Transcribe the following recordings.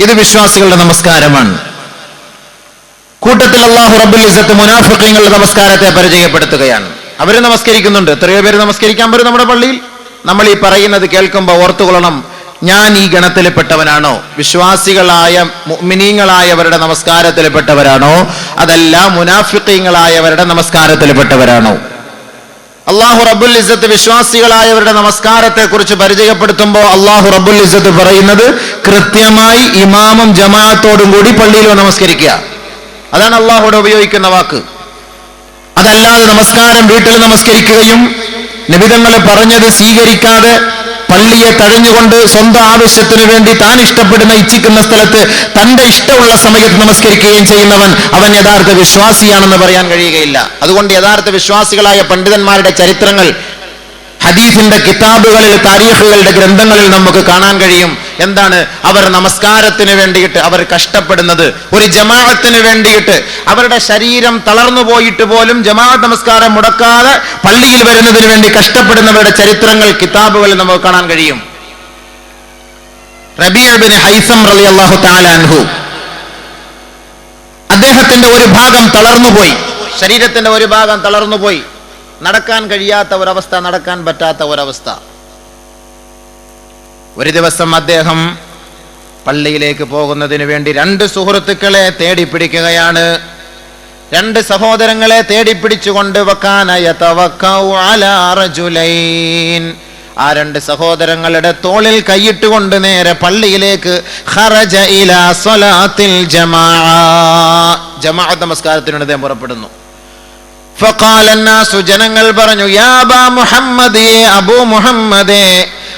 ഇത് വിശ്വാസികളുടെ നമസ്കാരമാണ്. കൂട്ടത്തിൽ അല്ലാഹു റബ്ബുൽ ഇസ്സത്ത് മുനാഫിഖീങ്ങളുടെ നമസ്കാരത്തെ പരിചയപ്പെടുത്തുകയാണ്. അവര് നമസ്കരിക്കുന്നുണ്ട്. എത്രയോ പേര് നമസ്കരിക്കാൻ വരും നമ്മുടെ പള്ളിയിൽ. നമ്മൾ ഈ പറയുന്നത് കേൾക്കുമ്പോൾ ഓർത്തുകൊള്ളണം, ഞാൻ ഈ ഗണത്തിൽപ്പെട്ടവനാണോ? വിശ്വാസികളായ മുഅ്മിനീങ്ങളായവരുടെ നമസ്കാരത്തിൽപ്പെട്ടവരാണോ? അതല്ല മുനാഫിഖീങ്ങളായവരുടെ നമസ്കാരത്തിൽപ്പെട്ടവരാണോ? അല്ലാഹു റബ്ബുൽ ഇസ്സത്ത് വിശ്വാസികളായവരുടെ നമസ്കാരത്തെ കുറിച്ച് പരിചയപ്പെടുത്തുമ്പോൾ അല്ലാഹു റബ്ബുൽ ഇസ്സത്ത് പറയുന്നത് കൃത്യമായി ഇമാമും ജമാഅത്തോടും കൂടി പള്ളിയിൽ നമസ്കരിക്കുക. അതാണ് അല്ലാഹുവിടെ ഉപയോഗിക്കുന്ന വാക്ക്. അതല്ലാതെ നമസ്കാരം വീട്ടിൽ നമസ്കരിക്കുകയും നബിതങ്ങൾ പറഞ്ഞത് സ്വീകരിക്കാതെ പള്ളിയെ തഴഞ്ഞുകൊണ്ട് സ്വന്തം ആവശ്യത്തിനു വേണ്ടി താൻ ഇഷ്ടപ്പെടുന്ന ഇച്ഛിക്കുന്ന സ്ഥലത്ത് തന്റെ ഇഷ്ടമുള്ള സമയത്ത് നമസ്കരിക്കുകയും ചെയ്യുന്നവൻ അവൻ യഥാർത്ഥ വിശ്വാസിയാണെന്ന് പറയാൻ കഴിയുകയില്ല. അതുകൊണ്ട് യഥാർത്ഥ വിശ്വാസികളായ പണ്ഡിതന്മാരുടെ ചരിത്രങ്ങൾ ഹദീസിന്റെ കിതാബുകളിൽ, താരീഖുകളുടെ ഗ്രന്ഥങ്ങളിൽ നമുക്ക് കാണാൻ കഴിയും. എന്താണ് അവർ നമസ്കാരത്തിന് വേണ്ടിയിട്ട് അവർ കഷ്ടപ്പെടുന്നത്? ഒരു ജമാഅത്തിന് വേണ്ടിയിട്ട് അവരുടെ ശരീരം തളർന്നു പോയിട്ട് പോലും ജമാഅത്ത് നമസ്കാരം മുടക്കാതെ പള്ളിയിൽ വരുന്നതിന് വേണ്ടി കഷ്ടപ്പെടുന്നവരുടെ ചരിത്രങ്ങൾ കിതാബുകളിൽ നമുക്ക് കാണാൻ കഴിയും. റബീഅ ബിൻ ഹൈസം റളിയല്ലാഹു തആല അൻഹു, അദ്ദേഹത്തിന്റെ ഒരു ഭാഗം തളർന്നുപോയി, ശരീരത്തിന്റെ ഒരു ഭാഗം തളർന്നുപോയി, നടക്കാൻ കഴിയാത്ത ഒരവസ്ഥ, നടക്കാൻ പറ്റാത്ത ഒരവസ്ഥ. ഒരു ദിവസം അദ്ദേഹം പള്ളിയിലേക്ക് പോകുന്നതിന് വേണ്ടി രണ്ട് സുഹൃത്തുക്കളെ തേടി പിടിക്കുകയാണ്. രണ്ട് സഹോദരങ്ങളെ തേടി പിടിച്ചുകൊണ്ട് ആ രണ്ട് സഹോദരങ്ങളുടെ തോളിൽ കൈയിട്ടുകൊണ്ട് നേരെ പള്ളിയിലേക്ക് ഖറജ ഇലാ സ്വലാത്തിൽ ജമാഅത്ത് നമസ്കാരത്തിനുവേണ്ടി അദ്ദേഹം പുറപ്പെടുന്നു. ഫഖാല الناس, ജനങ്ങൾ പറഞ്ഞു, യാ അബാ മുഹമ്മദ്, അബൂ മുഹമ്മദേ,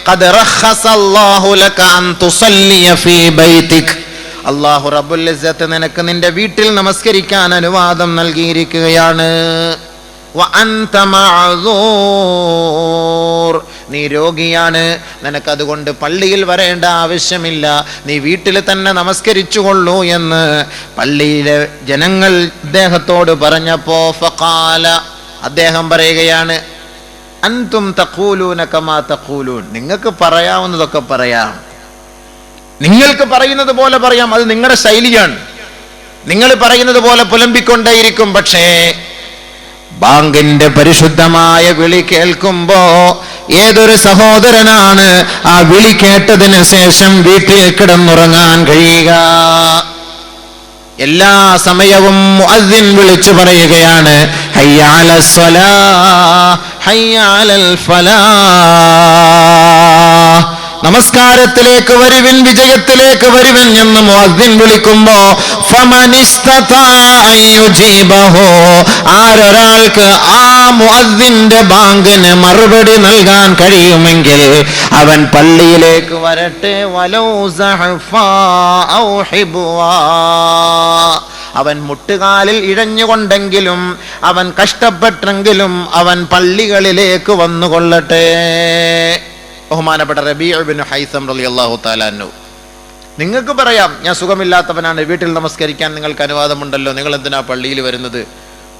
ഖദ് റഖസ അല്ലാഹു ലക അൻ തുസല്ലിയ ഫീ ബൈതിക്. അല്ലാഹു റബ്ബുൽ ഇസ്സത്ത് നിനക്ക് നിന്റെ വീട്ടിൽ നമസ്കരിക്കാൻ അനുവാദം നൽകിയിരിക്കുകയാണ്. വ അൻത മഅ്സൂർ, നീ രോഗിയാണ്, നിനക്കതുകൊണ്ട് പള്ളിയിൽ വരേണ്ട ആവശ്യമില്ല, നീ വീട്ടിൽ തന്നെ നമസ്കരിച്ചുകൊള്ളൂ എന്ന് പള്ളിയിലെ ജനങ്ങൾ അദ്ദേഹത്തോട് പറഞ്ഞപ്പോ ഫഖാല, അദ്ദേഹം പറയുകയാണ്, അൻതും തഖൂലൂന കമാ തഖൂലൂൻ, നിങ്ങൾക്ക് പറയാവുന്നതൊക്കെ പറയാം, നിങ്ങൾക്ക് പറയുന്നത് പോലെ പറയാം, അത് നിങ്ങളുടെ ശൈലിയാണ്, നിങ്ങൾ പറയുന്നത് പോലെ പുലമ്പിക്കൊണ്ടേയിരിക്കും. പക്ഷേ ബാങ്കിന്റെ പരിശുദ്ധമായ വിളി കേൾക്കുമ്പോ ഏതൊരു സഹോദരനാണ് ആ വിളി കേട്ടതിന് ശേഷം വീട്ടിൽ കിടന്നുറങ്ങാൻ കഴിയുക? എല്ലാ സമയവും മുഅദ്ദിൻ വിളിച്ചു പറയുകയാണ്, ഹയ്യ അലസ് സ്വലാഹ്, ഹയ്യ അലൽ ഫലാഹ്, നമസ്കാരത്തിലേക്ക് വരുവിൻ, വിജയത്തിലേക്ക് വരുവിൻ എന്ന് മുഅദ്ദിൻ വിളിക്കുമ്പോ ആരൊരാൾക്ക് ആ മുഅദ്ദിന്റെ ബാങ്കിന് മറുപടി നൽകാൻ കഴിയുമെങ്കിൽ അവൻ പള്ളിയിലേക്ക് വരട്ടെ. വലൗ സഹഫാ ഔ ഹിബ്വാ, അവൻ മുട്ടുകാലിൽ ഇഴഞ്ഞുകൊണ്ടെങ്കിലും അവൻ കഷ്ടപ്പെട്ടെങ്കിലും അവൻ പള്ളികളിലേക്ക് വന്നുകൊള്ളട്ടെ. ബഹുമാനപ്പെട്ട റബീഅ ബിൻ ഹൈസം റളിയല്ലാഹു തആല അൻഹു, നിങ്ങൾക്ക് പറയാം ഞാൻ സുഖമില്ലാത്തവനാണ്, വീട്ടിൽ നമസ്കരിക്കാൻ നിങ്ങൾക്ക് അനുവാദമുണ്ടല്ലോ, നിങ്ങൾ എന്തിനാ പള്ളിയിൽ വരുന്നത്?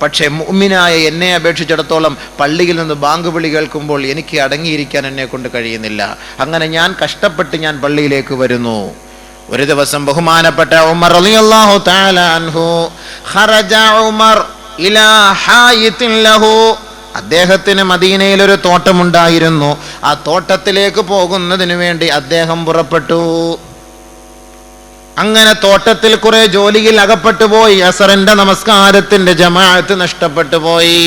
പക്ഷേ മുഅ്മിനായ എന്നെ അപേക്ഷിച്ചിടത്തോളം പള്ളിയിൽ നിന്ന് ബാങ്ക് വിളി കേൾക്കുമ്പോൾ എനിക്ക് അടങ്ങിയിരിക്കാൻ എന്നെ കൊണ്ട് കഴിയുന്നില്ല. അങ്ങനെ ഞാൻ കഷ്ടപ്പെട്ട് ഞാൻ പള്ളിയിലേക്ക് വരുന്നു. ഒരു ദിവസം ബഹുമാനപ്പെട്ട ഉമർ റളിയല്ലാഹു തആല അൻഹു, ഖറജ ഉമർ ഇലാ ഹായിത്തിൻ ലഹു, അദ്ദേഹത്തിന് മദീനയിൽ ഒരു തോട്ടമുണ്ടായിരുന്നു. ആ തോട്ടത്തിലേക്ക് പോകുന്നതിന് വേണ്ടി അദ്ദേഹം പുറപ്പെട്ടു. അങ്ങനെ തോട്ടത്തിൽ കുറെ ജോലിയിൽ അകപ്പെട്ടു പോയി. അസറിന്റെ നമസ്കാരത്തിന്റെ ജമാഅത്ത് നഷ്ടപ്പെട്ടു പോയി.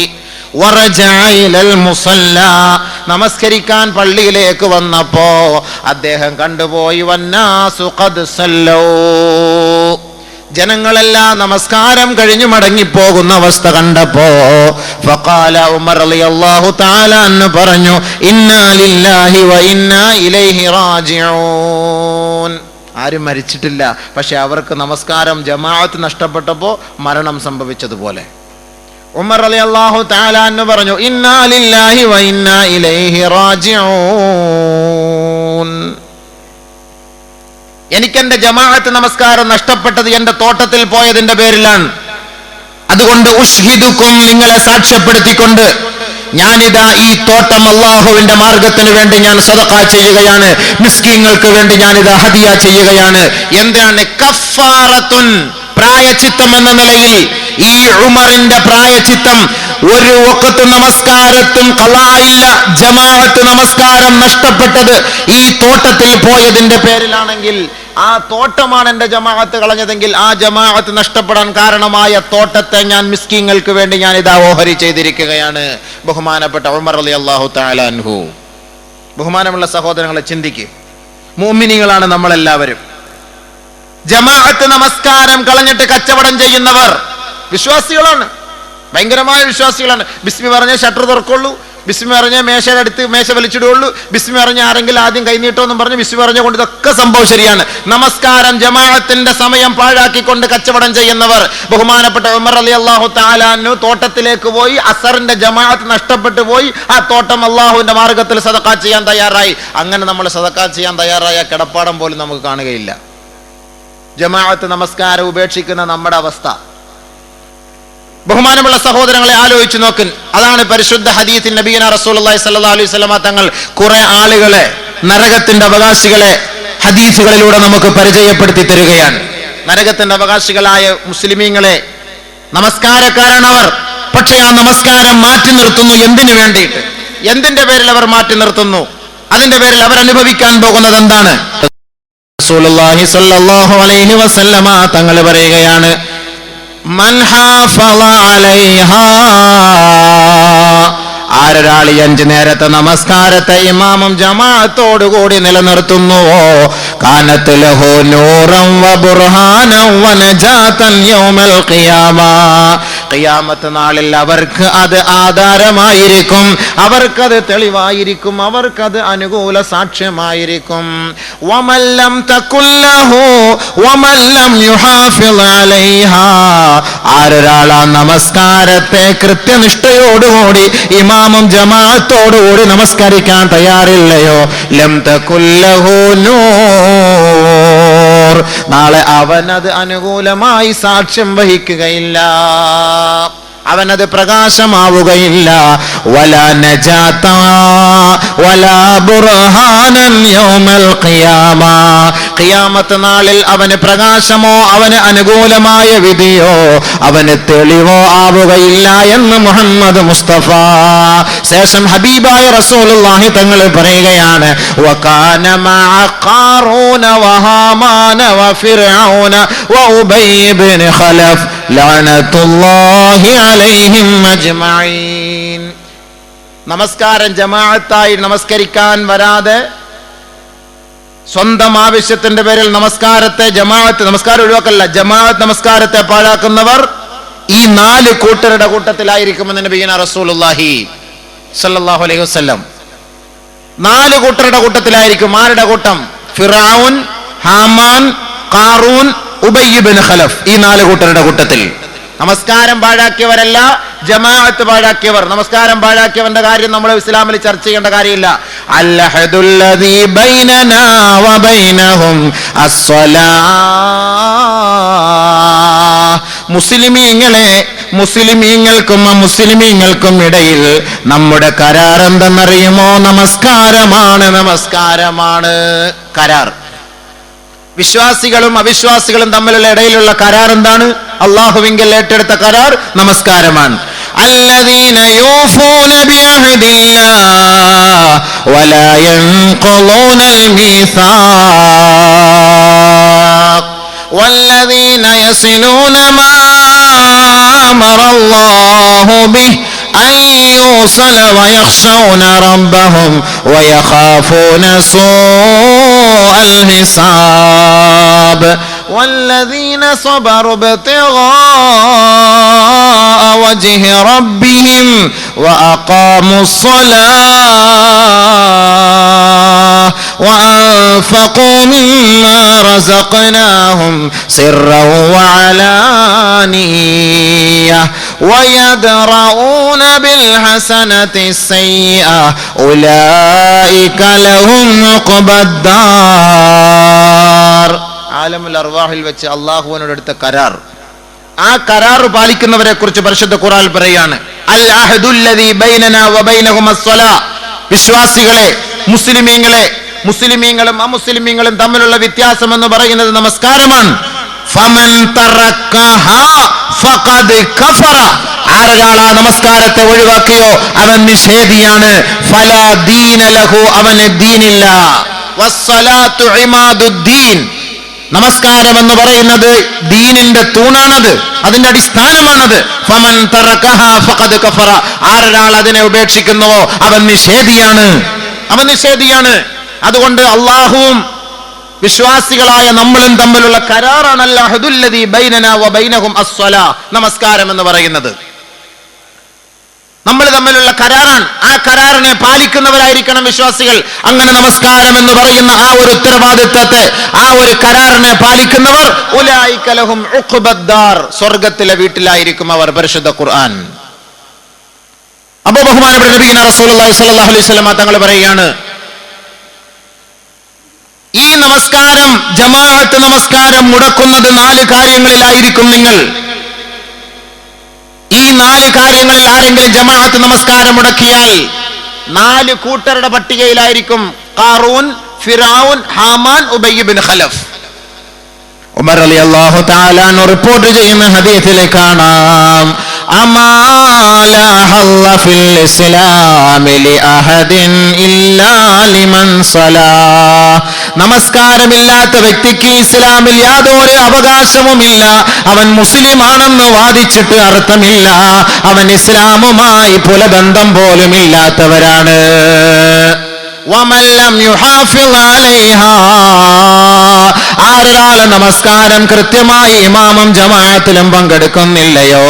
നമസ്കരിക്കാൻ പള്ളിയിലേക്ക് വന്നപ്പോ അദ്ദേഹം കണ്ടുപോയി, വന്നാസു ഖദ് സല്ലൂ, ജനങ്ങളെല്ലാം നമസ്കാരം കഴിഞ്ഞു മടങ്ങിപ്പോകുന്ന അവസ്ഥ കണ്ടപ്പോ ഫഖാല ഉമർ റളിയല്ലാഹു തആല അൻഹു പറഞ്ഞു, ഇന്നാ ലില്ലാഹി വ ഇന്നാ ഇലൈഹി റാജിഊൻ. ആരും മരിച്ചിട്ടില്ല, പക്ഷെ അവർക്ക് നമസ്കാരം ജമാഅത്ത് നഷ്ടപ്പെട്ടപ്പോ മരണം സംഭവിച്ചതുപോലെ. ഉമർ റളിയല്ലാഹു തആല അൻഹു പറഞ്ഞു, ഇന്നാ ലില്ലാഹി വ ഇന്നാ ഇലൈഹി റാജിഊൻ. എനിക്കെന്റെ ജമാഅത്ത് നമസ്കാരം നഷ്ടപ്പെട്ടത് എന്റെ തോട്ടത്തിൽ പോയതിന്റെ പേരിലാണ്. അതുകൊണ്ട് ഉഷ്ഹിദുക്കും, നിങ്ങളെ സാക്ഷ്യപ്പെടുത്തിക്കൊണ്ട് ഞാനിതാ ഈ തോട്ടം അള്ളാഹുവിന്റെ മാർഗത്തിന് വേണ്ടി ഞാൻ സദഖ ചെയ്യുകയാണ്, മിസ്കീങ്ങൾക്ക് വേണ്ടി ഞാനിതാ ഹദിയ ചെയ്യുകയാണ്. എന്താണ്? കഫാറത്തുൻ, പ്രായച്ചിത്തം എന്ന നിലയിൽ ഈ ഉമറിന്റെ പ്രായച്ചിത്തം ഒരു വഖത്ത് നമസ്കാരത്തും ഖളായില്ല. ജമാഅത്ത് നമസ്കാരം നഷ്ടപ്പെട്ടത് ഈ തോട്ടത്തിൽ പോയതിന്റെ പേരിലാണെങ്കിൽ, ആ തോട്ടമാണ് എന്റെ ജമാഅത്ത് കളഞ്ഞതെങ്കിൽ ആ ജമാഅത്ത് നഷ്ടപ്പെടാൻ കാരണമായ തോട്ടത്തെ ഞാൻ മിസ്കീങ്ങൾക്ക് വേണ്ടി ഞാൻ ഇതാ ഓഹരി ചെയ്തിരിക്കുകയാണ്. ബഹുമാനപ്പെട്ട ഉമർ റളിയല്ലാഹു തആല അൻഹു. ബഹുമാനമുള്ള സഹോദരങ്ങളെ, ചിന്തിക്കുക. മുഅ്മിനീങ്ങളാണ് നമ്മളെല്ലാവരും. ജമാഅത്ത് നമസ്കാരം കളഞ്ഞിട്ട് കച്ചവടം ചെയ്യുന്നവർ വിശ്വാസികളാണ്, ഭയങ്കരമായ വിശ്വാസികളാണ്. ബിസ്മി പറഞ്ഞേ ഷട്ടർ തുറക്കുള്ളൂ, ബിസ്മി പറഞ്ഞേ മേശയുടെ അടുത്ത് മേശ വലിച്ചിടുള്ളൂ, ബിസ്മി പറഞ്ഞ ആരെങ്കിലും ആദ്യം കൈനീട്ടോന്നും പറഞ്ഞ് ബിസ്മി പറഞ്ഞുകൊണ്ട് ഇതൊക്കെ സംഭവം ശരിയാണ്. നമസ്കാരം ജമാഅത്തിന്റെ സമയം പാഴാക്കിക്കൊണ്ട് കച്ചവടം ചെയ്യുന്നവർ. ബഹുമാനപ്പെട്ട ഉമർ റളിയല്ലാഹു തആല അൻഹു തോട്ടത്തിലേക്ക് പോയി, അസറിന്റെ ജമാഅത്ത് നഷ്ടപ്പെട്ടു പോയി. ആ തോട്ടം അള്ളാഹുവിന്റെ മാർഗത്തിൽ സദഖ ചെയ്യാൻ തയ്യാറായി. അങ്ങനെ നമ്മൾ സദഖ ചെയ്യാൻ തയ്യാറായ കിടപ്പാടം പോലും നമുക്ക് കാണുകയില്ല. ജമാഅത്ത് നമസ്കാരം ഉപേക്ഷിക്കുന്ന നമ്മുടെ അവസ്ഥ. ബഹുമാനമുള്ള സഹോദരങ്ങളെ, ആലോചിച്ചു നോക്ക്. അതാണ് പരിശുദ്ധ ഹദീസിൽ നബിയന റസൂലുള്ളാഹി സ്വല്ലല്ലാഹു അലൈഹി വസല്ലമ തങ്ങൾ കുറെ ആളുകളെ, നരകത്തിന്റെ അവകാശികളെ ഹദീസുകളിലൂടെ നമുക്ക് പരിചയപ്പെടുത്തി തരികയാണ്. നരകത്തിന്റെ അവകാശികളായ മുസ്ലിമീങ്ങളെ, നമസ്കാരക്കാരാണ് അവർ. പക്ഷെ ആ നമസ്കാരം മാറ്റി നിർത്തുന്നു. എന്തിനു വേണ്ടിയിട്ട്? എന്തിന്റെ പേരിൽ അവർ മാറ്റി നിർത്തുന്നു? അതിന്റെ പേരിൽ അവർ അനുഭവിക്കാൻ പോകുന്നത് എന്താണ്? റസൂലുള്ളാഹി സ്വല്ലല്ലാഹു അലൈഹി വസല്ലമ തങ്ങൾ പറയുകയാണ്, മൻ ഹാഫള അലൈഹാ, ആരൊരാൾ 5 നേരത്തെ നമസ്കാരത്തെ ഇമാമും ജമാഅത്തോടുകൂടി നിലനിർത്തുന്നുവോ, കാനത്ത് ലഹു നൂറൻ വ ബുർഹാനൻ വ നജാതൻ യൗമൽ ഖിയാമ, ഖിയാമത്ത് നാളിൽ അവർക്ക് അത് ആധാരമായിരിക്കും, അവർക്കത് തെളിവായിരിക്കും, അവർക്കത് അനുകൂല സാക്ഷ്യമായിരിക്കും. വമൻ ലം തകുൽ ലഹു വമൻ ലം യുഹാഫിള് അലൈഹാ, ആരൊരാൾ ആ നമസ്കാരത്തെ കൃത്യനിഷ്ഠയോടുകൂടി ഇമാമും ജമാഅത്തോടുകൂടി നമസ്കരിക്കാൻ തയ്യാറില്ലയോ, ലം തകുൽ ലഹു നൂർ, നാളെ അവനത് അനുകൂലമായി സാക്ഷ്യം വഹിക്കുകയില്ല, അവനത് പ്രകാശമാവുകയില്ല. വലാ നജാത വലാ ബുർഹാനൻ യൗമൽ ഖിയാമ, ഖിയാമത്ത് നാളിൽ അവന് പ്രകാശമോ അവന് അനുകൂലമായ വിധിയോ അവന് തെളിവോ ആവുകയില്ല എന്ന് മുഹമ്മദ് മുസ്തഫ. ശേഷം ഹബീബായ റസൂലുള്ളാഹി തങ്ങൾ പറയുകയാണ്, വകാന മഅ ഖാറൂന വഹാമാന വഫിർഔന വഉബയ്യ് ഇബ്നു ഖലഫ് ലഅനത്തുല്ലാഹി അലൈഹിം അജ്മഈൻ. നമസ്കാരം ജമാഅത്തായി നമസ്കരിക്കാൻ വരാതെ സ്വന്തം ആവശ്യത്തിന്റെ പേരിൽ നമസ്കാരത്തെ നമസ്കാരം ഒഴിവാക്കല്ല, ജമാഅത്ത് നമസ്കാരത്തെ പാഴാക്കുന്നവർ ഈ 4 കൂട്ടരുടെ കൂട്ടത്തിലായിരിക്കുമെന്ന് നബിയന റസൂലുള്ളാഹി സ്വല്ലല്ലാഹു അലൈഹി വസല്ലം. 4 കൂട്ടരുടെ കൂട്ടത്തിലായിരിക്കും. ആരുടെ കൂട്ടം? ഫിർഔൻ, ഹാമാൻ, ഖാറൂൻ, ഉബയ്യ് ഇബ്നു ഖലഫ്. ഈ 4 കൂട്ടരുടെ കൂട്ടത്തിൽ. നമസ്കാരം പാഴാക്കിയവരല്ല, ജമാഅത്ത് പാഴാക്കിയവർ. നമസ്കാരം പാഴാക്കിയവന്റെ കാര്യം നമ്മൾ ഇസ്ലാമിൽ ചർച്ച ചെയ്യേണ്ട കാര്യമില്ല. അൽഹദുല്ലദീ ബൈനനാ വ ബൈനഹും അസ്സലാഹ്. മുസ്ലിമീങ്ങൾക്കും അമുസ്ലിമീങ്ങൾക്കും ഇടയിൽ നമ്മുടെ കരാർ എന്തെന്നറിയുമോ? നമസ്കാരമാണ് കരാർ. വിശ്വാസികളും അവിശ്വാസികളും തമ്മിലുള്ള ഇടയിലുള്ള കരാർ എന്താണ്? അല്ലാഹുവിങ്കൽ ഏറ്റെടുത്ത കരാർ നമസ്കാരമാണ്. الذين يوفون بعهد الله ولا ينقضون الميثاق والذين يصلون ما أمر الله به أن يوصل ويخشون ربهم ويخافون سوء الحساب والذين صبروا ابتغاء وجه ربهم وأقاموا الصلاة وأنفقوا مما رزقناهم سرا وعلانية ويدرؤون بالحسنة السيئة أولئك لهم عقبى الدار. ആലമുൽ അർവാഹിൽ വെച്ച് അള്ളാഹുവിനോട് എടുത്ത കരാർ. ആ കരാറ് പാലിക്കുന്നവരെ കുറിച്ച് പരിശുദ്ധ ഖുർആൻ പറയാണ്, അൽ അഹദുല്ലദീ ബൈനനാ വബൈനഹും അസ്സലാ. വിശ്വാസികളെ, മുസ്ലിമീങ്ങളും അമുസ്ലിമീങ്ങളും തമ്മിലുള്ള വ്യത്യാസം എന്ന് പറയുന്നത് നമസ്കാരമാണ്. ഫമൻ തറക്കഹാ ഫഖദ് കഫറ. ആരൊരാൾ ആ നമസ്കാരത്തെ ഒഴിവാക്കിയോ അവൻ നിഷേധിയാണ്. ഫലാ ദീന ലഹു, അവന് ദീനില്ല. വസ്സലാത്തു ഇമാദുദ്ദീൻ. നമസ്കാരം എന്ന് പറയുന്നത് ദീനിന്റെ തൂണാണത്, അതിന്റെ അടിസ്ഥാനമാണത്. ഫമൻ തറക്കഹാ ഫഖദ് കഫറ. ആരൊരാൾ അതിനെ ഉപേക്ഷിക്കുന്നുവോ അവൻ നിഷേധിയാണ്. അതുകൊണ്ട് അല്ലാഹുവും വിശ്വാസികളായ നമ്മളും തമ്മിലുള്ള കരാറാണ് അൽ അഹദുല്ലദീ ബൈനനാ വബൈനഹും അസ്സലാ. നമസ്കാരം എന്ന് പറയുന്നത് നമ്മൾ തമ്മിലുള്ള കരാറാണ്. ആ കരാറിനെ പാലിക്കുന്നവരായിരിക്കണം വിശ്വാസികൾ. അങ്ങനെ നമസ്കാരം എന്ന് പറയുന്ന ആ ഒരു ഉത്തരവാദിത്വത്തെ, ആ ഒരു കരാറിനെ പാലിക്കുന്നവർ ഉലൈക ലഹും ഉഖ്ബദ്ദാർ, സ്വർഗ്ഗത്തിലെ വീട്ടിലായിരിക്കും അവർ. പരിശുദ്ധ ഖുർആൻ. അപ്പോൾ ബഹുമാനപ്പെട്ട നബിയിന റസൂലുള്ളാഹി സ്വല്ലല്ലാഹു അലൈഹി വസല്ലം തങ്ങൾ പറയുകയാണ്, ഈ നമസ്കാരം, ജമാഅത്ത് നമസ്കാരം മുടക്കുന്നത് 4 കാര്യങ്ങളിലായിരിക്കും. നിങ്ങൾ ഈ 4 കാര്യങ്ങളിൽ ആരെങ്കിലും ജമാഅത്ത് നമസ്കാരം മുടക്കിയാൽ 4 കൂട്ടരുടെ പട്ടികയിലായിരിക്കും. ഖാറൂൻ, ഫിറഔൻ, ഹാമാൻ, ഉബയ്യ് ഇബ്നു ഖലഫ്. ഉമർ റളിയല്ലാഹു തആല അൻഹു റിപ്പോർട്ട് ചെയ്യുന്ന ഹദീസിൽ കാണാം, അമാ ലാ ഹല്ല ഫിൽ ഇസ്ലാമി ലി അഹദിൻ ഇല്ലാ ലിമൻ സലാ. നമസ്കാരമില്ലാത്ത വ്യക്തിക്ക് ഇസ്ലാമിൽ യാതൊരു അവകാശവുമില്ല. അവൻ മുസ്ലിം ആണെന്ന് വാദിച്ചിട്ട് അർത്ഥമില്ല. അവൻ ഇസ്ലാമുമായി പുലബന്ധം പോലും ഇല്ലാത്തവരാണ്. വമൻ ലം യുഹാഫിള് അലൈഹാ. ആരൊരാൾ നമസ്കാരം കൃത്യമായി ഇമാമും ജമാഅത്തിലും പങ്കെടുക്കുന്നില്ലയോ,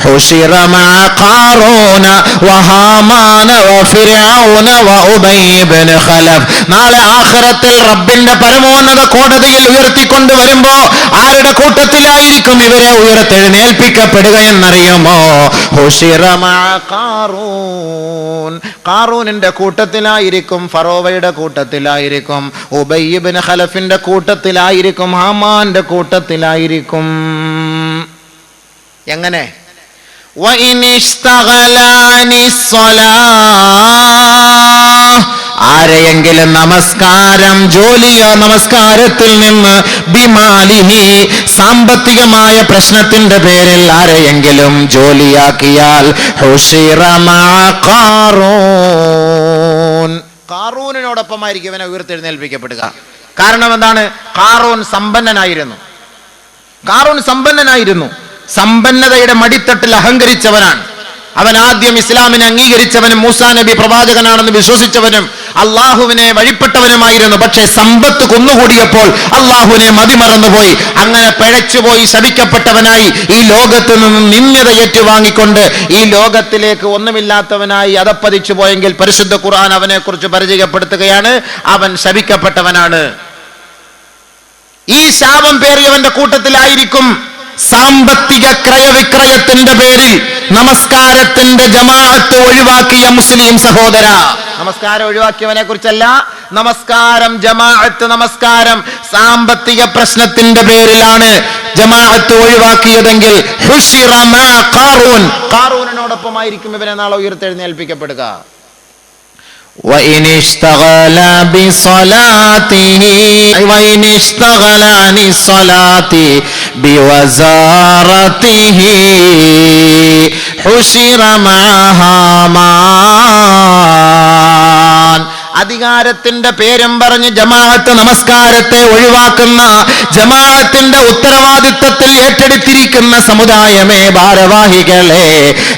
ഹുശിറ മഅ ഖാറൂന വഹാമാന വഫിർഔന വഉബയ്യ് ഇബ്നു ഖലഫ്. നാളെ ആഖിറത്തിൽ റബ്ബിന്റെ പരമോന്നത കോടതിയിൽ ഉയർത്തിക്കൊണ്ടുവരുമ്പോ ആരുടെ കൂട്ടത്തിലായിരിക്കും ഇവരെ ഉയർത്തെഴുന്നേൽപ്പിക്കപ്പെടുക എന്നറിയുമോ? ഹുശിറ മഅ ഖാറൂൻ. ഖാറൂനിന്റെ കൂട്ടത്തിലായിരിക്കും, ഫറോവയുടെ കൂട്ടത്തിലായിരിക്കും, ഉബയ്യ് ഇബ്നു ഖലഫിന്റെ കൂട്ടത്തിലായിരിക്കും, ഹാമാന്റെ കൂട്ടത്തിലായിരിക്കും. എങ്ങനെ? ആരെയെങ്കിലും നമസ്കാരം, ജോലിയോ നമസ്കാരത്തിൽ നിന്ന്, ബിമാലിഹി, സാമ്പത്തികമായ പ്രശ്നത്തിന്റെ പേരിൽ ആരെയെങ്കിലും ജോലിയാക്കിയാൽ, ഹുശിറ മഅ ഖാറൂൻ. ഖാറൂനിനോടൊപ്പമായിരിക്കും ഇവനെ ഉയർത്തെഴുന്നേൽപ്പിക്കപ്പെടുക. കാരണം എന്താണ്? ഖാറൂൻ സമ്പന്നനായിരുന്നു. സമ്പന്നതയുടെ മടിത്തട്ടിൽ അഹങ്കരിച്ചവനാണ്. അവൻ ആദ്യം ഇസ്ലാമിനെ അംഗീകരിച്ചവനും മൂസാ നബി പ്രവാചകനാണെന്ന് വിശ്വസിച്ചവനും അള്ളാഹുവിനെ വഴിപ്പെട്ടവനുമായിരുന്നു. പക്ഷേ സമ്പത്ത് കുന്നുകൂടിയപ്പോൾ അള്ളാഹുവിനെ മതിമറന്നുപോയി. അങ്ങനെ പിഴച്ചുപോയി ശപിക്കപ്പെട്ടവനായി ഈ ലോകത്ത് നിന്ന് നിന്ദ്യത ഏറ്റുവാങ്ങിക്കൊണ്ട് ഈ ലോകത്തിലേക്ക് ഒന്നുമില്ലാത്തവനായി അധപ്പതിച്ചു പോയെങ്കിൽ പരിശുദ്ധ ഖുർആൻ അവനെ കുറിച്ച് പരിചയപ്പെടുത്തുകയാണ്, അവൻ ശപിക്കപ്പെട്ടവനാണ്. ഈ ശാപം പേറിയവന്റെ കൂട്ടത്തിലായിരിക്കും സാമ്പത്തിക ക്രയവിക്രയത്തിന്റെ പേരിൽ നമസ്കാരത്തിന്റെ ജമാഅത്ത് ഒഴിവാക്കിയ മുസ്ലിം സഹോദര. നമസ്കാരം ഒഴിവാക്കിയവനെ കുറിച്ചല്ല, നമസ്കാരം, ജമാഅത്ത് നമസ്കാരം സാമ്പത്തിക പ്രശ്നത്തിന്റെ പേരിലാണ് ജമാഅത്ത് ഒഴിവാക്കിയതെങ്കിൽ ഹുശിറ മഅ ഖാറൂൻ. ഖാറൂനിനോടൊപ്പമായിരിക്കും ഇവനെ നാളെ ഉയർത്തെഴുന്നേൽപ്പിക്കപ്പെടുക. وإن اشتغل بصلاته وإن اشتغل عن الصلاة بوزارته حشر مع هامان. അധികാരത്തിന്റെ പേരും പറഞ്ഞ് ജമാഅത്ത് നമസ്കാരത്തെ ഒഴിവാക്കുന്ന, ജമാഅത്തിന്റെ ഉത്തരവാദിത്വത്തിൽ ഏറ്റെടുത്തിരിക്കുന്ന സമുദായമേ, ഭാരവാഹികളെ,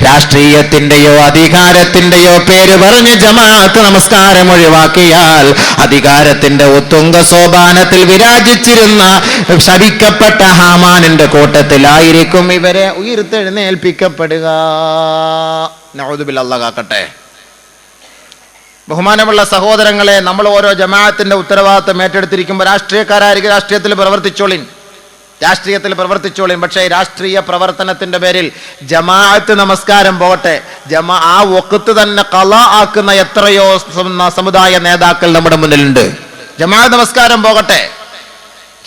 രാഷ്ട്രീയത്തിന്റെയോ അധികാരത്തിന്റെയോ പേര് പറഞ്ഞ് ജമാഅത്ത് നമസ്കാരം ഒഴിവാക്കിയാൽ അധികാരത്തിന്റെ ഉത്തുംഗ സോപാനത്തിൽ വിരാജിച്ചിരുന്ന ശപിക്കപ്പെട്ട ഹാമാനിന്റെ കൂട്ടത്തിലായിരിക്കും ഇവരെ ഉയർത്തെഴുന്നേൽപ്പിക്കപ്പെടുക. നഊദു ബില്ലാഹ്, അല്ലാഹു കാക്കട്ടെ. ബഹുമാനമുള്ള സഹോദരങ്ങളെ, നമ്മൾ ഓരോ ജമാഅത്തിന്റെ ഉത്തരവാദിത്വം ഏറ്റെടുത്തിരിക്കുമ്പോൾ രാഷ്ട്രീയക്കാരായിരിക്കും രാഷ്ട്രീയത്തിൽ പ്രവർത്തിച്ചോളിൻ. പക്ഷേ രാഷ്ട്രീയ പ്രവർത്തനത്തിന്റെ പേരിൽ ജമാഅത്ത് നമസ്കാരം പോകട്ടെ, ആ വഖ്ത് തന്നെ ഖളാ ആക്കുന്ന എത്രയോ സമുദായ നേതാക്കൾ നമ്മുടെ മുന്നിലുണ്ട്. ജമാഅത്ത് നമസ്കാരം പോകട്ടെ,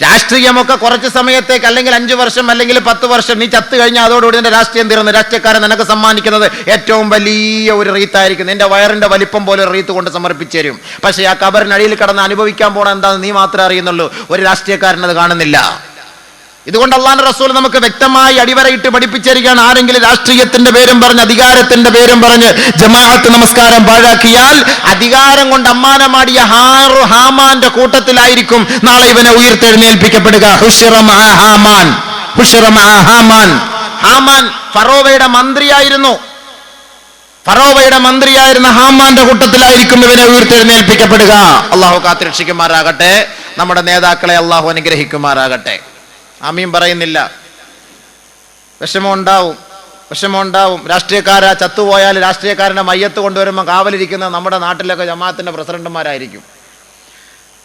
രാഷ്ട്രീയമൊക്കെ കുറച്ച് സമയത്തേക്ക്, അല്ലെങ്കിൽ 5 വർഷം അല്ലെങ്കിൽ 10 വർഷം, നീ ചത്തു കഴിഞ്ഞാൽ അതോടുകൂടി നിന്റെ രാഷ്ട്രീയം തീർന്നു. രാഷ്ട്രീയക്കാരൻ നിനക്ക് സമ്മാനിക്കുന്നത് ഏറ്റവും വലിയ ഒരു റീത്തായിരിക്കും, നിന്റെ വയറിന്റെ വലിപ്പം പോലെ ഒരു റീത്ത് കൊണ്ട് സമർപ്പിച്ചു തരും. പക്ഷേ ആ കബറിനടിയിൽ കിടന്ന് അനുഭവിക്കാൻ പോണ എന്താണെന്ന് നീ മാത്രമേ അറിയുന്നുള്ളൂ, ഒരു രാഷ്ട്രീയക്കാരൻ അത് കാണുന്നില്ല. ഇതുകൊണ്ട് അള്ളാഹുവിന്റെ റസൂൽ നമുക്ക് വ്യക്തമായി അടിവരയിട്ട് പഠിപ്പിച്ചിരിക്കുകയാണ്, ആരെങ്കിലും രാഷ്ട്രീയത്തിന്റെ പേരും പറഞ്ഞ്, അധികാരത്തിന്റെ പേരും പറഞ്ഞ് ജമാഅത്ത് നമസ്കാരം പാഴാക്കിയാൽ അധികാരം കൊണ്ട് അമ്മാനമാടിയ ഹാമാന്റെ കൂട്ടത്തിലായിരിക്കും നാളെ ഇവനെ ഉയർത്തെഴുന്നേൽപ്പിക്കപ്പെടുക. ഹാമാൻ ഫറോവയുടെ മന്ത്രിയായിരുന്നു. ഹാമാന്റെ കൂട്ടത്തിലായിരിക്കും ഇവനെ ഉയർത്തെഴുന്നേൽപ്പിക്കപ്പെടുക. അള്ളാഹു കാത്തുരക്ഷിക്കുമാറാകട്ടെ. നമ്മുടെ നേതാക്കളെ അള്ളാഹു അനുഗ്രഹിക്കുമാറാകട്ടെ. ആമീൻ പറയുന്നില്ല. വിഷമമുണ്ടാവും. രാഷ്ട്രീയക്കാരാ ചത്തുപോയാൽ രാഷ്ട്രീയക്കാരന്റെ മയ്യത്ത് കൊണ്ടുവരുമ്പോൾ കാവലിരിക്കുന്ന നമ്മുടെ നാട്ടിലൊക്കെ ജമാഅത്തിന്റെ പ്രസിഡന്റുമാരായിരിക്കും,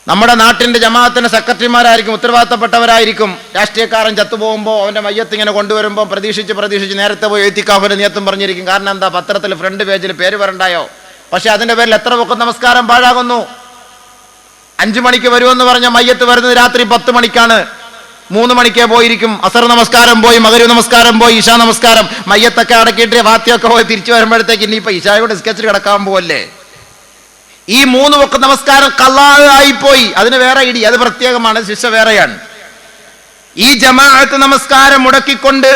നമ്മുടെ നാട്ടിന്റെ ജമാഅത്തിന്റെ സെക്രട്ടറിമാരായിരിക്കും, ഉത്തരവാദിത്തപ്പെട്ടവരായിരിക്കും. രാഷ്ട്രീയക്കാരൻ ചത്തുപോകുമ്പോൾ അവന്റെ മയ്യത്ത് ഇങ്ങനെ കൊണ്ടുവരുമ്പോൾ പ്രതീക്ഷിച്ച് നേരത്തെ പോയി എഴുത്തിക്കാഫിന്റെ നിയത്തും പറഞ്ഞിരിക്കും. കാരണം എന്താ, പത്രത്തിൽ ഫ്രണ്ട് പേജിൽ പേര് വരണ്ടായോ. പക്ഷെ അതിന്റെ പേരിൽ എത്ര വഖ്ത് നമസ്കാരം പാഴാകുന്നു. 5 മണിക്ക് വരുമെന്ന് പറഞ്ഞ മയ്യത്ത് വരുന്നത് രാത്രി 10 മണിക്കാണ്. 3 മണിക്കേ പോയിരിക്കും. അസർ നമസ്കാരം പോയി, മഗ്‌രിബ് നമസ്കാരം പോയി, ഇശാ നമസ്കാരം, മയ്യത്തൊക്കെ അടക്കിയിട്ട് വാത്തിയൊക്കെ പോയി തിരിച്ചു വരുമ്പോഴത്തേക്ക് ഇനിയിപ്പോ ഇശായോട് സ്കെച്ചിൽ കിടക്കാൻ പോവല്ലേ. ഈ 3 വഖ്ത് നമസ്കാരം ഖളാ ആയിപ്പോയി. അതിന് വേറെ ഇടി, അത് പ്രത്യേകമാണ്, ശിക്ഷ വേറെയാണ്. ഈ ജമാഅത്ത് നമസ്കാരം മുടക്കിക്കൊണ്ട്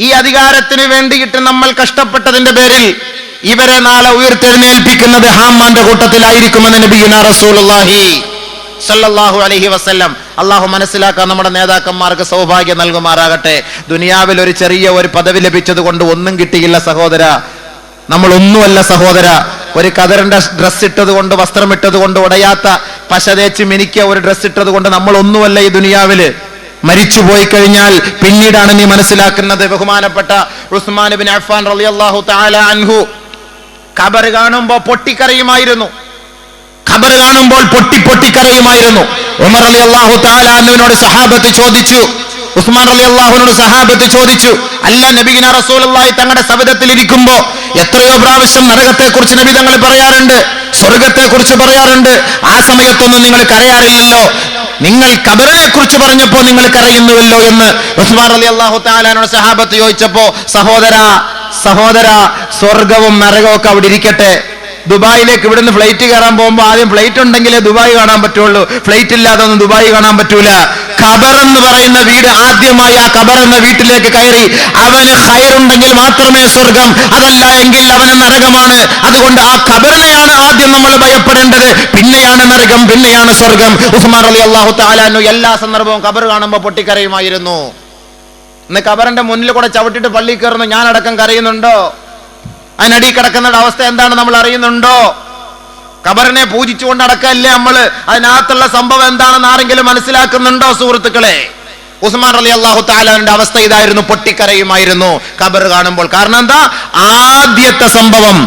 ഈ അധികാരത്തിന് വേണ്ടിയിട്ട് നമ്മൾ കഷ്ടപ്പെട്ടതിന്റെ പേരിൽ ഇവരെ നാളെ ഉയർത്തെഴുന്നേൽപ്പിക്കുന്നത് ഹാമാന്റെ കൂട്ടത്തിലായിരിക്കുമെന്ന് നബിയുനാ റസൂലുള്ളാഹി സല്ലല്ലാഹു അലൈഹി വസല്ലം. അള്ളാഹു മനസ്സിലാക്കാൻ നമ്മുടെ നേതാക്കന്മാർക്ക് സൗഭാഗ്യം നൽകുമാറാകട്ടെ. ദുനിയാവിൽ ഒരു ചെറിയ ഒരു പദവി ലഭിച്ചത് കൊണ്ട് ഒന്നും കിട്ടിയില്ല സഹോദര, നമ്മൾ ഒന്നുമല്ല സഹോദര. ഒരു കതറിന്റെ ഡ്രസ് ഇട്ടത് കൊണ്ട്, വസ്ത്രം ഇട്ടത് കൊണ്ട്, ഉടയാത്ത പശ തേച്ച് മിനിക്കിയ ഒരു ഡ്രസ് ഇട്ടത് കൊണ്ട് നമ്മൾ ഒന്നുമല്ല ഈ ദുനിയാവില്. മരിച്ചു പോയി കഴിഞ്ഞാൽ പിന്നീടാണ് നീ മനസ്സിലാക്കുന്നത്. ബഹുമാനപ്പെട്ട ഉസ്മാൻ ഇബ്നു അഫ്ഫാൻ റളിയല്ലാഹു തആല അൻഹു ഖബർ കാണുമ്പോൾ പൊട്ടിക്കരയുമായിരുന്നു. ഉമർ റളിയല്ലാഹു തആല അൻഹുവിനോട് സഹാബത്ത് ചോദിച്ചു, ഉസ്മാൻ റളിയല്ലാഹുവിനോട് സഹാബത്ത് ചോദിച്ചു, അല്ല നബിയുനാ റസൂലുള്ളാഹി തങ്ങളുടെ സവിധത്തിൽ ഇരിക്കുമ്പോ എത്രയോ പ്രാവശ്യം നരകത്തെക്കുറിച്ച് നബി തങ്ങൾ പറയാറുണ്ട്, സ്വർഗത്തെക്കുറിച്ച് പറയാറുണ്ട്, ആ സമയത്തൊന്നും നിങ്ങൾ കരയാറില്ലല്ലോ, നിങ്ങൾ ഖബറിനെ കുറിച്ച് പറഞ്ഞപ്പോ നിങ്ങൾ കരയുന്നുവല്ലോ എന്ന് ഉസ്മാൻ റളിയല്ലാഹു തആലയോട് സഹാബത്ത് ചോദിച്ചപ്പോ, സഹോദര സ്വർഗവും നരകവും ഒക്കെ അവിടെ ഇരിക്കട്ടെ, ദുബായിലേക്ക് ഇവിടുന്ന് ഫ്ലൈറ്റ് കയറാൻ പോകുമ്പോൾ ആദ്യം ഫ്ലൈറ്റ് ഉണ്ടെങ്കിലേ ദുബായ് കാണാൻ പറ്റുള്ളൂ, ഫ്ലൈറ്റ് ഇല്ലാതെ ഒന്നും ദുബായ് കാണാൻ പറ്റൂല. ഖബർ എന്ന് പറയുന്ന വീട്, ആദ്യമായി ആ ഖബർ എന്ന വീട്ടിലേക്ക് കയറി അവന് ഖൈറുണ്ടെങ്കിൽ മാത്രമേ സ്വർഗം, അതല്ല എങ്കിൽ അവന് നരകമാണ്. അതുകൊണ്ട് ആ ഖബറിനെയാണ് ആദ്യം നമ്മൾ ഭയപ്പെടേണ്ടത്, പിന്നെയാണ് നരകം, പിന്നെയാണ് സ്വർഗം. ഉസ്മാൻ റളിയല്ലാഹു തആല അൻഹു എല്ലാ സന്ദർഭവും ഖബർ കാണുമ്പോൾ പൊട്ടിക്കരയുമായിരുന്നു. ഇന്ന് ഖബറിന്റെ മുന്നിൽ കൂടെ ചവിട്ടിട്ട് പള്ളി കയറുന്നു, ഞാനടക്കം കരയുന്നുണ്ടോ? അതിനടി കിടക്കുന്നവരുടെ അവസ്ഥ എന്താണ് നമ്മൾ അറിയുന്നുണ്ടോ? ഖബറിനെ പൂജിച്ചുകൊണ്ട് അടക്കല്ലേ നമ്മള്. അതിനകത്തുള്ള സംഭവം എന്താണെന്ന് ആരെങ്കിലും മനസ്സിലാക്കുന്നുണ്ടോ സുഹൃത്തുക്കളെ? ഉസ്മാൻ റളിയല്ലാഹു തആലയുടെ അവസ്ഥ ഇതായിരുന്നു, പൊട്ടിക്കരയുമായിരുന്നു ഖബർ കാണുമ്പോൾ. കാരണം എന്താ, ആദ്യത്തെ സംഭവം,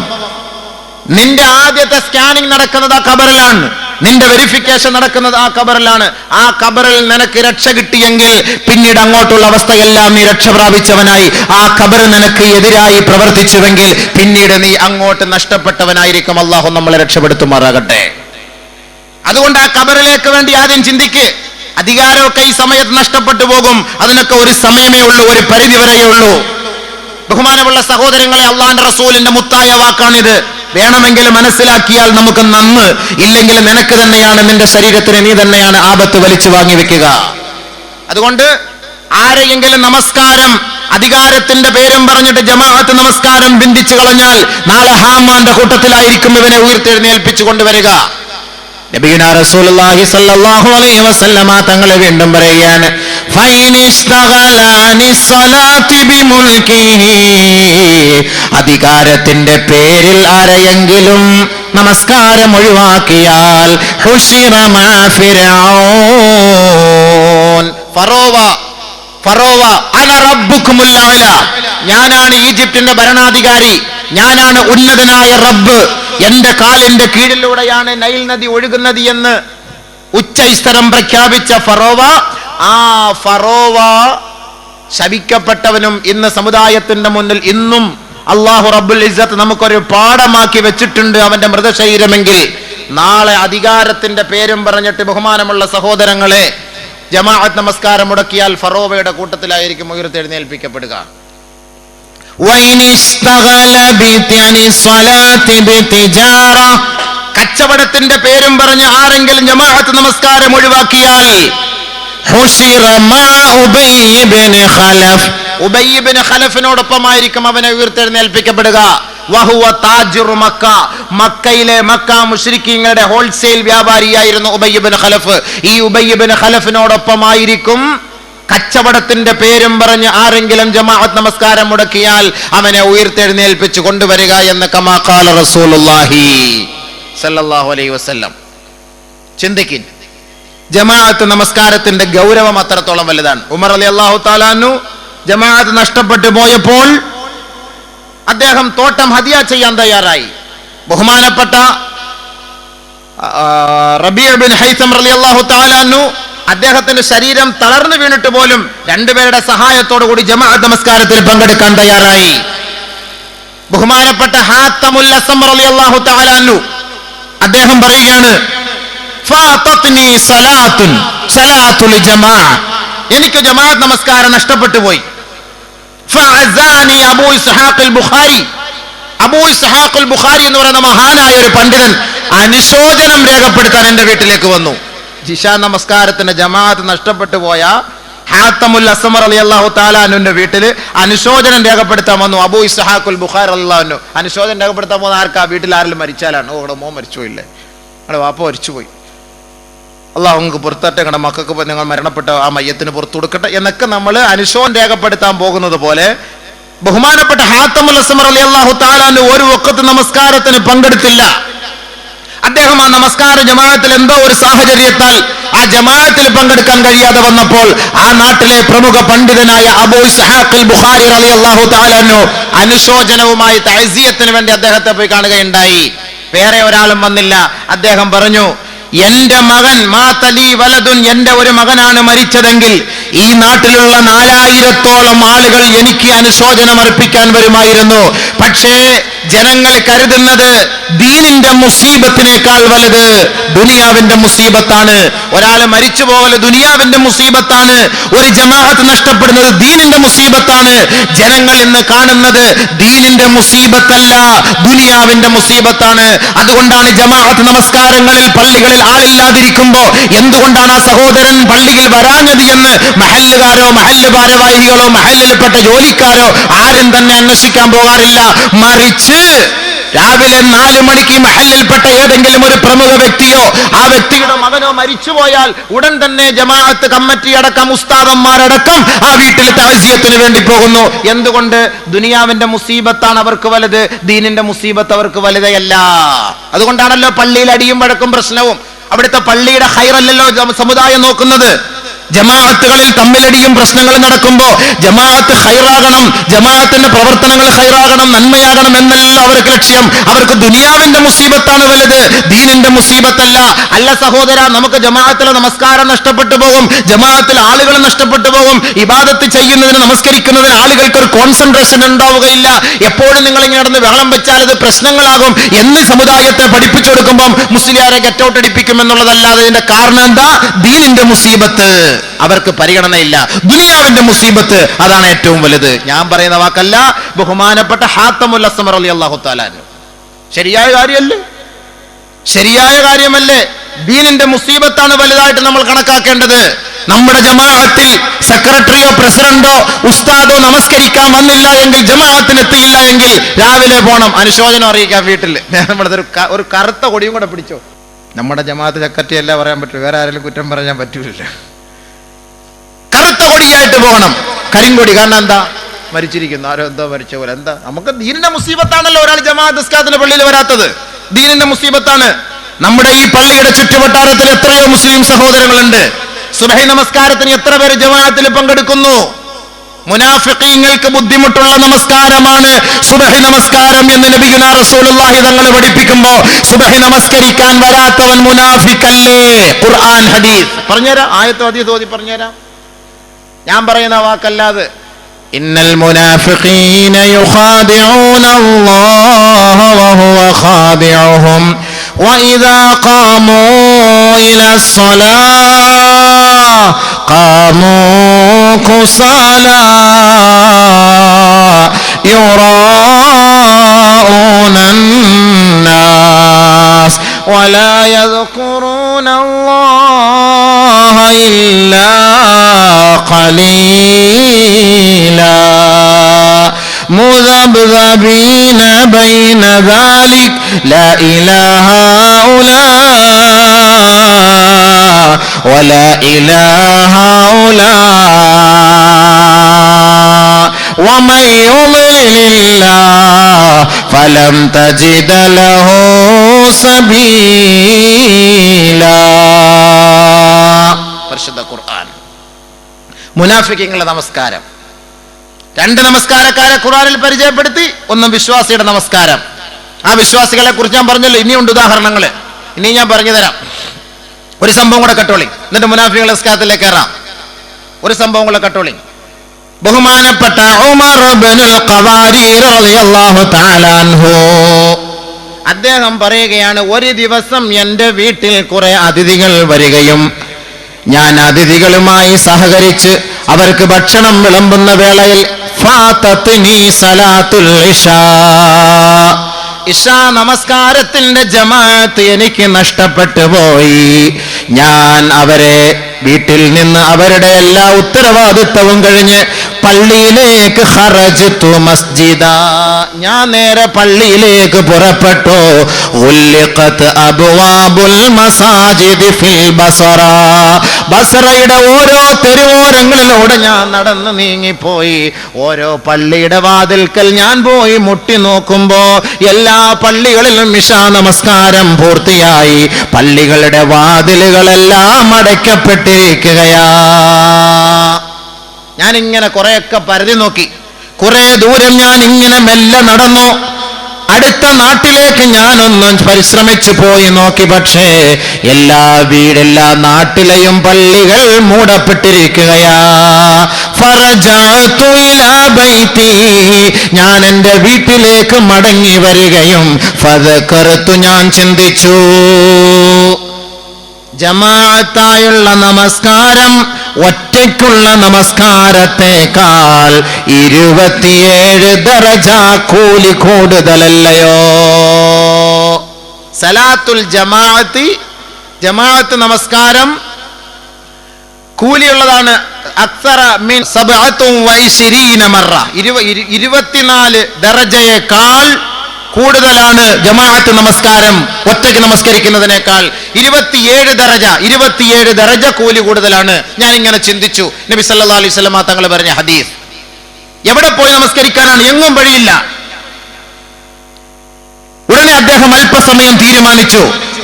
നിന്റെ ആദ്യത്തെ സ്കാനിങ് നടക്കുന്നത് ആ ഖബറിലാണ്, നിന്റെ വെരിഫിക്കേഷൻ നടക്കുന്നത് ആ ഖബറിലാണ്. ആ ഖബറിൽ നിനക്ക് രക്ഷ കിട്ടിയെങ്കിൽ പിന്നീട് അങ്ങോട്ടുള്ള അവസ്ഥയെല്ലാം നീ രക്ഷ പ്രാപിച്ചവനായി. ആ ഖബർ നിനക്ക് എതിരായി പ്രവർത്തിച്ചുവെങ്കിൽ പിന്നീട് നീ അങ്ങോട്ട് നഷ്ടപ്പെട്ടവനായിരിക്കും. അല്ലാഹു നമ്മളെ രക്ഷപ്പെടുത്തുമാറാകട്ടെ. അതുകൊണ്ട് ആ ഖബറിലേക്ക് വേണ്ടി ആദ്യം ചിന്തിക്ക്. അധികാരമൊക്കെ ഈ സമയത്ത് നഷ്ടപ്പെട്ടു പോകും, അതിനൊക്കെ ഒരു സമയമേ ഉള്ളൂ, ഒരു പരിധി വരെയേ ഉള്ളൂ. ബഹുമാനമുള്ള സഹോദരങ്ങളെ, അള്ളാഹുവിന്റെ റസൂലിന്റെ മുത്തായ വാക്കാണിത്. വേണമെങ്കിൽ മനസ്സിലാക്കിയാൽ നമുക്ക് നന്ന്, ഇല്ലെങ്കിൽ നിനക്ക് തന്നെയാണ്, നിന്റെ ശരീരത്തിന് നീ തന്നെയാണ് ആപത്ത് വലിച്ചു വാങ്ങി വെക്കുക. അതുകൊണ്ട് ആരെയെങ്കിലും നമസ്കാരം അധികാരത്തിന്റെ പേരും പറഞ്ഞിട്ട് ജമാഅത്ത് നമസ്കാരം ബന്ധിച്ചു കളഞ്ഞാൽ നാളെ ഹാമാന്റെ കൂട്ടത്തിലായിരിക്കും ഇവനെ ഉയർത്തെഴുന്നേൽപ്പിച്ചു കൊണ്ടുവരിക. നബിയുനാ റസൂലുള്ളാഹി സ്വല്ലല്ലാഹു അലൈഹി വസല്ലമ തങ്ങളെ വീണ്ടും പറയുകയാണ്, അധികാരത്തിന്റെ പേരിൽ ആരെയെങ്കിലും നമസ്കാരം ഒഴിവാക്കിയാൽ ഫറോവ അന റബ്ബുക്കുമുൽ അഅല, ഞാനാണ് ഈജിപ്തിന്റെ ഭരണാധികാരി, ഞാനാണ് ഉന്നതനായ റബ്ബ്, എന്റെ കാലിന്റെ കീഴിലൂടെയാണ് നൈൽ നദി ഒഴുകുന്നത് എന്ന് ഉച്ചൈസ്തരം പ്രഖ്യാപിച്ച ഫറോവ ശപിക്കപ്പെട്ടവനും ഇന്ന് സമുദായത്തിന്റെ മുന്നിൽ ഇന്നും അല്ലാഹു റബ്ബുൽ ഇസ്സത്ത് നമുക്കൊരു പാഠമാക്കി വെച്ചിട്ടുണ്ട് അവന്റെ മൃതശരീരമെങ്കിൽ. നാളെ അധികാരത്തിന്റെ പേരും പറഞ്ഞിട്ട് ബഹുമാനമുള്ള സഹോദരങ്ങളെ ജമാഅത്ത് നമസ്കാരം മുടക്കിയാൽ ഫറോവയുടെ കൂട്ടത്തിലായിരിക്കും ഉയർത്തെഴുന്നേൽപ്പിക്കപ്പെടുക. കച്ചവടത്തിന്റെ പേരും പറഞ്ഞ് ആരെങ്കിലും ജമാഅത്ത് നമസ്കാരം ഒഴിവാക്കിയാൽ ഉബയ്യ് ഇബ്നു ഖലഫിനോടൊപ്പമായിരിക്കും അവനെ ഉയർത്തെഴുന്നേൽപ്പിക്കപ്പെടുക. വഹുവ താജിറു മക്ക, മക്കയിലെ മക്ക മുശ്രിക്കീങ്ങളുടെ ഹോൾസെയിൽ വ്യാപാരിയായിരുന്നു ഉബയ്യ് ഇബ്നു ഖലഫ്. ഈ ഉബയ്യ് ഇബ്നു ഖലഫിനോടൊപ്പമായിരിക്കും കച്ചവടത്തിന്റെ പേരും പറഞ്ഞ് ആരെങ്കിലും ജമാഅത്ത് നമസ്കാരം മുടക്കിയാൽ അവനെ ഉയർത്തെഴുന്നേൽപ്പിച്ചു കൊണ്ടുവരിക എന്ന് കമാ ഖാല റസൂലുള്ളാഹി സല്ലല്ലാഹു അലൈഹി വസല്ലം. ചിന്തിക്കിൻ, ജമാഅത്ത് നമസ്കാരത്തിന്റെ ഗൗരവം അത്രത്തോളം വലുതാണ്. ഉമർ റളിയല്ലാഹു തആല അൻഹു ജമാഅത്ത് നഷ്ടപ്പെട്ടു പോയപ്പോൾ അദ്ദേഹം തോട്ടം ഹദിയ ചെയ്യാൻ തയ്യാറായി. ബഹുമാനപ്പെട്ട റബീഅ് ബിൻ ഹൈസം റളിയല്ലാഹു തആല അൻഹു അദ്ദേഹത്തിന്റെ ശരീരം തളർന്നു വീണിട്ട് പോലും രണ്ടുപേരുടെ സഹായത്തോടു കൂടി ജമാഅത്ത് നമസ്കാരത്തിൽ പങ്കെടുക്കാൻ തയ്യാറായി. ബഹുമാനപ്പെട്ട ഹാത്തമുൽ അസ്സം റളിയല്ലാഹു തആല അൻഹു അദ്ദേഹം പറയുകയാണ്, ഫാതത്നി സലാത്തുൽ ജമാഅ, എനിക്ക് ജമാഅത്ത് നമസ്കാരം നഷ്ടപ്പെട്ടു പോയി. ഫഅസാനി അബൂ ഇസ്ഹാഖ് അൽ-ബുഖാരി, അബൂ ഇസ്ഹാഖ് അൽ-ബുഖാരി എന്ന് പറയുന്ന മഹാനായ ഒരു പണ്ഡിതൻ അനുശോചനം രേഖപ്പെടുത്താൻ എന്റെ വീട്ടിലേക്ക് വന്നു. ജിഷാ നമസ്കാരത്തിന്റെ ജമാഅത്ത് നഷ്ടപ്പെട്ടു പോയ ഹാത്തമുൽ അസ്സം റളിയല്ലാഹു തആല അൻഹുവിന്റെ വീട്ടിൽ അനുശോചനം രേഖപ്പെടുത്താൻ വന്നു അബൂ ഇസ്ഹാഖ് അൽ-ബുഖാരി റളിയല്ലാഹു അൻഹു. അനുശോചനം രേഖപ്പെടുത്താൻ പോകുന്ന ആർക്കാ? വീട്ടിൽ ആരെങ്കിലും മരിച്ചാലാണ്. ഓ, ഇവിടെ മോൻ മരിച്ചുപോയില്ലേ, അവിടെ വാപ്പ മരിച്ചുപോയി, അള്ളാഹു നിങ്ങൾക്ക് പുറത്തട്ടെ, നിങ്ങളുടെ മക്കൾക്ക് നിങ്ങൾ മരണപ്പെട്ട ആ മയ്യത്തിന് പുറത്തു കൊടുക്കട്ടെ എന്നൊക്കെ നമ്മൾ അനുശോചനം രേഖപ്പെടുത്താൻ പോകുന്നത് പോലെ ബഹുമാനപ്പെട്ട ഹാത്തമുൽ അസ്സം റളിയല്ലാഹു തആല അൻഹു ഒരു വഖത്ത് നമസ്കാരത്തിന് പങ്കെടുത്തില്ല. അദ്ദേഹം ആ നമസ്കാര ജമാഅത്തിൽ എന്തോ ഒരു സാഹചര്യത്താൽ ആ ജമാഅത്തിൽ പങ്കെടുക്കാൻ കഴിയാതെ വന്നപ്പോൾ ആ നാട്ടിലെ പ്രമുഖ പണ്ഡിതനായ അബൂ ഇസ്ഹാഖ് അൽ-ബുഖാരി റളിയല്ലാഹു തആല അൻഹു അനുശോചനവുമായി തഅസിയത്തിന് വേണ്ടി അദ്ദേഹത്തെ പോയി കാണുകയുണ്ടായി. വേറെ ഒരാളും വന്നില്ല. അദ്ദേഹം പറഞ്ഞു, എന്റെ മകൻ മാതലി വലതുൻ, എന്റെ ഒരു മകനാണ് മരിച്ചതെങ്കിൽ ഈ നാട്ടിലുള്ള 4000-ഓളം ആളുകൾ എനിക്ക് അനുശോചനം അർപ്പിക്കാൻ വരുമായിരുന്നു. പക്ഷേ ജനങ്ങൾ കരുതുന്നത് ദീനിന്റെ മുസീബത്തിനേക്കാൾ വലുത് ദുനിയാവിന്റെ മുസീബത്താണ്. ഒരാൾ മരിച്ചു പോകല് ദുനിയാവിന്റെ മുസീബത്താണ്, ഒരു ജമാഅത്ത് നഷ്ടപ്പെടുന്നത് ദീനിന്റെ മുസീബത്താണ്. ജനങ്ങൾ ഇന്ന് കാണുന്നത് ദീനിന്റെ മുസീബത്തല്ല, ദുനിയാവിന്റെ മുസീബത്താണ്. അതുകൊണ്ടാണ് ജമാഅത്ത് നമസ്കാരങ്ങളിൽ പള്ളികളിൽ ആളില്ലാതിരിക്കുമ്പോ എന്തുകൊണ്ടാണ് ആ സഹോദരൻ പള്ളിയിൽ വരാഞ്ഞത് എന്ന് മഹല്ലുകാരോ മഹല്ല് ഭാരവാഹികളോ മഹല്ലിൽപ്പെട്ട ജോലിക്കാരോ ആരും തന്നെ അന്വേഷിക്കാൻ പോകാറില്ല. മറിച്ച് രാവിലെ 4 മണിക്ക് മഹല്ലിൽപ്പെട്ട ഏതെങ്കിലും ഒരു പ്രമുഖ വ്യക്തിയോ ആ വ്യക്തിയുടെ മകനോ മരിച്ചുപോയാൽ ഉടൻ തന്നെ ജമാഅത്ത് കമ്മിറ്റി അടക്കം ഉസ്താദന്മാരടക്കം ആ വീട്ടിൽ തഅസിയത്തിന് വേണ്ടി പോകുന്നു. എന്തുകൊണ്ട്? ദുനിയാവിന്റെ മുസീബത്താണ് അവർക്ക് വലുത്, ദീനിന്റെ മുസീബത്ത് അവർക്ക് വലുതയല്ല. അതുകൊണ്ടാണല്ലോ പള്ളിയിൽ അടിയും വഴക്കും പ്രശ്നവും. അവിടുത്തെ പള്ളിയുടെ ഖൈറല്ലല്ലോ സമുദായം നോക്കുന്നത്. ജമാഅത്തുകളിൽ തമ്മിലടിയും പ്രശ്നങ്ങൾ നടക്കുമ്പോ ജമാഅത്ത് ഖൈറാകണം, ജമാഅത്തിന്റെ പ്രവർത്തനങ്ങൾ ഖൈറാകണം, നന്മയാകണം എന്നല്ല അവർക്ക് ലക്ഷ്യം. അവർക്ക് ദുനിയാവിന്റെ മുസീബത്താണ് വലുത്, ദീനിന്റെ മുസീബത്തല്ല. അല്ല സഹോദര, നമുക്ക് ജമാഅത്തിലെ നമസ്കാരം നഷ്ടപ്പെട്ടു പോകും, ജമാഅത്തിൽ ആളുകൾ നഷ്ടപ്പെട്ടു പോകും. ഇബാദത്ത് ചെയ്യുന്നതിന് നമസ്കരിക്കുന്നതിന് ആളുകൾക്ക് ഒരു കോൺസെൻട്രേഷൻ ഉണ്ടാവുകയില്ല. എപ്പോഴും നിങ്ങൾ ഇങ്ങനെ നടന്ന് വെള്ളം വെച്ചാൽ അത് പ്രശ്നങ്ങളാകും എന്ന് സമുദായത്തെ പഠിപ്പിച്ചു കൊടുക്കുമ്പോൾ മുസ്ലിയാരെ ഗെറ്റ് ഔട്ട് അടിപ്പിക്കും എന്നുള്ളതല്ലാതെ ഇതിന്റെ കാരണം എന്താ? ദീനിന്റെ മുസീബത്ത് അവർക്ക് പരിഗണനയില്ല, ദുനിയാവിന്റെ മുസീബത്ത് അതാണ് ഏറ്റവും വലുത്. ഞാൻ പറയുന്ന വാക്കല്ല, ബഹുമാനപ്പെട്ട ഹാത്തമുൽ അസ്സം റളിയല്ലാഹു തആല അൻഹു. ശരിയായ കാര്യമല്ലേ? ശരിയായ കാര്യമല്ലേ? ദീനിന്റെ മുസീബത്താണ് വലുതായിട്ട് നമ്മൾ കണക്കാക്കേണ്ടത്. നമ്മുടെ ജമാഅത്തിൽ സെക്രട്ടറിയോ പ്രസിഡന്റോ ഉസ്താദോ നമസ്കരിക്കാൻ വന്നില്ല എങ്കിൽ, ജമാഅത്തിന് എത്തിയില്ല എങ്കിൽ രാവിലെ പോണം അനുശോചനം അറിയിക്കാൻ വീട്ടിൽ. നമ്മുടെ ഒരു കറുത്ത കൊടിയും കൂടെ പിടിച്ചോ. നമ്മുടെ ജമാഅത്ത് സെക്രട്ടറി അല്ല പറയാൻ പറ്റൂ, വേറെ ആരെങ്കിലും കുറ്റം പറയാൻ പറ്റൂല. കറുത്ത കൊടിയായിട്ട് പോകണം, കരിങ്കൊടി. കാരണം എന്താ? മരിച്ചിരിക്കുന്നു, ആരോ എന്തോ മരിച്ച പോലെ. എന്താ? നമുക്ക് ദീനിന്റെ മുസീബത്താണല്ലോ ഒരാൾ ജമാഅത്ത് നിസ്കാരത്തിന്റെ പള്ളിയിൽ വരാത്തത്, ദീനിന്റെ മുസീബത്താണ്. നമ്മുടെ ഈ പള്ളിയുടെ ചുറ്റുവട്ടാരത്തിൽ എത്രയോ മുസ്ലിം സഹോദരങ്ങളുണ്ട്. സുബ്ഹി നമസ്കാരത്തിന് എത്ര പേര് ജമാഅത്തിൽ പങ്കെടുക്കുന്നു? മുനാഫിഖീങ്ങൾക്ക് ബുദ്ധിമുട്ടുള്ള നമസ്കാരമാണ് സുബ്ഹി നമസ്കാരം എന്ന് നബിയുനാ റസൂലുള്ളാഹി തങ്ങൾ പഠിപ്പിക്കുമ്പോൾ സുബ്ഹി നമസ്കരിക്കാൻ വരാത്തവൻ മുനാഫിഖല്ലേ? ഖുർആൻ ഹദീസ് പറഞ്ഞുതരാം, ആയത്തോ ഹദീസ് ഓതി പറഞ്ഞുതരാം. ഞാൻ പറയുന്ന വാക്കല്ലാതെ. ഇന്നൽ മുനാഫിഖീന യുഖാദിഊന അല്ലാഹ വഹുവ ഖാദിഉഹും വഇദാ ഖാമൂ إلى الصلاة قاموا كسالى يراءون الناس ولا يذكرون الله إلا قليلا مذبذبين بين ذلك لا إله هؤلاء ولا إله هؤلاء ومن يضلل الله فلن تجد له سبيلا. പരിശുദ്ധ ഖുർആൻ. മുനാഫിഖീങ്ങളുടെ നമസ്കാരം. രണ്ട് നമസ്കാരക്കാരെ ഖുർആനിൽ പരിചയപ്പെടുത്തി. ഒന്ന് വിശ്വാസിയുടെ നമസ്കാരം. ആ വിശ്വാസികളെ കുറിച്ച് ഞാൻ പറഞ്ഞല്ലോ, ഇനിയുണ്ട് ഉദാഹരണങ്ങൾ. ഇനി ഞാൻ പറഞ്ഞു തരാം. ഒരു സംഭവം കൂടെ കട്ടോളി, എന്നിട്ട് മുനാഫിഖുകളുടെ നമസ്കാരത്തിലേക്ക് കയറാം. ഒരു സംഭവം കൂടെ കട്ടോളി. ബഹുമാനപ്പെട്ട ഉമർ ഇബ്നുൽ ഖവാരി റളിയല്ലാഹു തആല അൻഹു അദ്ദേഹം പറയുകയാണ്, ഒരു ദിവസം എൻ്റെ വീട്ടിൽ കുറെ അതിഥികൾ വരികയും ഞാൻ അതിഥികളുമായി സഹകരിച്ച് അവർക്ക് ഭക്ഷണം വിളമ്പുന്ന വേളയിൽ ഫാതത്നി സലാത്തുൽ ഇശാ, ഇശാ നമസ്കാരത്തിന്റെ ജമാഅത്ത് എനിക്ക് നഷ്ടപ്പെട്ടു പോയി. ഞാൻ അവരെ വീട്ടിൽ നിന്ന് അവരുടെ എല്ലാ ഉത്തരവാദിത്വവും കഴിഞ്ഞ് പള്ളിയിലേക്ക് ഖറജ്തു മസ്ജിദ, ഞാൻ നേരെ പള്ളിയിലേക്ക് പുറപ്പെട്ടു. ഉല്ലിഖത് അബ്വാബുൽ മസാജിദ് ഫിൽ ബസറ, ബസറയുടെ ഓരോ തെരുവോരങ്ങളിലൂടെ ഞാൻ നടന്നു നീങ്ങിപ്പോയി. ഓരോ പള്ളിയുടെ വാതിൽക്കൽ ഞാൻ പോയി മുട്ടി നോക്കുമ്പോ എല്ലാ പള്ളികളിലും ഇശാ നമസ്കാരം പൂർത്തിയായി. പള്ളികളുടെ വാതിലുകളെല്ലാം അടയ്ക്കപ്പെട്ടിരിക്കുകയാ. ഞാനിങ്ങനെ കുറെയൊക്കെ പരതി നോക്കി. കുറെ ദൂരം ഞാൻ ഇങ്ങനെ മെല്ലെ നടന്നു. അടുത്ത നാട്ടിലേക്ക് ഞാനൊന്ന് പരിശ്രമിച്ചു പോയി നോക്കി. പക്ഷേ എല്ലാ നാട്ടിലെയും പള്ളികൾ മൂടപ്പെട്ടിരിക്കുകയാ. ഫറജഅതു ഇലാ ബൈതി, ഞാൻ എൻ്റെ വീട്ടിലേക്ക് മടങ്ങി വരികയും ഫദകർതു, ഞാൻ ചിന്തിച്ചു, ജമാഅത്തായുള്ള നമസ്കാരം ഒറ്റയ്ക്കുള്ള നമസ്കാരത്തെക്കാൾ 27 ദറജ കൂലി കൂടുതലല്ലയോ? സലാത്തുൽ ജമാഅത്ത് നമസ്കാരം കൂലിയുള്ളതാണ്. അക്സറ മിൻ 27 മറ, 24 ദറജയേക്കാൾ കൂടുതലാണ് ജമാഅത്ത് നമസ്കാരം ഒറ്റയ്ക്ക് നമസ്കരിക്കുന്നതിനേക്കാൾ. 27 ദറജ കൂലി കൂടുതലാണ്. ഞാൻ ഇങ്ങനെ ചിന്തിച്ചു. നബി സല്ലല്ലാഹു അലൈഹി വസല്ലം തങ്ങൾ പറഞ്ഞ ഹദീസ്. എവിടെ പോയി നമസ്കരിക്കാനാണ്? എങ്ങും വഴിയില്ല. ഉടനെ അദ്ദേഹം അല്പസമയം തീരുമാനിച്ചു.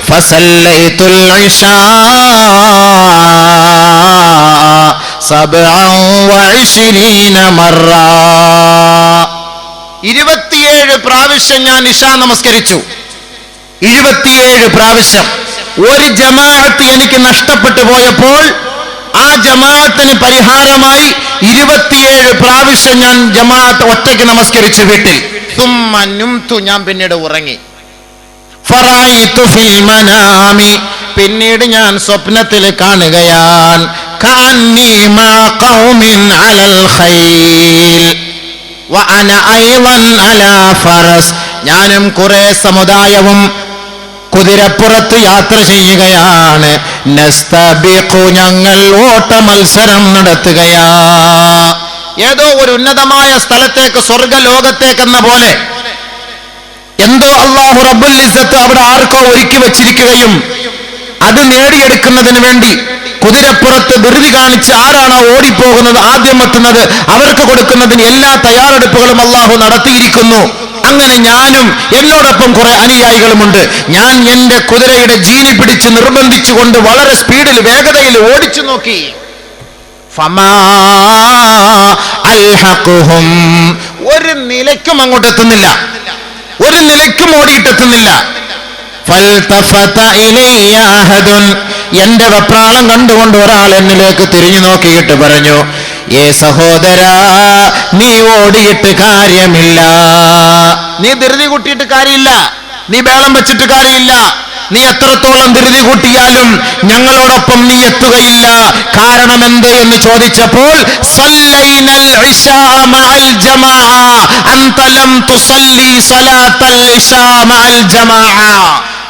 ഫസല്ലൈതുൽ ഇശാ 27 മറ, 27 പ്രാവശ്യം ഞാൻ ഇശാ നമസ്കരിച്ചു. 27 പ്രാവശ്യം. ഒരു ജമാഅത്ത് എനിക്ക് നഷ്ടപ്പെട്ടു പോയപ്പോൾ ആ ജമാഅത്തിന് പരിഹാരമായി 27 പ്രാവശ്യം ഞാൻ ജമാഅത്ത് ഒറ്റയ്ക്ക് നമസ്കരിച്ചു വീട്ടിൽ. സുമ്മ നുംതു, ഞാൻ പിന്നീട് ഉറങ്ങി. ഫറഅയ്തു ഫിൽ മനാമി, പിന്നീട് ഞാൻ സ്വപ്നത്തിൽ കാണുകയാണ്. കഅന്നി മാ ഖൗമിൻ അലൽ ഖൈൽ വഅന അയ്ളൻ അലാ ഫറസ്, ഞാനും കുറെ സമുദായവും കുതിരപ്പുറത്ത് യാത്ര ചെയ്യുകയാണ്. നസ്തബിഖു, ഞങ്ങൾ ഓട്ട മത്സരം നടത്തുകയാ. ഏതോ ഒരു ഉന്നതമായ സ്ഥലത്തേക്ക്, സ്വർഗലോകത്തേക്കെന്ന പോലെ എന്തോ അല്ലാഹു റബ്ബുൽ ഇസ്സത്ത് അവിടെ ആർക്കോ ഒരുക്കി വെച്ചിരിക്കുകയും അത് നേടിയെടുക്കുന്നതിന് വേണ്ടി കുതിരപ്പുറത്ത് ധൃതി കാണിച്ച് ആരാണോ ഓടിപ്പോകുന്നത്, ആദ്യം എത്തുന്നത്, അവർക്ക് കൊടുക്കുന്നതിന് എല്ലാ തയ്യാറെടുപ്പുകളും അല്ലാഹു നടത്തിയിരിക്കുന്നു. അങ്ങനെ ഞാനും എന്നോടൊപ്പം കുറെ അനുയായികളുമുണ്ട്. ഞാൻ എന്റെ കുതിരയുടെ ജീനി പിടിച്ച് നിർബന്ധിച്ചുകൊണ്ട് വളരെ സ്പീഡിൽ, വേഗതയിൽ ഓടിച്ചു നോക്കി. ഫമാ അൽഹഖുഹും, ഒരു നിലയ്ക്കും അങ്ങോട്ട് എത്തുന്നില്ല, ഒരു നിലയ്ക്കും ഓടിയിട്ടെത്തുന്നില്ല. ഫൽതഫത ഇലയ്യ അഹദുൻ, എന്റെ വെപ്രാളം കണ്ടുകൊണ്ട് ഒരാൾ എന്നിലേക്ക് തിരിഞ്ഞു നോക്കിയിട്ട് പറഞ്ഞു, ഏ സഹോദരാ, നീ ഓടിയിട്ട് കാര്യമില്ല, നീ ധൃതി കൂട്ടിയിട്ട് കാര്യമില്ല, നീ ബേളം വെച്ചിട്ട് കാര്യമില്ല. നീ എത്രത്തോളം ധൃതി കൂട്ടിയാലും ഞങ്ങളോടൊപ്പം നീ എത്തുകയില്ല. കാരണം എന്ത് എന്ന് ചോദിച്ചപ്പോൾ സല്ലൈനൽ ഇശാ മഅൽ ജമാഅ അൻത ലം തുസല്ലി സലാത്തൽ ഇശാ മഅൽ ജമാഅ.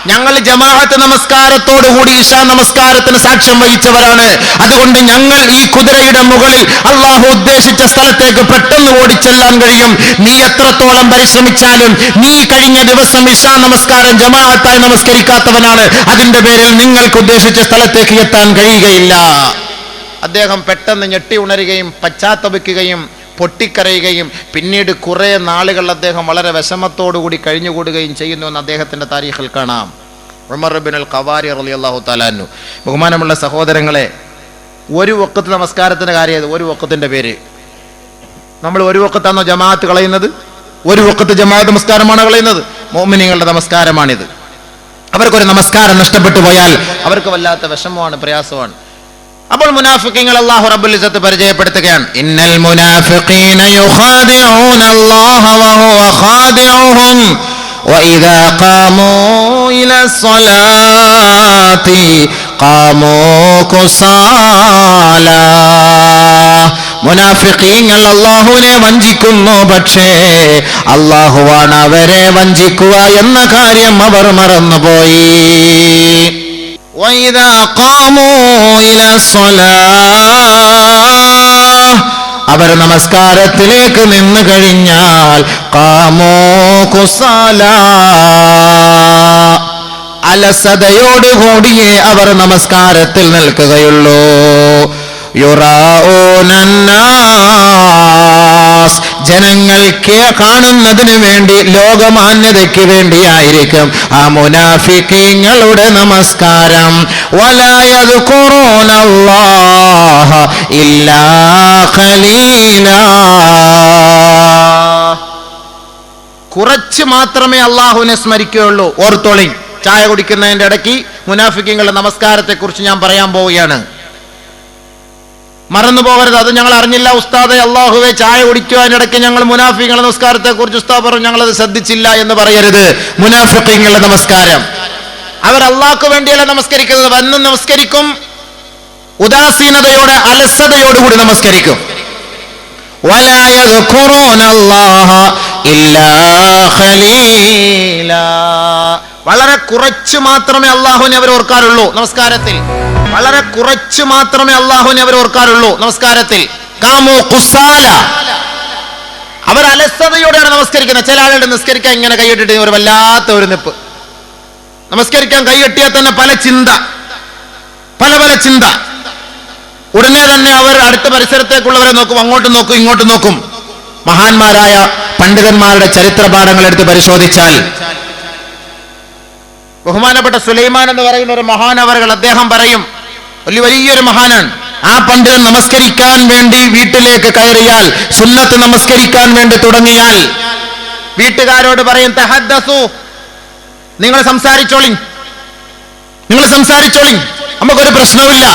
ഞങ്ങൾ ജമാഅത്ത് നമസ്കാരത്തോടുകൂടി ഇശാ നമസ്കാരത്തിന് സാക്ഷ്യം വഹിച്ചവരാണ്. അതുകൊണ്ട് ഞങ്ങൾ ഈ കുതിരയുടെ മുകളിൽ അള്ളാഹു ഉദ്ദേശിച്ച സ്ഥലത്തേക്ക് പെട്ടെന്ന് ഓടിച്ചെല്ലാൻ കഴിയും. നീ എത്രത്തോളം പരിശ്രമിച്ചാലും നീ കഴിഞ്ഞ ദിവസം ഇശാ നമസ്കാരം ജമാഅത്തായി നമസ്കരിക്കാത്തവനാണ്. അതിന്റെ പേരിൽ നിങ്ങൾക്ക് ഉദ്ദേശിച്ച സ്ഥലത്തേക്ക് എത്താൻ കഴിയുകയില്ല. അദ്ദേഹം പെട്ടെന്ന് ഞെട്ടി ഉണരുകയും പശ്ചാത്തപിക്കുകയും പൊട്ടിക്കരയുകയും പിന്നീട് കുറെ നാളുകൾ അദ്ദേഹം വളരെ വിഷമത്തോടുകൂടി കഴിഞ്ഞുകൂടുകയും ചെയ്യുന്നു എന്ന് അദ്ദേഹത്തിന്റെ താരീഖിൽ കാണാം. ഉമർ ഇബ്നുൽ ഖവാരി റളിയല്ലാഹു തആല അൻഹു. ബഹുമാനമുള്ള സഹോദരങ്ങളെ, ഒരു വഖത്ത് നമസ്കാരത്തിന്റെ കാര്യം, ഒരു വഖത്തിന്റെ പേര് നമ്മൾ ഒരു വഖത്താണോ ജമാഅത്ത് കളയുന്നത്? ഒരു വഖത്ത് ജമാഅത്ത് നമസ്കാരമാണ് കളയുന്നത്. മുഅ്മിനീങ്ങളുടെ നമസ്കാരമാണിത്. അവർക്കൊരു നമസ്കാരം നഷ്ടപ്പെട്ടു പോയാൽ അവർക്ക് വല്ലാത്ത വിഷമമാണ്, പ്രയാസമാണ്. അപ്പോൾ മുനാഫിഖീങ്ങൾ അല്ലാഹു റബ്ബുൽ ഇസ്സത്ത് പരിചയപ്പെടുത്തുകയാണ്. ഇന്നൽ മുനാഫിഖീന യുഖാദിഊന അല്ലാഹ വഹുവ ഖാദിഊഹും വഇദാ ഖാമൂ ഇലസ്സലാത്തി ഖാമൂ കുസാലാ. മുനാഫിഖീങ്ങൾ അല്ലാഹുവിനെ വഞ്ചിക്കുന്നു, പക്ഷേ അല്ലാഹുവാണ് അവരെ വഞ്ചിക്കുക എന്ന കാര്യം അവർ മറന്നുപോയി. وَإِذَا قَامُوا إِلَى الصَّلَاةِ അവർ നമസ്കാരത്തിലേക്ക് നിന്ന് കഴിഞ്ഞാൽ ഖാമൂ കുസാലാ അലസതയോടുകൂടിയേ അവർ നമസ്കാരത്തിൽ നിൽക്കുകയുള്ളൂ. യുറാഊനന്നാസ് ജനങ്ങൾ കാണുന്നതിന് വേണ്ടി, ലോകമാന്യതയ്ക്ക് വേണ്ടിയായിരിക്കും ആ മുനാഫിഖീങ്ങളുടെ നമസ്കാരം. വലാ യദ്കുറൂനല്ലാഹ ഇല്ലാ ഖലീലാ. കുറച്ച് മാത്രമേ അള്ളാഹുവിനെ സ്മരിക്കുകയുള്ളൂ. ഓർത്തോളി, ചായ കുടിക്കുന്നതിന്റെ ഇടയ്ക്ക് മുനാഫിഖീങ്ങളുടെ നമസ്കാരത്തെ കുറിച്ച് ഞാൻ പറയാൻ പോവുകയാണ്. മറന്നു പോകരുത്. അത് ഞങ്ങൾ അറിഞ്ഞില്ല ഉസ്താദെ, അള്ളാഹുവെ ചായ കുടിക്കുവാനിടയ്ക്ക് ഞങ്ങൾ മുനാഫിഖീങ്ങളുടെ നമസ്കാരത്തെ കുറിച്ച് ഉസ്താദ് പറഞ്ഞു, ഞങ്ങളത് ശ്രദ്ധിച്ചില്ല എന്ന് പറയരുത്. മുനാഫിഖീങ്ങളുടെ നമസ്കാരം അവർ അള്ളാഹ്ക്ക് വേണ്ടിയല്ല നമസ്കരിക്കുന്നത്. വന്ന് നമസ്കരിക്കും, ഉദാസീനതയോടെ അലസതയോടുകൂടി നമസ്കരിക്കും. വലാ യദ്കുറൂനല്ലാഹ ഇല്ലാ ഖലീലാ. വളരെ കുറച്ച് മാത്രമേ അള്ളാഹുവിനെ അവർ ഓർക്കാറുള്ളൂ നമസ്കാരത്തിൽ. വളരെ കുറച്ച് മാത്രമേ അള്ളാഹുവിനെ അവർ ഓർക്കാറുള്ളൂ നമസ്കാരത്തിൽ. ഖാമൂ ഖുസാല, അവർ അലസതയോടെയാണ് നമസ്കരിക്കുന്നത്. ചില ആളുകളുടെ നിസ്കരിക്കാൻ ഇങ്ങനെ കൈയിട്ടിട്ട് ഒരു വല്ലാത്ത ഒരു നിപ്പ്. നമസ്കരിക്കാൻ കൈകെട്ടിയാൽ തന്നെ പല ചിന്ത. ഉടനെ തന്നെ അവർ അടുത്ത പരിസരത്തേക്കുള്ളവരെ നോക്കും, അങ്ങോട്ടും നോക്കും ഇങ്ങോട്ടും നോക്കും. മഹാന്മാരായ പണ്ഡിതന്മാരുടെ ചരിത്ര പാഠങ്ങൾ എടുത്ത് പരിശോധിച്ചാൽ ബഹുമാനപ്പെട്ട സുലൈമാൻ എന്ന് പറയുന്ന ഒരു മഹാനവറുകൾ അദ്ദേഹം പറയും, വലിയൊരു മഹാനാണ്. ആ പണ്ഡിതൻ നമസ്കരിക്കാൻ വേണ്ടി വീട്ടിലേക്ക് കയറിയാൽ, സുന്നത്ത് നമസ്കരിക്കാൻ വേണ്ടി തുടങ്ങിയാൽ വീട്ടുകാരോട് പറയും, തഹദ്ദസു, നിങ്ങൾ സംസാരിച്ചോളി, നമുക്കൊരു പ്രശ്നവുമില്ല.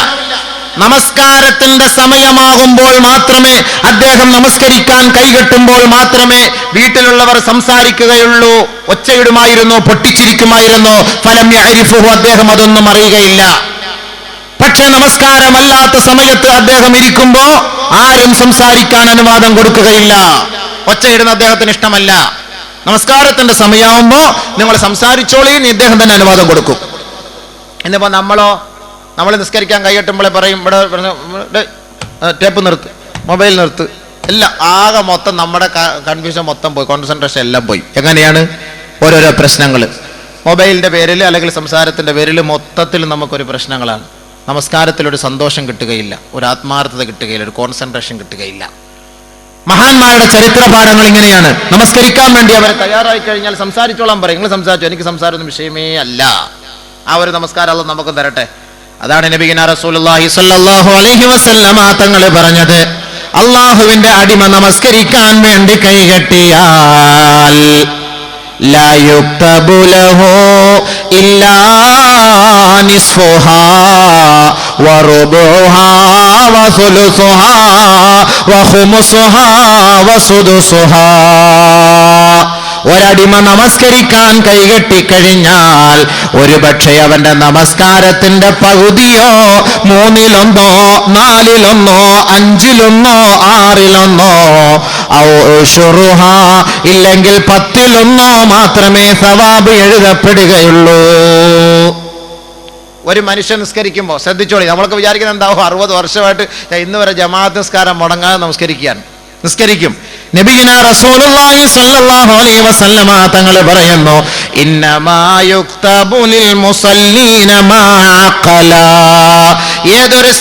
നമസ്കാരത്തിന്റെ സമയമാകുമ്പോൾ മാത്രമേ അദ്ദേഹം നമസ്കരിക്കാൻ കൈകെട്ടുമ്പോൾ മാത്രമേ വീട്ടിലുള്ളവർ സംസാരിക്കുകയുള്ളൂ. ഒച്ചയിടുമായിരുന്നു, പൊട്ടിച്ചിരിക്കുമായിരുന്നു. ഫലം യഅരിഫുഹു, അദ്ദേഹം അതൊന്നും അറിയുകയില്ല. പക്ഷെ നമസ്കാരമല്ലാത്ത സമയത്ത് അദ്ദേഹം ഇരിക്കുമ്പോ ആരും സംസാരിക്കാൻ അനുവാദം കൊടുക്കുകയില്ല. ഒച്ചയിടുന്ന അദ്ദേഹത്തിന് ഇഷ്ടമല്ല. നമസ്കാരത്തിന്റെ സമയമാകുമ്പോ നിങ്ങൾ സംസാരിച്ചോളീ, ഇദ്ദേഹം തന്നെ അനുവാദം കൊടുക്കും. എന്നിപ്പോ നമ്മൾ നിസ്കരിക്കാൻ കൈകെട്ടുമ്പോഴേ പറയും, ഇവിടെ ടേപ്പ് നിർത്ത്, മൊബൈൽ നിർത്ത്, എല്ലാം ആകെ മൊത്തം നമ്മുടെ കൺഫ്യൂഷൻ മൊത്തം പോയി, കോൺസെൻട്രേഷൻ എല്ലാം പോയി. എങ്ങനെയാണ്? ഓരോരോ പ്രശ്നങ്ങൾ മൊബൈലിന്റെ പേരിൽ അല്ലെങ്കിൽ സംസാരത്തിന്റെ പേരിൽ മൊത്തത്തിൽ നമുക്കൊരു പ്രശ്നങ്ങളാണ്. നമസ്കാരത്തിലൊരു സന്തോഷം കിട്ടുകയില്ല, ഒരു ആത്മാർത്ഥത കിട്ടുകയില്ല, ഒരു കോൺസെൻട്രേഷൻ കിട്ടുകയില്ല. മഹാന്മാരുടെ ചരിത്ര പാഠങ്ങൾ ഇങ്ങനെയാണ്. നമസ്കരിക്കാൻ വേണ്ടി അവർ തയ്യാറായി കഴിഞ്ഞാൽ സംസാരിച്ചോളാൻ പറയും. നിങ്ങൾ സംസാരിച്ചു, എനിക്ക് സംസാരമൊന്നും വിഷയമേ അല്ല. ആ ഒരു നമസ്കാരം അല്ലാഹു നമുക്ക് തരട്ടെ. അതാണ് നബിഗിന റസൂലുള്ളാഹി സ്വല്ലല്ലാഹു അലൈഹി വസല്ലമ തങ്ങൾ പറഞ്ഞത്, അള്ളാഹുവിന്റെ അടിമ നമസ്കരിക്കാൻ വേണ്ടി കൈകെട്ടിയാൽ ലാ യുക്തബു ലഹു ഇല്ലാ നിസ്ഫുഹാ വറുബുഹാ വസുലുസുഹാ വഖുമുസുഹാ വസുദുസുഹാ ഒരടിമ നമസ്കരിക്കാൻ കൈകെട്ടിക്കഴിഞ്ഞാൽ ഒരുപക്ഷെ അവന്റെ നമസ്കാരത്തിന്റെ പകുതിയോ 1/3, 4/1, 5/1, 6/1 ഇല്ലെങ്കിൽ 10/1 മാത്രമേ സവാബ് എഴുതപ്പെടുകയുള്ളൂ. ഒരു മനുഷ്യൻ നിസ്കരിക്കുമ്പോൾ ശ്രദ്ധിച്ചോളി, നമ്മളൊക്കെ വിചാരിക്കുന്നത് എന്താവും 60 വർഷമായിട്ട് ഇന്ന് വരെ ജമാഅത്ത് നിസ്കാരം മുടങ്ങാതെ നിസ്കരിക്കും. നബിയുനാ റസൂലുള്ളാഹി സ്വല്ലല്ലാഹു അലൈഹി വസല്ലമ തങ്ങൾ പറയുന്നു, ഇന്നമാ യുക്തബു ലിൽ മുസല്ലീന മാ അഖല. ഏതൊരു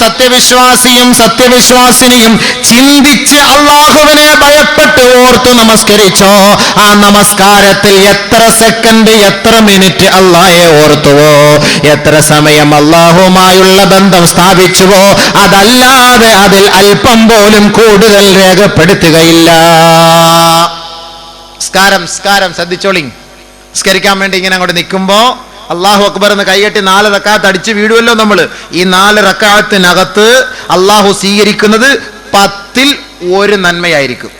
സത്യവിശ്വാസിനിയും ചിന്തിച്ച് അല്ലാഹുവിനെ ഭയപ്പെട്ട് ഓർത്തു നമസ്കരിച്ചോ, ആ നമസ്കാരത്തിൽ എത്ര സെക്കൻഡ്, എത്ര മിനിറ്റ് അല്ലാഹയെ ഓർത്തുവോ, എത്ര സമയം അല്ലാഹുമായുള്ള ബന്ധം സ്ഥാപിച്ചുവോ, അതല്ലാതെ അതിൽ അല്പം പോലും കൂടുതൽ രേഖപ്പെടുത്തുകയില്ല. സ്കാരം ശ്രദ്ധിച്ചോളി. നിസ്കരിക്കാൻ വേണ്ടി ഇങ്ങനെ അങ്ങോട്ട് നിൽക്കുമ്പോ അല്ലാഹു അക്ബർ എന്ന് കൈകെട്ടി 4 റക്അത്ത് അടിച്ച് വീടുമല്ലോ നമ്മൾ. ഈ 4 റക്അത്തിനകത്ത് അല്ലാഹു സ്വീകരിക്കുന്നത് 10ൽ 1 നന്മയായിരിക്കും,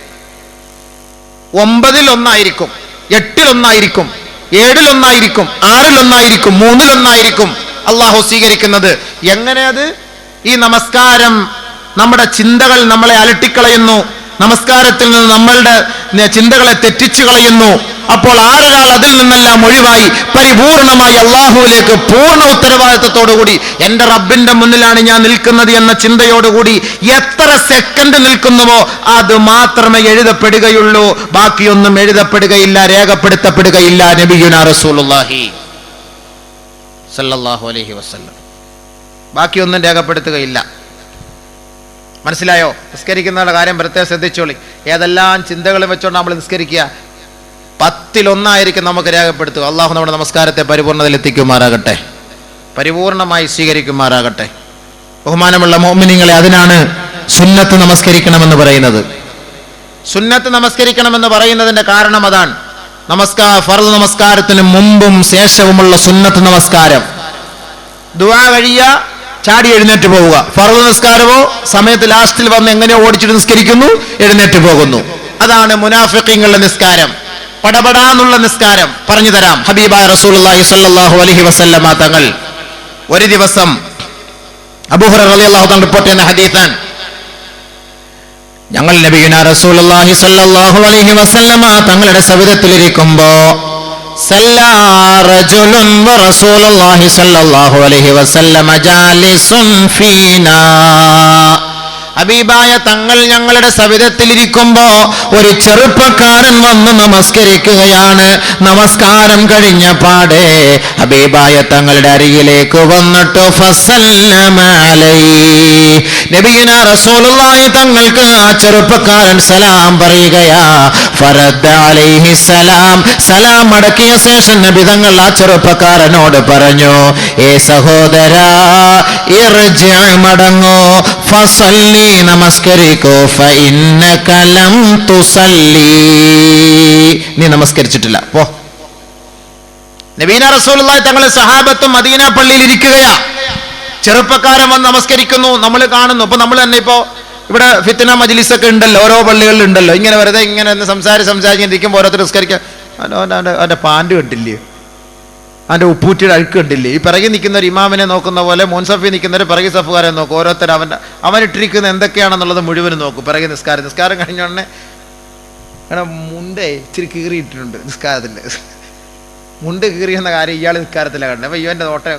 9ൽ 1 ആയിരിക്കും, 8ൽ 1 ആയിരിക്കും, 7ൽ 1 ആയിരിക്കും, 6ൽ 1 ആയിരിക്കും, 3ൽ 1 ആയിരിക്കും അല്ലാഹു സ്വീകരിക്കുന്നത്. എങ്ങനെ അത്? ഈ നമസ്കാരം നമ്മുടെ ചിന്തകൾ നമ്മളെ അലട്ടിക്കളയുന്നു, നമസ്കാരത്തിൽ നിന്ന് നമ്മളുടെ ചിന്തകളെ തെറ്റിച്ചു കളയുന്നു. അപ്പോൾ ആരൊരാൾ അതിൽ നിന്നെല്ലാം ഒഴിവായി പരിപൂർണമായി അല്ലാഹുവിലേക്ക് പൂർണ്ണ ഉത്തരവാദിത്വത്തോടുകൂടി എൻ്റെ റബ്ബിന്റെ മുന്നിലാണ് ഞാൻ നിൽക്കുന്നത് എന്ന ചിന്തയോടുകൂടി എത്ര സെക്കൻഡ് നിൽക്കുന്നുവോ അത് മാത്രമേ എഴുതപ്പെടുകയുള്ളൂ, ബാക്കിയൊന്നും എഴുതപ്പെടുകയില്ല, രേഖപ്പെടുത്തപ്പെടുകയില്ല. നബിയുനാ റസൂലുള്ളാഹി സല്ലല്ലാഹു അലൈഹി വസല്ലം ബാക്കിയൊന്നും രേഖപ്പെടുത്തുകയില്ല. മനസ്സിലായോ? നിസ്കരിക്കുന്ന കാര്യം പ്രത്യേകം ശ്രദ്ധിച്ചോളി. ഏതെല്ലാം ചിന്തകളും വെച്ചോണ്ട് നമ്മൾ നിസ്കരിക്കുക, 10ൽ 1 ആയിരിക്കും നമുക്ക് രേഖപ്പെടുത്തുക. അള്ളാഹു നമ്മുടെ നമസ്കാരത്തെ പരിപൂർണതയിൽ എത്തിക്കുമാറാകട്ടെ, പരിപൂർണമായി സ്വീകരിക്കുമാറാകട്ടെ. ബഹുമാനമുള്ള മുഅ്മിനീങ്ങളെ, അതിനാണ് സുന്നത്ത് നമസ്കരിക്കണമെന്ന് പറയുന്നത്. സുന്നത്ത് നമസ്കരിക്കണമെന്ന് പറയുന്നതിന്റെ കാരണം അതാണ്. ഫർദ് നമസ്കാരത്തിന് മുമ്പും ശേഷവുമുള്ള സുന്നത്ത് നമസ്കാരം, ദുആ കഴിയുക, ചാടി എഴുന്നേറ്റ് പോവുക. ഫർദ് നിസ്കാരമോ സമയത്ത് ലാസ്റ്റിൽ വന്ന് എങ്ങനെയോ ഓടിച്ചിട്ട് നിസ്കരിക്കുന്നു, എഴുന്നേറ്റ് പോകുന്നു. അതാണ് മുനാഫിഖീങ്ങളുടെ നിസ്കാരം, പടപടാന്നുള്ള നിസ്കാരം. പറഞ്ഞു തരാം. ഹബീബായ റസൂലുള്ളാഹി സ്വല്ലല്ലാഹു അലൈഹി വസല്ലമ തങ്ങൾ ഒരു ദിവസം അബൂ ഹുറൈറ റളിയല്ലാഹു അൻഹു റിപ്പോർട്ട് ചെയ്യുന്ന ഹദീസാണ്, ഞങ്ങൾ നബിയുനാ റസൂലുള്ളാഹി സ്വല്ലല്ലാഹു അലൈഹി വസല്ലമ തങ്ങളുടെ സവിധത്തിലിരിക്കുമ്പോ സല്ലാ റജുലുൻ വറസൂലുള്ളാഹി സ്വല്ലല്ലാഹു അലൈഹി വസല്ലമ ജാലിസുൻ ഫീനാ. ഹബീബായ തങ്ങൾ ഞങ്ങളുടെ സവിധത്തിലിരിക്കുമ്പോ ഒരു ചെറുപ്പക്കാരൻ വന്ന് നമസ്കരിക്കുകയാണ്. നമസ്കാരം കഴിഞ്ഞ പാടെ ഹബീബായ തങ്ങളുടെ അരികിലേക്ക് വന്നിട്ട് ഫസല്ലമ അലൈഹി, നബിയുനാ റസൂലുള്ളാഹി തങ്ങൾക്ക് ആ ചെറുപ്പക്കാരൻ സലാം പറയുകയാ. ഫറദ്ദ അലൈഹി സലാം, സലാം മടക്കിയ ശേഷം നബി തങ്ങൾ ആ ചെറുപ്പക്കാരനോട് പറഞ്ഞു, ഏ സഹോദരാ, ഇർജി, മടങ്ങോ, ഫസല്ലി, നമസ്കരിക്കോ, ഫഇന്നക ലം തുസല്ലി, നീ നമസ്കരിച്ചിട്ടില്ല, പോ. നബീന റസൂലുള്ളാഹി തങ്ങളെ സഹാബത്തും മദീന പള്ളിയിൽ ഇരിക്കുകയാ. ചെറുപ്പക്കാരൻ വന്ന് നമസ്കരിക്കുന്നു, നമ്മൾ കാണുന്നു. ഇപ്പൊ നമ്മൾ തന്നെ ഇപ്പോ ഇവിടെ ഫിത്ന മജ്ലിസ് ഒക്കെ ഉണ്ടല്ലോ, ഓരോ പള്ളികളിൽ ഉണ്ടല്ലോ. ഇങ്ങനെ വെറുതെ ഇങ്ങനെ സംസാരിച്ചിരിക്കുമ്പോൾ ഓരോരുത്തർ നിസ്കരിക്കാൻ, അവന്റെ പാൻറ് കണ്ടില്ലേ, അവന്റെ ഉപ്പൂറ്റിയുടെ അഴുക്ക് കണ്ടില്ലേ. ഈ പിറകി നിൽക്കുന്ന ഒരു ഇമാമിനെ നോക്കുന്ന പോലെ മുൻസഫി നിൽക്കുന്നവർ പിറകി സഫുകാരെ നോക്കും. ഓരോരുത്തർ അവനിട്ടിരിക്കുന്ന എന്തൊക്കെയാണെന്നുള്ളത് മുഴുവനും നോക്കും. പിറകി നിസ്കാരം കഴിഞ്ഞ ഉടനെ മുണ്ടേ ഇച്ചിരി കീറിയിട്ടിട്ടുണ്ട് നിസ്കാരത്തിൽ. മുണ്ട് കീറിയെന്ന കാര്യം ഇയാൾ നിസ്കാരത്തിലാണ് കണ്ടത്. അപ്പൊ ഇവന്റെ നോട്ടം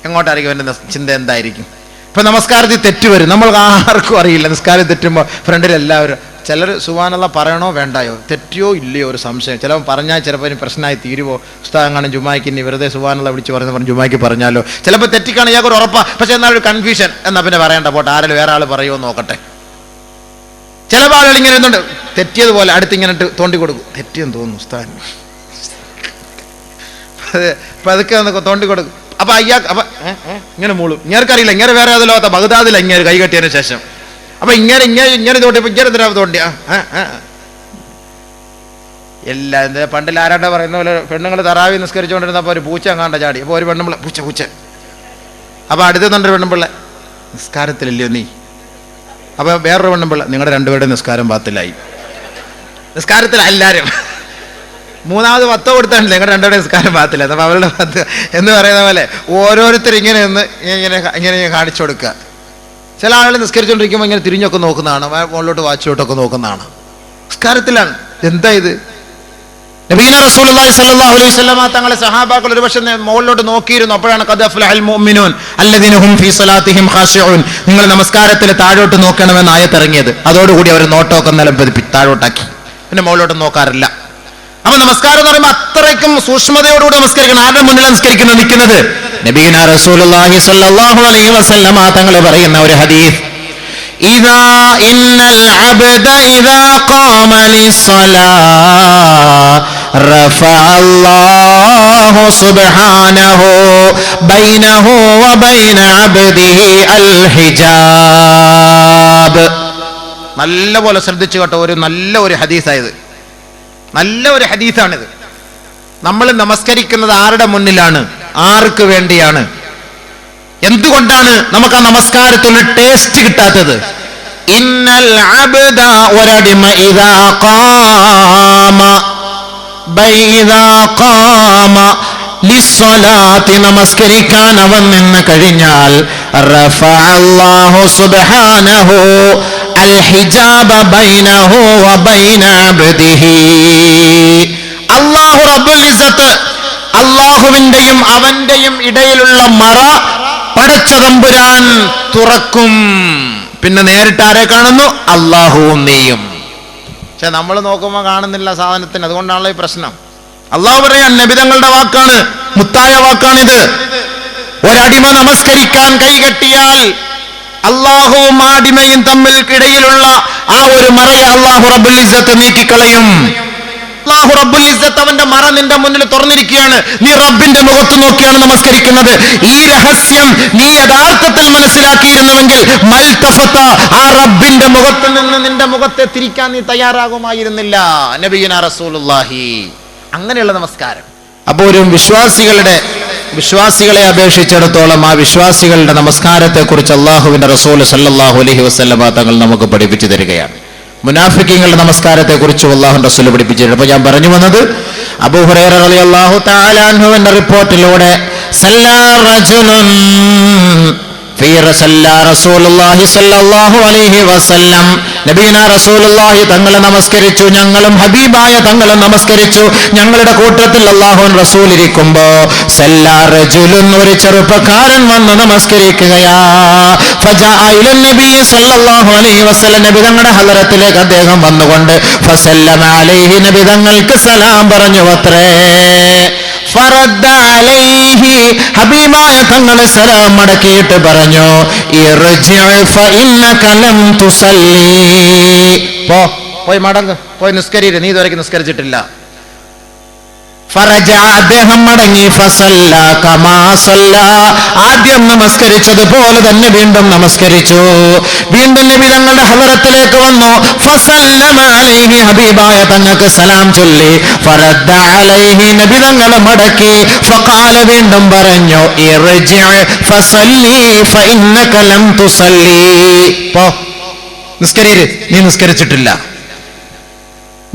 എങ്ങോട്ടായിരിക്കും ഇവന്റെ ചിന്ത എന്തായിരിക്കും? ഇപ്പൊ നമസ്കാരത്തിൽ തെറ്റ് വരും, നമ്മൾ ആർക്കും അറിയില്ല. നിസ്കാരം തെറ്റുമ്പോൾ ഫ്രണ്ടിൽ എല്ലാവരും, ചിലർ സുബ്ഹാനല്ലാഹ് പറയണോ വേണ്ടായോ, തെറ്റിയോ ഇല്ലയോ ഒരു സംശയം. ചിലപ്പോൾ പറഞ്ഞാൽ ചിലപ്പോൾ ഇനി പ്രശ്നമായി തീരുവോ, ഉസ്താദ് ജുമായ്ക്ക് ഇനി വെറുതെ സുബ്ഹാനല്ലാഹ് വിളിച്ച് പറഞ്ഞു ജുമായ്ക്ക് പറഞ്ഞാലോ. ചിലപ്പോൾ തെറ്റിക്കാണ് ഇയാൾക്ക് ഒരു ഉറപ്പാ, പക്ഷെ എന്നാലും കൺഫ്യൂഷൻ. എന്നാ പിന്നെ പറയണ്ട, പോട്ടെ, ആരെങ്കിലും വേറെ ആൾ പറയുമോ നോക്കട്ടെ. ചില ആളുകൾ ഇങ്ങനെ ഇരുന്നുണ്ട്, തെറ്റിയതുപോലെ അടുത്തിങ്ങനെ തോണ്ടി കൊടുക്കും, തെറ്റിയെന്ന് തോന്നുന്നു ഉസ്താദ്, അപ്പൊ അതൊക്കെ ഒന്ന് തോണ്ടി കൊടുക്കും. അപ്പൊ അപ്പൊ ഇങ്ങനെ മൂളും. ഇങ്ങേർക്കറിയില്ല, ഇങ്ങനെ വേറെ ഏതോ ലോകത്ത ബഗ്ദാദിൽ ഇങ്ങനെ കൈകെട്ടിയതിനു ശേഷം. അപ്പൊ ഇങ്ങനെ തോണ്ടിയപ്പോ ഇങ്ങനെ എന്തിനാ തോണ്ടിയ എല്ലാ പണ്ടിൽ ആരാണ്ട പറയുന്ന പോലെ പെണ്ണുങ്ങൾ തറാവി നിസ്കരിച്ചുകൊണ്ടിരുന്നപ്പോ ഒരു പൂച്ച അങ്ങാണ്ട ചാടി. അപ്പൊ ഒരു പെണ്ണുമ്പിള്ള പൂച്ച. അപ്പൊ അടുത്തുണ്ട് പെണ്ണുമ്പിള്ള, നിസ്കാരത്തില്ലല്ലോ നീ. അപ്പൊ വേറൊരു പെണ്ണുമ്പിള്ള, നിങ്ങളുടെ രണ്ടുപേരുടെ നിസ്കാരം പാത്തിലായി. നിസ്കാരത്തിൽ എല്ലാവരും മൂന്നാമത് 10 കൊടുത്താണല്ലോ ഞങ്ങളുടെ രണ്ടോടെ നിസ്കാരം പാകത്തില്ല. അപ്പം അവരുടെ 10 എന്ന് പറയുന്ന പോലെ ഓരോരുത്തർ ഇങ്ങനെ ഒന്ന് ഇങ്ങനെ കാണിച്ചു കൊടുക്കുക. ചില ആളുകൾ നിസ്കരിച്ചുകൊണ്ടിരിക്കുമ്പോൾ ഇങ്ങനെ തിരിഞ്ഞൊക്കെ നോക്കുന്നതാണ്, മുകളിലോട്ട് വാച്ചിലോട്ടൊക്കെ നോക്കുന്നതാണ്. നിസ്കാരത്തിലാണ്. എന്താ ഇത്? നബീന റസൂലുള്ളാഹി സ്വല്ലല്ലാഹു അലൈഹി വസല്ലമ തങ്ങളെ സഹാബാക്കൾ ഒരു പക്ഷേ മുകളിലോട്ട് നോക്കിയിരുന്നു. അപ്പോഴാണ് ഖദ് അഫ്ലഹൽ മുഅ്മിനൂൻ അല്ലദീന ഹും ഫീ സ്വലാത്തിഹിം ഖാശിഊൻ, നിങ്ങൾ നമസ്കാരത്തിൽ താഴോട്ട് നോക്കണമെന്ന് ആയത്ത് ഇറങ്ങിയത്. അതോടുകൂടി അവർ നോട്ടമൊക്കെ നിലം പതിപ്പിച്ച് താഴോട്ടാക്കി, പിന്നെ മുകളിലോട്ട് നോക്കാറില്ല. അപ്പൊ നമസ്കാരം എന്ന് പറയുമ്പോൾ അത്രയ്ക്കും സൂക്ഷ്മതയോടുകൂടി നമസ്കരിക്കണം. ആരുടെ മുന്നിലാണ് നിൽക്കുന്നത്? നബീന റസൂലുള്ളാഹി സ്വല്ലല്ലാഹു അലൈഹി വസല്ലമ തങ്ങൾ പറയുന്ന ഒരു ഹദീസ്, ഇദാ ഇന്നൽ അബ്ദ ഇദാ ഖാമ ലിസ്സലാ റഫഅ അല്ലാഹു സുബ്ഹാനഹു ബൈനഹു വബൈന അബ്ദിഹി അൽ ഹിജാബ്. നല്ലപോലെ ശ്രദ്ധിച്ചു കേട്ടോ, നല്ല ഒരു ഹദീസായത്, നല്ല ഒരു ഹദീസാണിത്. നമ്മൾ നമസ്കരിക്കുന്നത് ആരുടെ മുന്നിലാണ്? ആർക്ക് വേണ്ടിയാണ്? എന്തുകൊണ്ടാണ് നമുക്ക് ആ നമസ്കാരത്തിലൊരു ടേസ്റ്റ് കിട്ടാത്തത്? ഇന്നൽ അബ്ദ, ഒരടിമ, ഇദാ ഖാമ ലിസ്സലാത്തി, നമസ്കരിക്കാൻ അവൻ നിന്ന് കഴിഞ്ഞാൽ, റഫഅ അല്ലാഹു സുബ്ഹാനഹു അൽ ഹിജാബ ബൈനഹു വബൈന അബ്ദിഹി. അല്ലാഹു റബ്ബുൽ ഇസ്സത്ത്, അല്ലാഹുവിന്റെയും അവന്റെയും ഇടയിലുള്ള മറ പടച്ച തമ്പുരാൻ തുറക്കും. പിന്നെ നേരിട്ട് ആരെ കാണുന്നു? അല്ലാഹുവും നീയും. പക്ഷെ നമ്മൾ നോക്കുമ്പോൾ കാണുന്നില്ല സാധനത്തിന്. അതുകൊണ്ടാണല്ലോ ഈ പ്രശ്നം. അല്ലാഹു പറയാൻ, നബി തങ്ങളുടെ വാക്കാണ്, മുത്തായ വാക്കാണിത്. ഒരടിമ നമസ്കരിക്കാൻ കൈകെട്ടിയാൽ അല്ലാഹുവും അടിമയും തമ്മിൽ ഇടയിലുള്ള ആ ഒരു മറയെ അല്ലാഹു റബ്ബുൽ ഇസ്സത്ത് നീക്കിക്കളയും. അല്ലാഹു റബ്ബുൽ ഇസ്സത്ത് അവന്റെ മറ നിന്റെ മുന്നിൽ തുറന്നിരിക്കുകയാണ്. നീ റബ്ബിന്റെ മുഖത്ത് നോക്കിയാണ് നമസ്കരിക്കുന്നത്. ഈ രഹസ്യം നീ യഥാർത്ഥത്തിൽ മനസ്സിലാക്കിയിരുന്നുവെങ്കിൽ മൽതഫത, ആ റബ്ബിന്റെ മുഖത്ത് നിന്ന് നിന്റെ മുഖത്തെ തിരിക്കാൻ നീ തയ്യാറാകുമായിരുന്നില്ല. നബിയുനാ റസൂലുള്ളാഹി. അങ്ങനെയുള്ള നമസ്കാരം. അപ്പോൾ ഒരു വിശ്വാസികളെ അപേക്ഷിച്ചിടത്തോളം ആ വിശ്വാസികളുടെ നമസ്കാരത്തെ കുറിച്ച് അല്ലാഹുവിന്റെ റസൂൽ സല്ലല്ലാഹു അലൈഹി വസല്ലമ തങ്ങൾ നമുക്ക് പഠിപ്പിച്ചു തരികയാണ്. മുനാഫിക്കീങ്ങളുടെ നമസ്കാരത്തെ കുറിച്ച് അല്ലാഹുവിന്റെ റസൂൽ പഠിപ്പിച്ചിട്ടുണ്ട്. അപ്പോൾ ഞാൻ പറഞ്ഞു വന്നത്, അബൂ ഹുറൈറ റളിയല്ലാഹു തആല അൻഹുവിന്റെ റിപ്പോർട്ടിലൂടെ സല്ലാ റജുലുൻ റസൂലുള്ളാഹി സ്വല്ലല്ലാഹു അലൈഹി വസല്ലം, നബിയുനാ റസൂലുള്ളാഹി തങ്ങളെ നമസ്കരിച്ചു, ഞങ്ങളും ഹബീബായ തങ്ങളെ നമസ്കരിച്ചു. ഞങ്ങളുടെ കൂട്ടത്തിൽ അല്ലാഹുവിൻ റസൂൽ ഇരിക്കുമ്പോ സല്ലാ റജുലുൻ, ഒരു ചെറുപ്പക്കാരൻ വന്ന് നമസ്കരിക്കുകയാ. ഫജാഅ ഇലൻ നബി സ്വല്ലല്ലാഹു അലൈഹി വസല്ലം, നബി തങ്ങളുടെ ഹളറത്തിലേക്ക് അദ്ദേഹം വന്നുകൊണ്ട് ഫസല്ലമ അലൈഹി, നബി തങ്ങൾക്ക് സലാം പറഞ്ഞു അത്രേ. ഫറദ്ദ അലൈഹി, ഹബീബായ തങ്ങളെ സലാം മടക്കിയിട്ട് പറഞ്ഞു, ഇർജിഅ ഫഇന്നക ലം തുസല്ലി, പോയി മടങ്ങ്, പോയി നിസ്കരിര്, നീ ഇതുവരെ നിസ്കരിച്ചിട്ടില്ല. ഫറജ, അദ്ദേഹം മടങ്ങി. ഫസല്ല കമാ സല്ല, ആദ്യം നമസ്കരിച്ചതുപോലെ തന്നെ വീണ്ടും നമസ്കരിച്ചു. വീണ്ടും നബി തങ്ങളുടെ ഹളറത്തിലേക്ക് വന്നു. ഫസല്ലമ അലൈഹി, ഹബീബായ തങ്ങൾക്ക് സലാം ചൊല്ലി. ഫറദ്ദ അലൈഹി, നബി തങ്ങൾ മടക്കി. ഫഖാല, വീണ്ടും പറഞ്ഞു, ഇർജിഅ ഫസല്ലി ഫഇന്നക ലം തുസല്ലി, പോ നിസ്കരിര്, നീ നിസ്കരിച്ചിട്ടില്ല.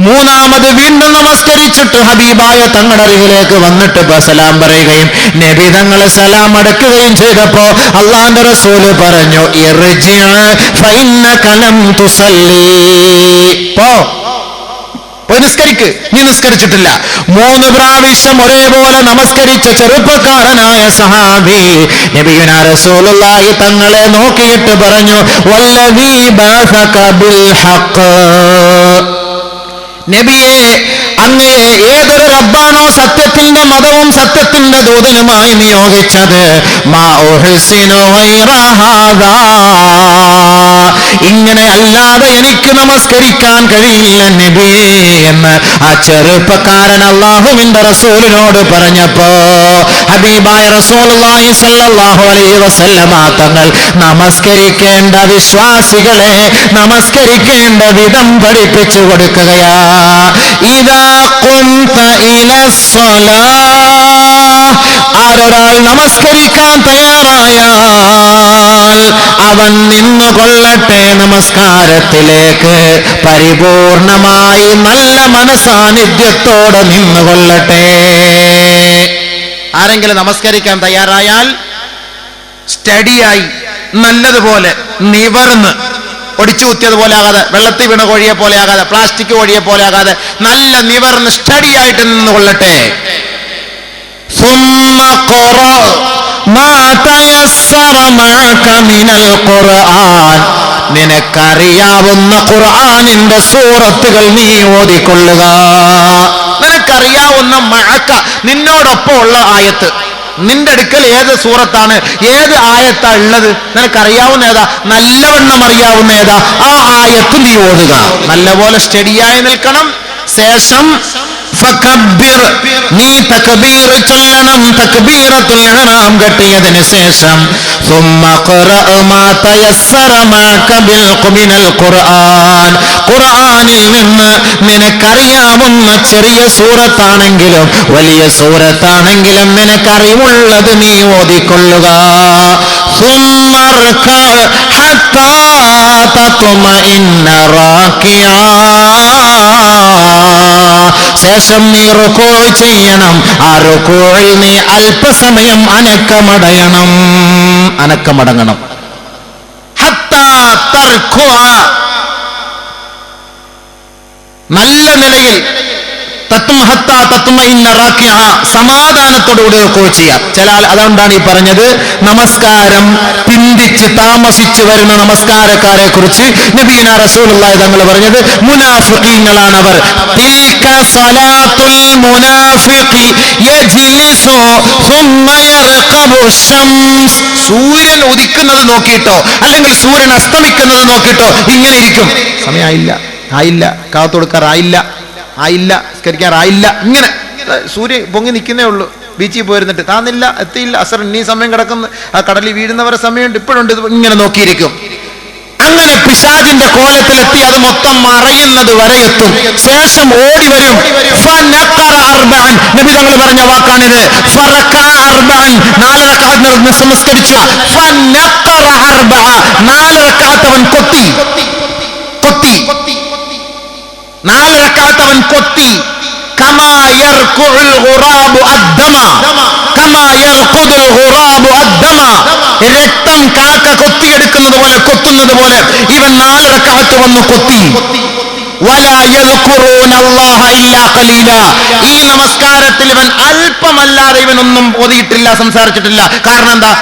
മൂന്നാമത് വീണ്ടും നമസ്കരിച്ചിട്ട് ഹബീബായ തങ്ങളുടെ അരികിലേക്ക് വന്നിട്ട് സലാം പറയുകയും നബി തങ്ങളെ സലാം അടക്കുകയും ചെയ്തപ്പോ അല്ലാഹുവിന്റെ റസൂല് പറഞ്ഞു, ഇർജിഅ ഫഇന്നക ലം തുസല്ലി, പോയി നിസ്കരിക്ക്, നീ നിസ്കരിച്ചിട്ടില്ല. 3 പ്രാവശ്യം ഒരേപോലെ നമസ്കരിച്ച ചെറുപ്പക്കാരനായ സഹാബി നബിയുനാ റസൂലുള്ളാഹി തങ്ങളെ നോക്കിയിട്ട് പറഞ്ഞു, വല്ലദീ ബഅസക ബിൽ ഹഖ്, നബിയെ, അങ്ങയെ ഏതൊരു റബ്ബാണോ സത്യത്തിന്റെ മതവും സത്യത്തിന്റെ ദൂതനുമായി നിയോഗിച്ചത്, മാ ഉഹ്സിനു ഗൈറ ഹാദാ, ഇങ്ങനെ അല്ലാതെ എനിക്ക് നമസ്കരിക്കാൻ കഴിയില്ല നബിയേ എന്ന് ആ ചെറുപ്പക്കാരൻ അല്ലാഹുവിന്റെ റസൂലിനോട് പറഞ്ഞപ്പോ ഹബീബായ റസൂലുള്ളാഹി സ്വല്ലല്ലാഹു അലൈഹി വസല്ലമ തങ്ങൾ നമസ്കരിക്കേണ്ട വിശ്വാസികളെ നമസ്കരിക്കേണ്ട വിധം പഠിപ്പിച്ചു കൊടുക്കുകയാ. ഇദാ ഖുംത ഇലസ്സലാ, ആരൊരാൾ നമസ്കരിക്കാൻ തയ്യാറായാൽ അവൻ നിന്നുകൊള്ളട്ടെ നമസ്കാരത്തിലേക്ക്, പരിപൂർണമായി നല്ല മനസാന്നിധ്യത്തോടെ നിന്നുകൊള്ളട്ടെ. ആരെങ്കിലും നമസ്കരിക്കാൻ തയ്യാറായാൽ സ്റ്റഡിയായി നല്ലതുപോലെ നിവർന്ന്, ഒടിച്ചു കുത്തിയതുപോലെ ആകാതെ, വെള്ളത്തിൽ വീണ കോഴിയെ പോലെ ആകാതെ, പ്ലാസ്റ്റിക് കോഴിയെ പോലെ ആകാതെ നല്ല നിവർന്ന് സ്റ്റഡിയായിട്ട് നിന്നുകൊള്ളട്ടെ. നിനക്കറിയാവുന്ന ഖുർആനിന്റെ സൂറത്തുകൾ നീ ഓതിക്കൊള്ളുക. നിനക്കറിയാവുന്ന മഅക, നിന്നോടൊപ്പം ഉള്ള ആയത്ത്, നിന്റെ അടുക്കൽ ഏത് സൂറത്താണ്, ഏത് ആയത്താ ഉള്ളത്, നിനക്കറിയാവുന്ന ഏതാ, നല്ലവണ്ണം അറിയാവുന്ന ഏതാ, ആ ആയത്ത് നീ ഓതുക. നല്ലപോലെ സ്റ്റഡിയായി നിൽക്കണം. ശേഷം ഫകബ്ബിർ, നീ തക്ബീർ ചൊല്ലണം. തക്ബീറത്തുൽ ഇഹ്റാം കെട്ടിയതിനു ശേഷം ثم اقرأ ما تيسر معك من القرآن, ഖുർആനിൽ നിന്ന് നിനക്കറിയാവുന്ന ചെറിയ സൂറത്താണെങ്കിലും വലിയ സൂറത്താണെങ്കിലും നിനക്കറിവുള്ളത് നീ ഓതിക്കൊള്ളുക. ثم اركع حتى تطمئن راكعا, ശേഷം നീ റുകൂ ചെയ്യണം. ആ റുകൂയിൽ നീ അല്പസമയം അനക്കമടങ്ങണം. ഹത്താ തർകുഅ, നല്ല നിലയിൽ സമാധാനത്തോടുകൂടി റുകൂ ചെയ്യാം. ചില അതുകൊണ്ടാണ് ഈ പറഞ്ഞത്, നമസ്കാരം പിന്തിച്ച് താമസിച്ചു വരുന്ന നമസ്കാരക്കാരെ കുറിച്ച് നബിയുനാ റസൂലുള്ളാഹി തങ്ങൾ പറഞ്ഞത് മുനാഫിഖീങ്ങളാണ് അവർ. തിൽക സലാത്തുൽ മുനാഫിഖി യജ്ലിസു സുമ്മ യർഖബു ശംസ്, സൂര്യൻ ഉദിക്കുന്നത് നോക്കിയിട്ടോ അല്ലെങ്കിൽ സൂര്യൻ അസ്തമിക്കുന്നത് നോക്കിയിട്ടോ ഇങ്ങനെ ഇരിക്കും. സമയമായില്ല, കാത്തു കൊടുക്കാറായില്ല, സ്കരിക്കാറായില്ല, ഇങ്ങനെ സൂര്യൻ പൊങ്ങി നിൽക്കുന്നേ ഉള്ളൂ. ബീച്ചിൽ പോയിരുന്നിട്ട് താന്നില്ല, എത്തിയില്ല, അസർ ഇനി സമയം കിടക്കുന്നു, ആ കടലിൽ വീഴുന്നവരെ സമയമുണ്ട്, ഇപ്പോഴുണ്ട്, ഇങ്ങനെ നോക്കിയിരിക്കും. അങ്ങനെ പിശാചിന്റെ കോലത്തിലെത്തി അത് മൊത്തം മറയുന്നത് വരെ എത്തും. ശേഷം ഓടി വരും. നബി തങ്ങൾ പറഞ്ഞ വാക്കാണിത്. 4 റക്അത്ത് നമസ്കരിച്ചു. 4 റക്അത്ത് അവൻ കൊത്തി. 4 റക്അത്ത് അവൻ കൊത്തി. കമാ യർകുഉൽ ഗുറാബു അദ്ദമ, കമാ യർഖുദുൽ ഗുറാബു അദ്ദമ, രക്തം കാക്ക കൊത്തിയെടുക്കുന്നത് പോലെ, കൊത്തുന്നത് പോലെ ഇവൻ 4 റക്അത്ത് വന്നു കൊത്തി. വലാ യദ്കുറൂന അല്ലാഹ ഇല്ലാ ഖലീല, ഈ നമസ്കാരത്തിൽ ഇവൻ അല്പമല്ലാതെ ഇവനൊന്നും ഓതിയിട്ടില്ല, സംസാരിച്ചിട്ടില്ല. കാരണം എന്താ?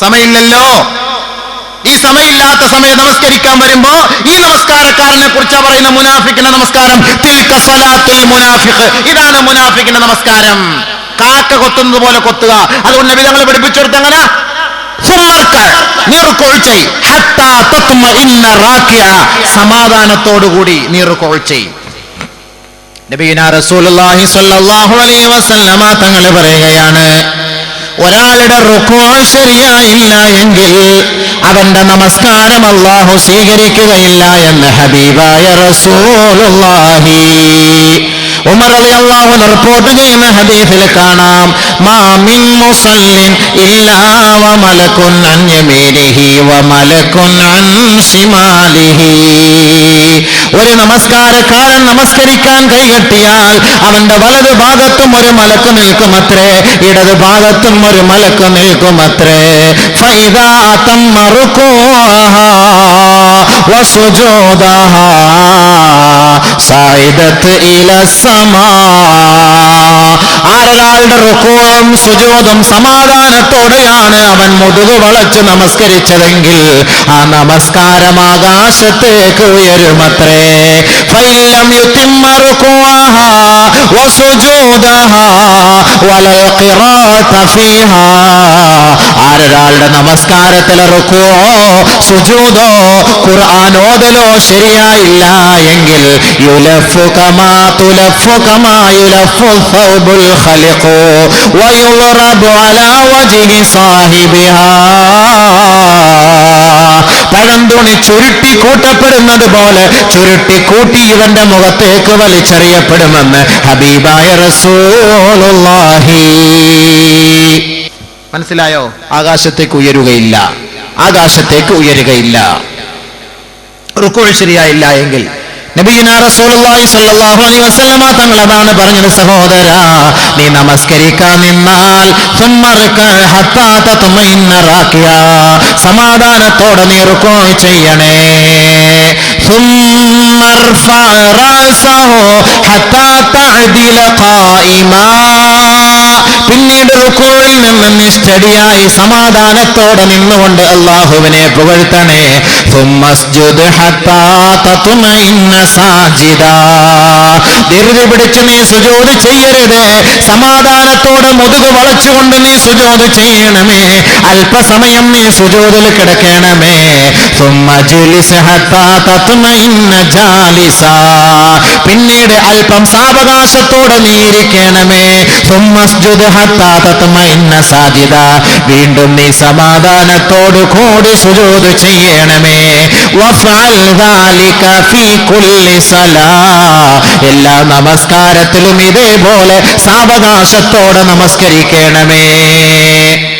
സമയമില്ലല്ലോ. ഈ സമയമില്ലാത്ത സമയം നമസ്കരിക്കാൻ വരുമ്പോ ഈ നമസ്കാരക്കാരനെ കുറിച്ചാ പറയുന്ന മുനാഫിക്കിന്റെ നമസ്കാരം. തിൽക സലാത്തുൽ മുനാഫിഖ്, ഇതാണ് മുനാഫിക്കിന്റെ നമസ്കാരം. കാക്ക കൊത്തുന്നത് പോലെ കൊത്തുക. അതുകൊണ്ട് നബി തങ്ങൾ പഠിപ്പിച്ചു കൊടുത്ത എങ്ങനെ? സമാധാനത്തോടുകൂടി നീ റുകൂ ചെയ്യ്. നബിയുനാ റസൂലുള്ളാഹി സ്വല്ലല്ലാഹു അലൈഹി വസല്ലമ തങ്ങൾ പറയുകയാണ്, ഒരാളുടെ റുകൂ ശരിയായില്ല എങ്കിൽ അവന്റെ നമസ്കാരം അല്ലാഹു സ്വീകരിക്കുകയില്ല എന്ന് ഹബീബായ റസൂലുള്ളാഹി. ഉമർ റളിയല്ലാഹു അൻഹു റിപ്പോർട്ട് ചെയ്യുന്ന ഹദീസിൽ കാണാം, മാ മിൻ മുസല്ലിൻ ഇല്ലാ വ മലകുൻ അൻ യമീനിഹി വ മലകുൻ അൻ ശിമാലിഹി. ഒരു നമസ്കാരക്കാരൻ നമസ്കരിക്കാൻ കൈകെട്ടിയാൽ അവന്റെ വലതു ഭാഗത്തും ഒരു മലക്ക് നിൽക്കുമത്രേ, ഇടതു ഭാഗത്തും ഒരു മലക്ക് നിൽക്കുമത്രേ. ഫൈദാ തമ്മ റുകൂഅഹാ വ സുജൂദഹാ സൈദത് ഇലസ്സമാ. ആരൊരാളുടെ റുകൂഉം സുജൂദും സമാധാനത്തോടെയാണ് അവൻ മുതുകു വളച്ച് നമസ്കരിച്ചതെങ്കിൽ ആ നമസ്കാരം ആകാശത്തേക്ക് ഉയരുമത്രേ. ഫൈലം യുതിമ്മ റുകൂഅഹാ വ സുജൂദഹാ വലൽ ഖിറാഅത ഫീഹാ. ആരൊരാളുടെ നമസ്കാരത്തിലെ റുകൂഉോ സുജൂദോ ഖുർആൻ ഓതലോ ശരിയായില്ല എങ്കിൽ യുലഫു കമാ തുലഫു കമാ യുലഫു ثوبുൽ ഖലിഖു വയുളറബു അലാ വജ്ഹി സാഹിബിഹാ. പഴന്തു തുണി ചുരുട്ടി കൂട്ടപ്പെടുന്നത് പോലെ ചുരുട്ടിക്കൂട്ടി ഇവന്റെ മുഖത്തേക്ക് വലിച്ചെറിയപ്പെടുമെന്ന് ഹബീബായ റസൂലുള്ളാഹി. മനസ്സിലായോ? ആകാശത്തേക്ക് ഉയരുകയില്ല, ആകാശത്തേക്ക് ഉയരുകയില്ല. റുക്കൂഅ് ശരിയായില്ല എങ്കിൽ നബിയുനാ റസൂലുള്ളാഹി സ്വല്ലല്ലാഹു അലൈഹി വസല്ലമ തങ്ങൾ അതാണ് പറഞ്ഞത്, സഹോദരാ, നീ നമസ്കരിക്കാൻ നിന്നാൽ സമാധാനത്തോടെ നീ റുക്കൂഅ് ചെയ്യണേ. പിന്നീട് റുക്കൂഇൽ നിന്ന് നീ സ്റ്റഡിയായി സമാധാനത്തോടെ നിന്നുകൊണ്ട് അല്ലാഹുവിനെ പുകഴ്ത്തണേ. ധൃതി പിടിച്ച് നീ സുജൂദ് ചെയ്യരുത്. സമാധാനത്തോടെ മുതുക് വളച്ചുകൊണ്ട് നീ സുജൂദ് ചെയ്യണമേ. അല്പസമയം നീ സുജൂദിൽ കിടക്കണമേ. പിന്നീട് അല്പം സാവകാശത്തോടെ നീ ഇരിക്കണമേ. വീണ്ടും നീ സമാധാനത്തോടു കൂടി സുജൂദ് ചെയ്യണമേ. എല്ലാ നമസ്കാരത്തിലും ഇതേപോലെ സാവകാശത്തോടെ നമസ്കരിക്കണമേ.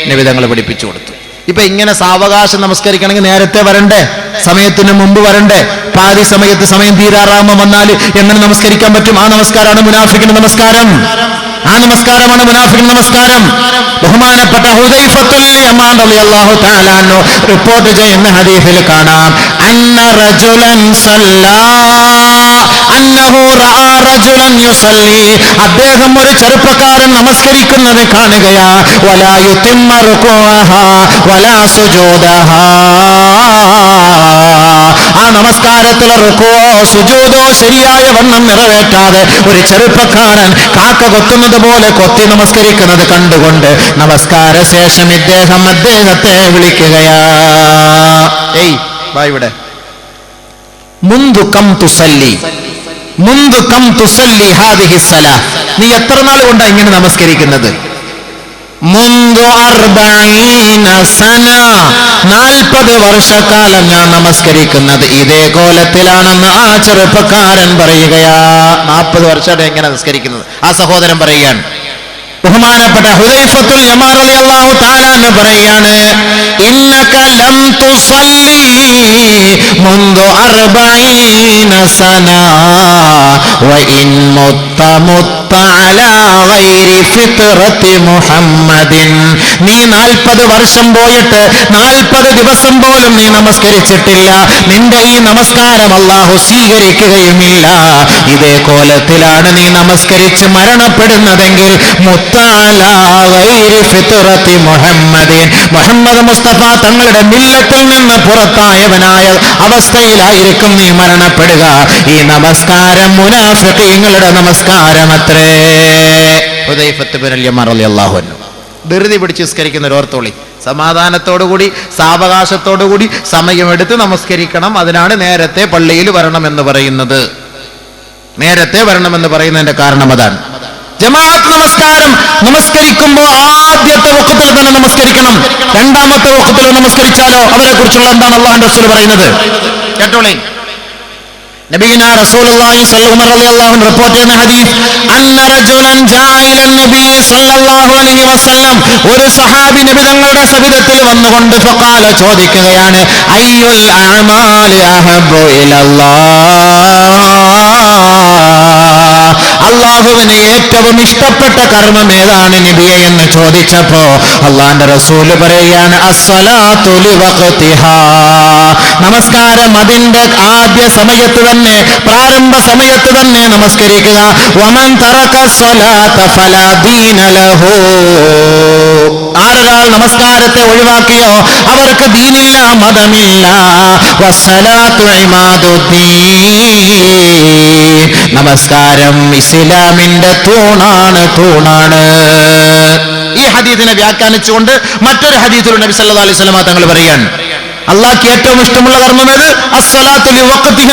നിബിധങ്ങൾ പഠിപ്പിച്ചു കൊടുത്തു. ഇപ്പൊ ഇങ്ങനെ സാവകാശം നമസ്കരിക്കണമെങ്കിൽ നേരത്തെ വരണ്ടേ? സമയത്തിന് മുമ്പ് വരണ്ടേ? പാതി സമയത്ത് സമയം തീരാറാമ വന്നാൽ എങ്ങനെ നമസ്കരിക്കാൻ പറ്റും? ആ നമസ്കാരമാണ് മുനാഫിക്കിന്റെ നമസ്കാരം. ആ നമസ്കാരമാണ് മുനാഫിക്കിന്റെ നമസ്കാരം. ബഹുമാനപ്പെട്ട ഹുദൈഫത്തുൽ യമാൻ റളിയല്ലാഹു തആല അൻഹു റിപ്പോർട്ട് ചെയ്യുന്ന ഹദീസിൽ കാണാം, അന്ന റജുലൻ സല്ലാ അന്നഹു റആ റജുലൻ യുസല്ലി. അദ്ദേഹം ഒരു ചെറുപ്പക്കാരൻ നമസ്കരിക്കുന്നത് കാണുകയാ. വലാ യുതിമ്മ റുകൂഅഹാ വലാ സുജൂദഹാ. ആ നമസ്കാരത്തിലെ റുകൂഅോ സുജൂദോ ശരിയായ വണ്ണം നിറവേറ്റാതെ ഒരു ചെറുപ്പക്കാരൻ കാക്ക കൊത്തുന്നത് പോലെ കൊത്തി നമസ്കരിക്കുന്നത് കണ്ടുകൊണ്ട് നമസ്കാര ശേഷം ഇദ്ദേഹം അദ്ദേഹത്തെ വിളിക്കുകയാ. ഏയ് വാ ഇവിടെ. മുൻദു കം തുസല്ലി ഹാദിഹി സലാ. നീ എത്ര നാൾ കൊണ്ടാ ഇങ്ങനെ നമസ്കരിക്കുന്നത്? മുൻദു 40 സന. 40 വർഷക്കാലം ഞാൻ നമസ്കരിക്കുന്നത് ഇതേ കോലത്തിലാണെന്ന് ആ ചെറുപ്പക്കാരൻ പറയുകയാ. 40 വർഷമായിട്ട് എങ്ങനെ നമസ്കരിക്കുന്നത്? ആ സഹോദരൻ പറയുകയാണ്. ബഹുമാനപ്പെട്ട ഹുദൈഫത്തുൽ യമാൻ റളിയല്ലാഹു തആല അൻഹു പറയാണ്, ഇന്നക ലം തുസല്ലി മുൻദു 40 സന വഇൻ മുത്ത അലാ ഗൈരി ഫിത്റതി മുഹമ്മദിൻ. നീ 40 വർഷം പോയിട്ട് 40 ദിവസം പോലും നീ നമസ്കരിച്ചിട്ടില്ല. നിന്റെ ഈ നമസ്കാരം അല്ലാഹു സ്വീകരിക്കുകയുമില്ല. ഇതേ കോലത്തിലാണ് നീ നമസ്കരിച്ച് മരണപ്പെടുന്നതെങ്കിൽ മുഹമ്മദ് മുസ്തഫ തങ്ങളുടെ മില്ലത്തിൽ നിന്ന് പുറത്തായവനായ അവസ്ഥയിലായിരിക്കും നീ മരണപ്പെടുക. ഈ നമസ്കാരം മുനാഫിഖീങ്ങളുടെ നമസ്കാരമത്രേ. ഹുദൈഫത്ത് ബിനുൽ യമാൻ റളിയല്ലാഹു അൻഹു ധൃതി പിടിച്ച് നിസ്കരിക്കുന്ന ഓർത്തോളി. സമാധാനത്തോടുകൂടി സാവകാശത്തോടുകൂടി സമയമെടുത്ത് നമസ്കരിക്കണം. അതിനാണ് നേരത്തെ പള്ളിയിൽ വരണമെന്ന് പറയുന്നത്. നേരത്തെ വരണമെന്ന് പറയുന്നതിന്റെ കാരണം അതാണ്. ജമാഅത്ത് നമസ്കാരം നമസ്കരിക്കുമ്പോൾ ആദ്യത്തെ വഖത്തിൽ തന്നെ നമസ്കരിക്കണം. രണ്ടാമത്തെ വഖത്തിൽ നമസ്കരിച്ചാലോ അവരെ കുറിച്ചുള്ള എന്താണ് അല്ലാഹുവിന്റെ റസൂൽ പറയുന്നത്? കേട്ടോളേ. നബിയുനാ റസൂലുള്ളാഹി സ്വല്ലല്ലാഹു അലൈഹി വസല്ലം റിപ്പോർട്ട് ചെയ്യുന്ന ഹദീസ്, അന്ന റജുലൻ ജാഅ ഇല നബി സ്വല്ലല്ലാഹു അലൈഹി വസല്ലം. ഒരു സഹാബി നബി തങ്ങളുടെ സവിധത്തിൽ വന്നുകൊണ്ട് ഫഖാല ചോദിക്കുകയാണ്, അയ്യുൽ അഅമാലി അഹബ്ബു ഇലല്ലാഹ്. അല്ലാഹുവിന് ഏറ്റവും ഇഷ്ടപ്പെട്ട കർമ്മം ഏതാണ് നബിയെ എന്ന് ചോദിച്ചപ്പോ അല്ലാഹുവിന്റെ റസൂൽ പറയുകയാണ്, അസ്സലാത്തു ലിവഖ്തിഹാ. നമസ്കാരം അതിന്റെ ആദ്യ സമയത്ത് തന്നെ, പ്രാരംഭ സമയത്ത് തന്നെ നമസ്കരിക്കുക. വമൻ തറക സ്വലാത ഫലാ ദീന ലഹു. ആരൊരാൾ നമസ്കാരത്തെ ഒഴിവാക്കിയോ അവർക്ക് ദീനില്ല, മതമില്ല. വസ്സലാത്തു ഇമാദുദ്ദീൻ. നമസ്കാരം ഇസ്ലാമിന്റെ തൂണാണ്. ഈ ഹദീസിനെ വ്യാഖ്യാനിച്ചുകൊണ്ട് മറ്റൊരു ഹദീസിൽ നബി സല്ലല്ലാഹു അലൈഹി വസല്ലം തങ്ങൾ പറയാൻ, അള്ളാഹ്ക്ക് ഏറ്റവും ഇഷ്ടമുള്ള കർമ്മം ഏത്? അസ്സലാത്തു ലിവഖ്തിഹ,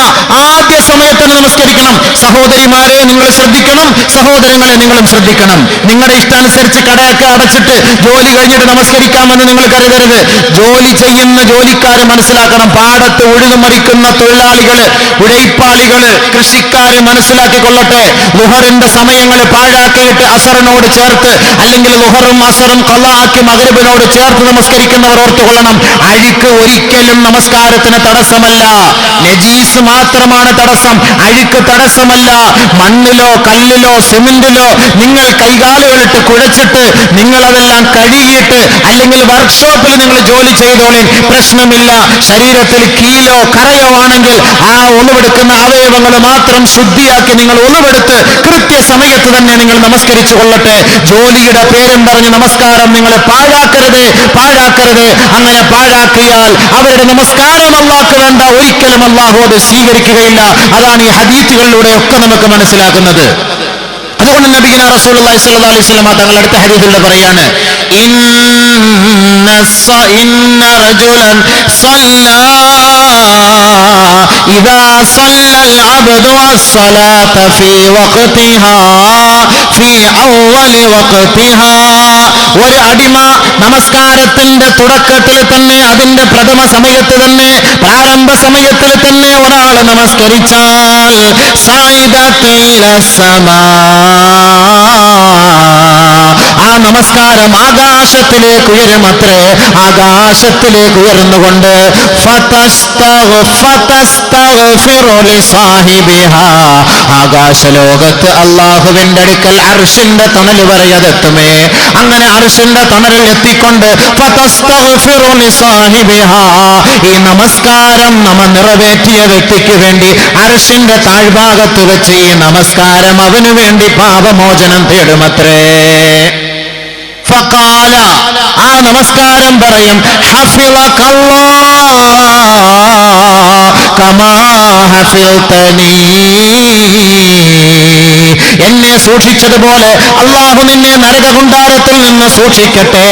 ആദ്യ സമയത്ത് നമസ്കരിക്കണം. സഹോദരിമാരെ നിങ്ങൾ ശ്രദ്ധിക്കണം, സഹോദരങ്ങളെ നിങ്ങളും ശ്രദ്ധിക്കണം. നിങ്ങളുടെ ഇഷ്ടാനുസരിച്ച് കടയൊക്കെ അടച്ചിട്ട് ജോലി കഴിഞ്ഞിട്ട് നമസ്കരിക്കാമെന്ന് നിങ്ങൾ കരുതരുത്. ജോലി ചെയ്യുന്ന ജോലിക്കാരെ മനസ്സിലാക്കണം. പാടത്ത് ഉഴുതുമറിക്കുന്ന തൊഴിലാളികള്, ഉഴൈപ്പാളികള്, കൃഷിക്കാര് മനസ്സിലാക്കിക്കൊള്ളട്ടെ. ളുഹറിന്റെ സമയങ്ങൾ പാഴാക്കിയിട്ട് അസറിനോട് ചേർത്ത്, അല്ലെങ്കിൽ ളുഹറും അസറും ഖളാ ആക്കി മഗ്രിബിനോട് ചേർത്ത് നമസ്കരിക്കുന്നവർ ഓർത്തുകൊള്ളണം, അഴുക്ക് ഒരിക്കലും നമസ്കാരത്തിന് തടസ്സമല്ല. നജീസ് മാത്രമാണ് തടസ്സം, അഴുക്ക് തടസ്സമല്ല. മണ്ണിലോ കല്ലിലോ സിമന്റിലോ നിങ്ങൾ കൈകാലുകളിട്ട് കുഴച്ചിട്ട് നിങ്ങൾ അതെല്ലാം കഴുകിയിട്ട്, അല്ലെങ്കിൽ വർക്ക്ഷോപ്പിൽ നിങ്ങൾ ജോലി ചെയ്തോളി, പ്രശ്നമില്ല. ശരീരത്തിൽ കീലോ കറയോ ആണെങ്കിൽ ആ ഒളിവെടുക്കുന്ന അവയവങ്ങൾ മാത്രം ശുദ്ധിയാക്കി നിങ്ങൾ ഒളിവെടുത്ത് കൃത്യസമയത്ത് തന്നെ നിങ്ങൾ നമസ്കരിച്ചു കൊള്ളട്ടെ. ജോലിയുടെ പേരും പറഞ്ഞ് നമസ്കാരം നിങ്ങൾ പാഴാക്കരുത്, പാഴാക്കരുത്. അങ്ങനെ പാഴാക്കിയാൽ അവരുടെ നമസ്കാരം അല്ലാഹുക്ക് വേണ്ട, ഒരിക്കലും അല്ലാഹു അത് സ്വീകരിക്കുകയില്ല. അതാണ് ഈ ഹദീസുകളിലൂടെ ഒക്കെ നമുക്ക് മനസ്സിലാക്കുന്നത്. അതുകൊണ്ട് നബിയുന റസൂലുള്ളാഹി സ്വല്ലല്ലാഹു അലൈഹി വസല്ലം തങ്ങൾ അടുത്ത ഹദീസിൽ പറയാണ്, ഇന്ന റജുലൻ സല്ലാ ഇദാ സല്ലൽ അബ്ദു അസ്സലാത ഫീ വഖ്തിഹാ ഫീ അവ്വലി വഖ്തിഹാ. ഒരു അടിമ നമസ്കാരത്തിന്റെ തുടക്കത്തിൽ തന്നെ, അതിന്റെ പ്രഥമ സമയത്ത് തന്നെ, പ്രാരംഭ സമയത്തിൽ തന്നെ ഒരാൾ നമസ്കരിച്ചാൽ ആ നമസ്കാരം ആകാശത്തിലേക്ക് ഉയരുമത്രേ. ആകാശത്തിലേക്ക് ഉയർന്നുകൊണ്ട് ആകാശലോകത്ത് അല്ലാഹുവിന്റെ അടുക്കൽ അർശിന്റെ തണൽ വരെയതെത്തുമേ. അങ്ങനെ അർശിന്റെ തണലിൽ എത്തിക്കൊണ്ട് ഈ നമസ്കാരം നമ്മ നിറവേറ്റിയ വ്യക്തിക്ക് വേണ്ടി അർശിന്റെ താഴ്ഭാഗത്ത് വെച്ച് ഈ നമസ്കാരം അവന് വേണ്ടി പാപമോചനം തേടുമത്രേ. ഫഖാല, ആ നമസ്കാരം പറയും, കമാ ഹഫിൽതനീ, എന്നെ സൂക്ഷിച്ചതുപോലെ അല്ലാഹു നിന്നെ നരകകുണ്ടാരത്തിൽ നിന്ന് സൂക്ഷിക്കട്ടെ.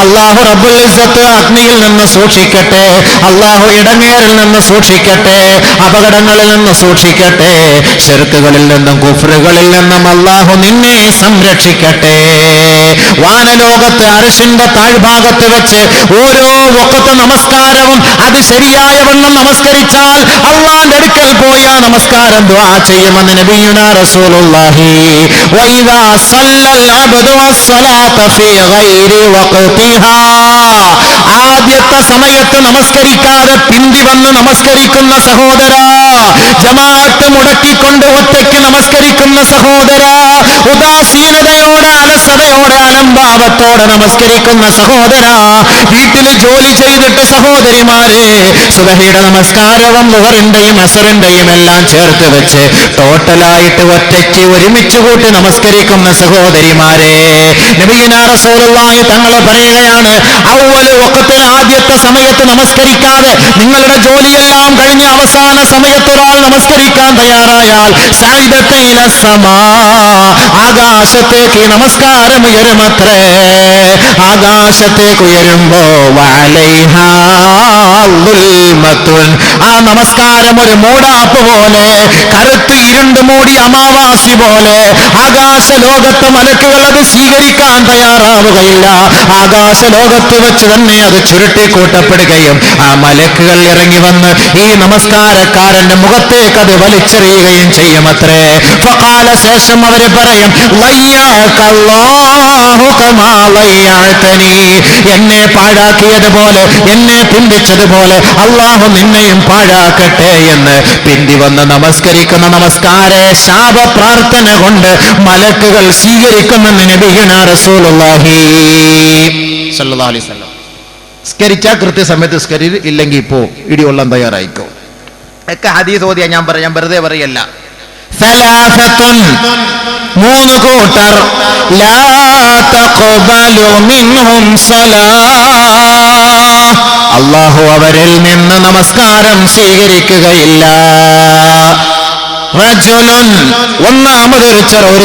അല്ലാഹു റബ്ബുൽ ഇസ്സത്ത് അഗ്നിയിൽ നിന്ന് സൂക്ഷിക്കട്ടെ. അല്ലാഹു ഇടങ്ങേറിൽ നിന്ന് സൂക്ഷിക്കട്ടെ. അപകടങ്ങളിൽ നിന്ന് സൂക്ഷിക്കട്ടെ. ശിർക്കുകളിൽ നിന്നും കുഫ്റുകളിൽ നിന്നും അല്ലാഹു നിന്നെ സംരക്ഷിക്കട്ടെ. വാനലോകത്ത് അർശിന്റെ താഴ്ഭാഗത്ത് വെച്ച് ഓരോ വഖത്ത് നമസ്കാരവും അത് ശരിയായ വണ്ണം നമസ്കരിച്ചാൽ അല്ലാഹുവിന്റെ അടുക്കൽ പോയി ആ നമസ്കാരം ദുആ ചെയ്യുമെന്ന് നബിയുനാ റസൂലുള്ളാഹി. വഇദാ സല്ലൽ അബ്ദു അസ്സലാത ഫീ ഗൈരി വഖ്തിഹാ, ആദ്യത്തെ സമയത്ത് നമസ്കരിക്കാതെ പിന്തി വന്ന് നമസ്കരിക്കുന്ന സഹോദര, ജമാഅത്ത് മുടക്കിക്കൊണ്ട് ഒറ്റയ്ക്ക് നമസ്കരിക്കുന്ന സഹോദര, ഉദാസീനതയോടെ, അലസതയോടെ, അലംഭാവത്തോടെ നമസ്കരിക്കുന്ന സഹോദര, വീട്ടിൽ ജോലി ചെയ്തിട്ട് സഹോദരിമാരെ സുബഹിയുടെ നമസ്കാരവും ളുഹറിന്റെയും അസറിന്റെയും എല്ലാം ചേർത്ത് വെച്ച് ടോട്ടലായിട്ട് ഒറ്റയ്ക്ക് ഒരുമിച്ച് കൂട്ടി നമസ്കരിക്കുന്ന സഹോദരിമാരെ, നബിയുനാ റസൂലുള്ളാഹി തങ്ങൾ പറയുകയാണ്, അവ്വൽ വഖത്തിൽ, ആദ്യത്തെ സമയത്ത് നമസ്കരിക്കാതെ നിങ്ങളുടെ ജോലിയെല്ലാം കഴിഞ്ഞ് അവസാന സമയത്ത് ഒരാൾ നമസ്കരിക്കാൻ തയ്യാറായാൽ സഅദത ഇല സമാ, ആകാശത്തേക്ക് നമസ്കാരം ഉയരുമത്രേ. ആകാശത്തേക്ക് ഉയരുമ്പോ വഅലൈഹാ ളുൽമത്തുൻ, ആ നമസ്കാരം ഒരു മൂടാപ്പ് പോലെ, കറുത്ത് ഇരുണ്ട് മൂടി അമാവാസി പോലെ ആകാശലോകത്ത് മലക്കുകൾ അത് സ്വീകരിക്കാൻ തയ്യാറാവുകയില്ല. ആകാശലോകത്ത് വെച്ച് തന്നെ അത് ചുരുട്ടിക്കൂട്ടപ്പെടുകയും ആ മലക്കുകൾ ഇറങ്ങി വന്ന് ഈ നമസ്കാരക്കാരന്റെ മുഖത്തേക്ക് അത് വലിച്ചെറിയുകയും ചെയ്യുമത്രേ. ഫഖാല, ശേഷം അവര് പറയും, ലയ്യകല്ലാഹു കമാ ലയ്യഅതനി, എന്നെ പാഴാക്കിയതുപോലെ, എന്നെ പിന്തിച്ചതുപോലെ അല്ലാഹു നിന്നെയും പാഴാക്കട്ടെ എന്ന് പിന്തി വന്ന് നമസ്കരിക്കുന്ന നമസ്കാരെ ശാപ പ്രാർത്ഥന കൊണ്ട് മലക്കുകൾ സ്വീകരിക്കുമെന്ന് നബിയുനാ റസൂലുള്ളാഹി സ്വല്ലല്ലാഹു അലൈഹി വസല്ലം. സ്കരിച്ചാൽ കൃത്യസമയത്ത് സ്കരി, ഇല്ലെങ്കിൽ ഇപ്പോ ഇടികൊള്ളാൻ തയ്യാറായിക്കോ. ഒക്കെ ഹദീസ് ഓതിയാ ഞാൻ വെറുതെ പറയല്ല. സലാസത്തുൻ, മൂന്ന് കൂട്ടർ, ലാ തഖ്ബലു മിൻഹും സലാഹ്, അല്ലാഹു അവരിൽ നിന്ന് നമസ്കാരം സ്വീകരിക്കുകയില്ല. റജുലുൻ, ഒന്നാമതൊരു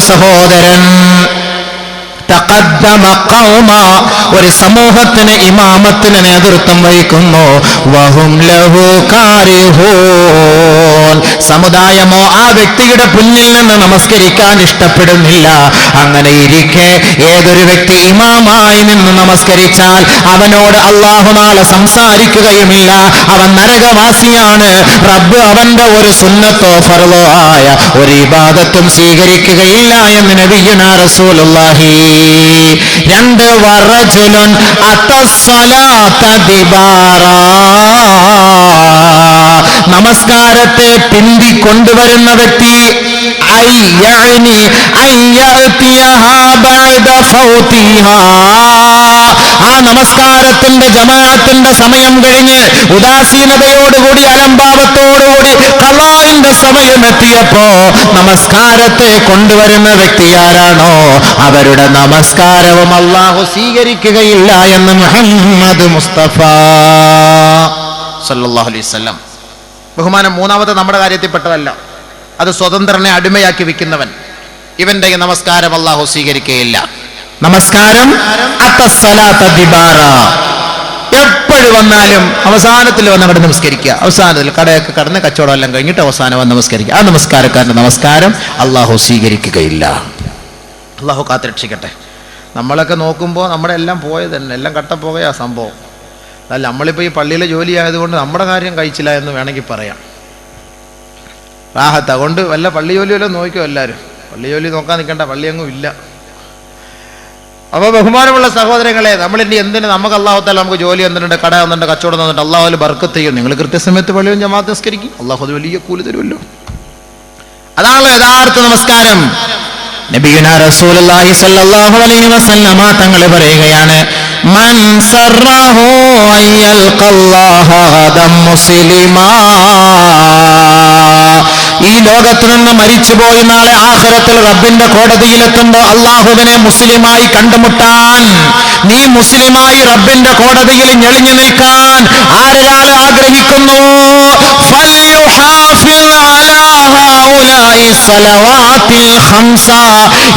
സഹോദരൻ, തഖദ്ദമ ഖൗമ, ഒരു സമൂഹത്തിന് ഇമാമത്തിന് നേതൃത്വം വഹിക്കുന്നു. വഹും ലഹു കാരിഹൂൻ, സമുദായമോ ആ വ്യക്തിയുടെ മുന്നിൽ നിന്ന് നമസ്കരിക്കാൻ ഇഷ്ടപ്പെടുന്നില്ല. അങ്ങനെ ഇരിക്കെ ഏതൊരു വ്യക്തി ഇമാമായി നിന്ന് നമസ്കരിച്ചാൽ അവനോട് അല്ലാഹു നാളെ സംസാരിക്കുകയുമില്ല. അവൻ നരകവാസിയാണ്. റബ്ബ് അവന്റെ ഒരു സുന്നത്തോ ഫർളോ ആയ ഒരു ഇബാദത്തും സ്വീകരിക്കുകയില്ല എന്ന് നബിയുനാ റസൂലുള്ളാഹി. 2 വറജുലുൻ അത്തസ്സലാത ദിബാറാ, നമസ്കാരത്തെ പിന്തി കൊണ്ടുവരുന്ന വ്യക്തി, ആ നമസ്കാരത്തിന്റെ ജമാഅത്തിന്റെ സമയം കഴിഞ്ഞ് ഉദാസീനതയോടുകൂടി അലംഭാവത്തോടുകൂടി ഖളാഇന്റെ സമയം എത്തിയപ്പോ നമസ്കാരത്തെ കൊണ്ടുവരുന്ന വ്യക്തി ആരാണോ അവരുടെ നമസ്കാരവും അല്ലാഹു സ്വീകരിക്കുകയില്ല എന്ന് മുഹമ്മദ് മുസ്തഫ സല്ലല്ലാഹു അലൈഹി വസല്ലം. ബഹുമാനം മൂന്നാമത്തെ നമ്മുടെ കാര്യത്തിൽപ്പെട്ടതല്ല, അത് സ്വതന്ത്രനെ അടിമയാക്കി വെക്കുന്നവൻ, ഇവന്റെ നമസ്കാരം അല്ലാഹു സ്വീകരിക്കുകയില്ല. നമസ്കാരം എപ്പോഴും വന്നാലും അവസാനത്തിൽ വന്ന് അവിടെ നമസ്കരിക്കുക, അവസാനത്തിൽ കടയൊക്കെ കടന്ന് കച്ചവടം എല്ലാം കഴിഞ്ഞിട്ട് അവസാനം വന്ന് നമസ്കരിക്കുക. ആ നമസ്കാരക്കാരന്റെ നമസ്കാരം അല്ലാഹു സ്വീകരിക്കുകയില്ല. അല്ലാഹു കാത്തുരക്ഷിക്കട്ടെ. നമ്മളൊക്കെ നോക്കുമ്പോൾ നമ്മുടെ എല്ലാം പോയത് തന്നെ, എല്ലാം കട്ടപ്പോകയാ സംഭവം. അല്ല, നമ്മളിപ്പോൾ ഈ പള്ളിയിലെ ജോലി ആയതുകൊണ്ട് നമ്മുടെ കാര്യം കഴിച്ചില്ല എന്ന് വേണമെങ്കിൽ പറയാം. റാഹത്ത് അതുകൊണ്ട് വല്ല പള്ളി ജോലിയല്ലോ നോക്കിയോ എല്ലാവരും. പള്ളി ജോലി നോക്കാൻ നിൽക്കേണ്ട, പള്ളിയെങ്ങും ഇല്ല. അപ്പോൾ ബഹുമാനമുള്ള സഹോദരങ്ങളെ, നമ്മളിനി എന്തിന്, നമുക്ക് അല്ലാഹു തആല നമുക്ക് ജോലി തന്നിട്ടുണ്ട്, കട തന്നിട്ടുണ്ട്, കച്ചവടം തന്നിട്ട് അല്ലാഹു അതിൽ ബർക്കത്ത് ചെയ്യും. നിങ്ങൾ കൃത്യസമയത്ത് പള്ളിയും ജമാഅത്ത് നിസ്കരിക്കും, അല്ലാഹു അത് വലിയ കൂലി തരുമല്ലോ. അതാണല്ലോ യഥാർത്ഥ നമസ്കാരം. നബിയുനാ റസൂലുള്ളാഹി സ്വല്ലല്ലാഹു അലൈഹി വസല്ലമ തങ്ങൾ പറയുകയാണ്, മൻ സറഹു അയ്യൽഖല്ലാഹ ഗദം മുസ്ലിമാ, ഈ ലോകത്ത് നിന്ന് മരിച്ചുപോയി നാളെ ആഖിറത്തിൽ റബ്ബിന്റെ കോടതിയിലെത്തുമ്പോൾ അല്ലാഹുവിനെ മുസ്ലിമായി കണ്ടുമുട്ടാൻ, നീ മുസ്ലിമായി റബ്ബിന്റെ കോടതിയിൽ ഞെളിഞ്ഞു നിൽക്കാൻ ആരൊരാൾ ആഗ്രഹിക്കുന്നു,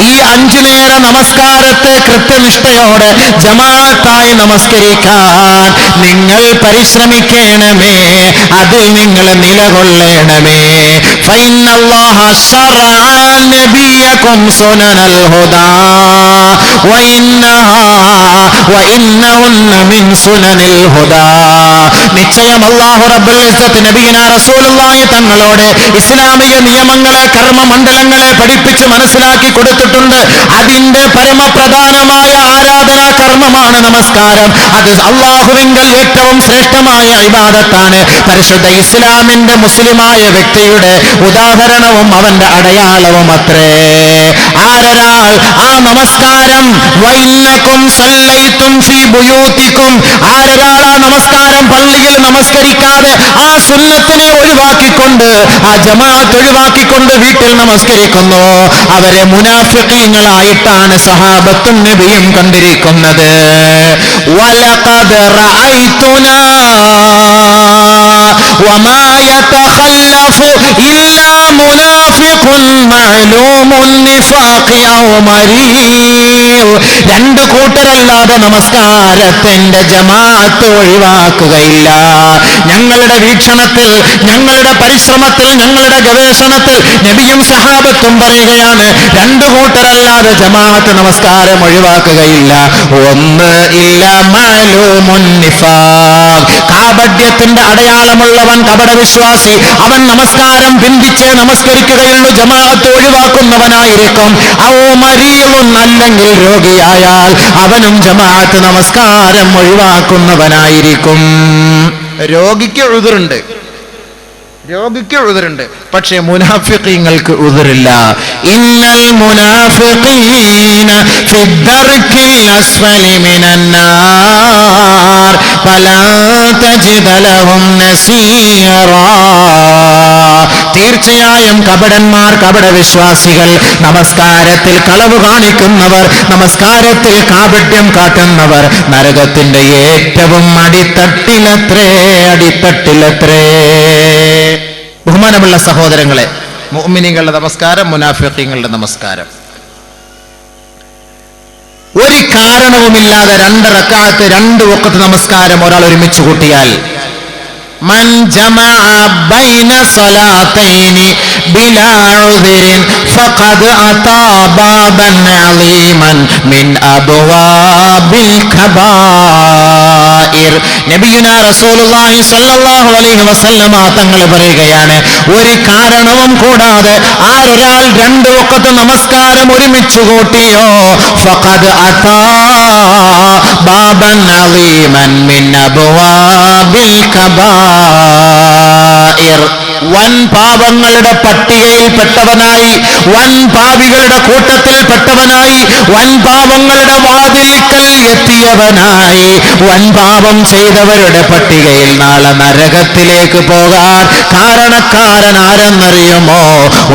ഈ 5 നേര നമസ്കാരത്തെ കൃത്യനിഷ്ഠയോടെ ജമാഅത്തായി നമസ്കരിക്കാൻ നിങ്ങൾ പരിശ്രമിക്കണമേ, അതിൽ നിങ്ങൾ നിലകൊള്ളണമേ. ഫഇന്നല്ലാഹ ശറഅ നബിയകും സുനനൽ ഹുദാ വഇന്നഹുന്ന മിൻ സുനനിൽ ഹുദാ, നിശ്ചയം അല്ലാഹു റബ്ബുൽ ഇസ്സത്ത് നബിയുനാ റസൂലുള്ളാഹി തങ്ങളോട് ഇസ്ലാമിക നിയമങ്ങളെ, കർമ്മമണ്ഡലങ്ങളെ പഠിപ്പിച്ച് മനസ്സിലാക്കി കൊടുത്തിട്ടുണ്ട്. അതിന്റെ പരമപ്രധാനമായ ആരാധനാ കർമ്മമാണ് നമസ്കാരം. അത് അല്ലാഹുവിങ്കൽ ഏറ്റവും ശ്രേഷ്ഠമായ ഇബാദത്താണ്. പരിശുദ്ധ ഇസ്ലാമിന്റെ മുസ്ലിമായ വ്യക്തിയുടെ ഉദാഹരണവും അവന്റെ അടയാളവും അത്രേ. ആരൊരാൾ ആ നമസ്കാരം, വഇന്നകും സല്ലൈതും ഫീ ബുയൂതികും, ആരൊരാൾ ആ നമസ്കാരം പള്ളിയിൽ നമസ്കരിക്കാതെ ആ സുന്നത്തിനെ ഒഴിവാക്കിക്കൊണ്ട്, ആ ജമാഅത്ത് ഒഴിവാക്കിക്കൊണ്ട് വീട്ടിൽ നമസ്കരിക്കുന്നു, അവരെ മുനാഫിഖീങ്ങളായിട്ടാണ് സഹാബത്തും നബിയും കണ്ടിരിക്കുന്നത്. വലഖദ് റഅയ്തുനാ വമാ യതഖല്ലഫു ഇല്ലാ മുനാഫിഖുൻ മഅലൂമുൻ നിഫാഖി ഔ മരീദ്, 2 കൂട്ടരല്ലാതെ നമസ്കാരത്തിന്റെ ജമാഅത്ത് ഒഴിവാക്കുകയില്ല. ഞങ്ങളുടെ വീക്ഷണത്തിൽ, ഞങ്ങളുടെ പരിശ്രമത്തിൽ, ഞങ്ങളുടെ ഗവേഷണത്തിൽ നബിയും സഹാബത്തും പറയുകയാണ്, 2 കൂട്ടരല്ലാതെ ജമാഅത്ത് നമസ്കാരം ഒഴിവാക്കുകയില്ല. ഒന്ന്, ഇല്ല മഅലൂമുൻ നിഫാഖ്, കാപട്യത്തിന്റെ അടയാളമുള്ളവൻ കപടവിശ്വാസി, അവൻ നമസ്കാരം ബിന്ദിച്ചേ നമസ്കരിക്കുകയുള്ളൂ, ജമാഅത്ത് ഒഴിവാക്കുന്നവനായിരിക്കും. ഔ മരീളുൻ, അല്ലെങ്കിൽ രോഗിയായാൽ അവനും ജമാഅത്ത് നമസ്കാരം ഒഴിവാക്കുന്നവനായിരിക്കും. രോഗിക്ക് ഉദുറുണ്ട്, പക്ഷേ മുനാഫിഖീങ്ങൾക്ക് ഉദുറില്ല. ഇന്നൽ മുനാഫിഖീന ഫിദ്ദർക്കിൽ അസ്ഫലി മിനന്നാർ ഫലാ തജിദ ലഹും നസീറാ, തീർച്ചയായും കപടന്മാർ, കപടവിശ്വാസികൾ, നമസ്കാരത്തിൽ കളവ് കാണിക്കുന്നവർ, നമസ്കാരത്തിൽ കാപട്യം കാട്ടുന്നവർ നരകത്തിന്റെ ഏറ്റവും അടിത്തട്ടിലത്രേ. ബഹുമാനമുള്ള സഹോദരങ്ങളെ, മുഅ്മിനീങ്ങളുടെ നമസ്കാരം, മുനാഫിഖീങ്ങളുടെ നമസ്കാരം. കാരണവുമില്ലാതെ 2 റക്അത്ത് 2 വഖത്ത് നമസ്കാരം ഒരാൾ ഒരുമിച്ച് കൂട്ടിയാൽ മൻ ജമഅ ബൈന സ്വലാത്തൈനി ബിലാ ഉദ്രിൻ ഫഖദ് അതാ ബാബൻ അളീമൻ മിൻ അബ്വാബിൽ കബായിർ. നബിയുനാ റസൂലുള്ളാഹി സ്വല്ലല്ലാഹു അലൈഹി വസല്ലമ തങ്ങൾ പറയുകയാണ്, ഒരു കാരണവും കൂടാതെ ആരൊരാൾ 2 വഖത്ത് നമസ്കാരം ഒരുമിച്ച് കൂട്ടിയോ ഫഖദ് അതാ ബാബൻ അളീമൻ മിൻ അബ്വാബിൽ കബായിർ. വൻ പാപങ്ങളുടെ പട്ടികയിൽപ്പെട്ടവനായി, വൻ പാപികളുടെ കൂട്ടത്തിൽപ്പെട്ടവനായി, വൻ പാപങ്ങളുടെ വാതിൽക്കൽ എത്തിയവനായി, വൻ പാപം ചെയ്തവരുടെ പട്ടികയിൽ നാളെ നരകത്തിലേക്ക് പോകാൻ കാരണക്കാരൻ ആരെന്നറിയുമോ?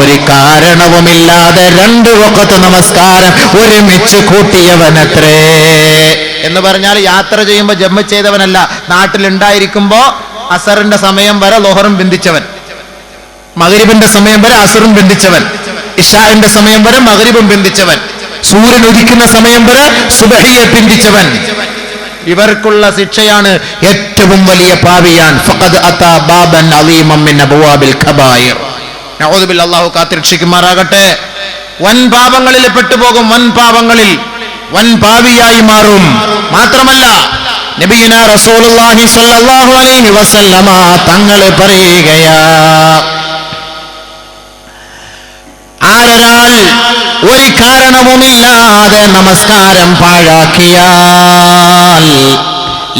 ഒരു കാരണവുമില്ലാതെ 2 വഖത്ത് നമസ്കാരം ഒരുമിച്ച് കൂട്ടിയവനത്രേ. എന്ന് പറഞ്ഞാൽ യാത്ര ചെയ്യുമ്പോൾ ജമ്മ ചെയ്തവനല്ല, നാട്ടിലുണ്ടായിരിക്കുമ്പോ അസറിന്റെ സമയം വരെ ലോഹറും ബന്ധിച്ചവൻ, മഗ്രിബിന്റെ സമയം വരെ അസറും ബന്ധിച്ചവൻ, ഇശാഇന്റെ സമയം വരെ മഗ്രിബും ബന്ധിച്ചവൻ, സൂര്യൻ ഉദിക്കുന്ന സമയം വരെ സുബഹിയെ ബന്ധിച്ചവൻ. ഇവർക്കുള്ള ശിക്ഷയാണ് ഏറ്റവും വലിയ പാപിയാൻ. ഫഖദ് അതാ ബാബൻ അളീമൻ മിൻ അബ്വാബിൽ കബായിർ. നഊദു ബില്ലാഹി, അല്ലാഹു കാത്തിരക്ഷിക്കുമാറാകട്ടെ. വൻ പാപങ്ങളിൽ പെട്ടുപോകും, വൻ പാപങ്ങളിൽ വൻ പാപിയായി മാറും. മാത്രമല്ല നബിയുനാ റസൂലുള്ളാഹി സ്വല്ലല്ലാഹു അലൈഹി വസല്ലമ തങ്ങൾ പറയുകയാ, ആരൊരാൾ ഒരു കാരണവുമില്ലാതെ നമസ്കാരം പാഴാക്കിയാൽ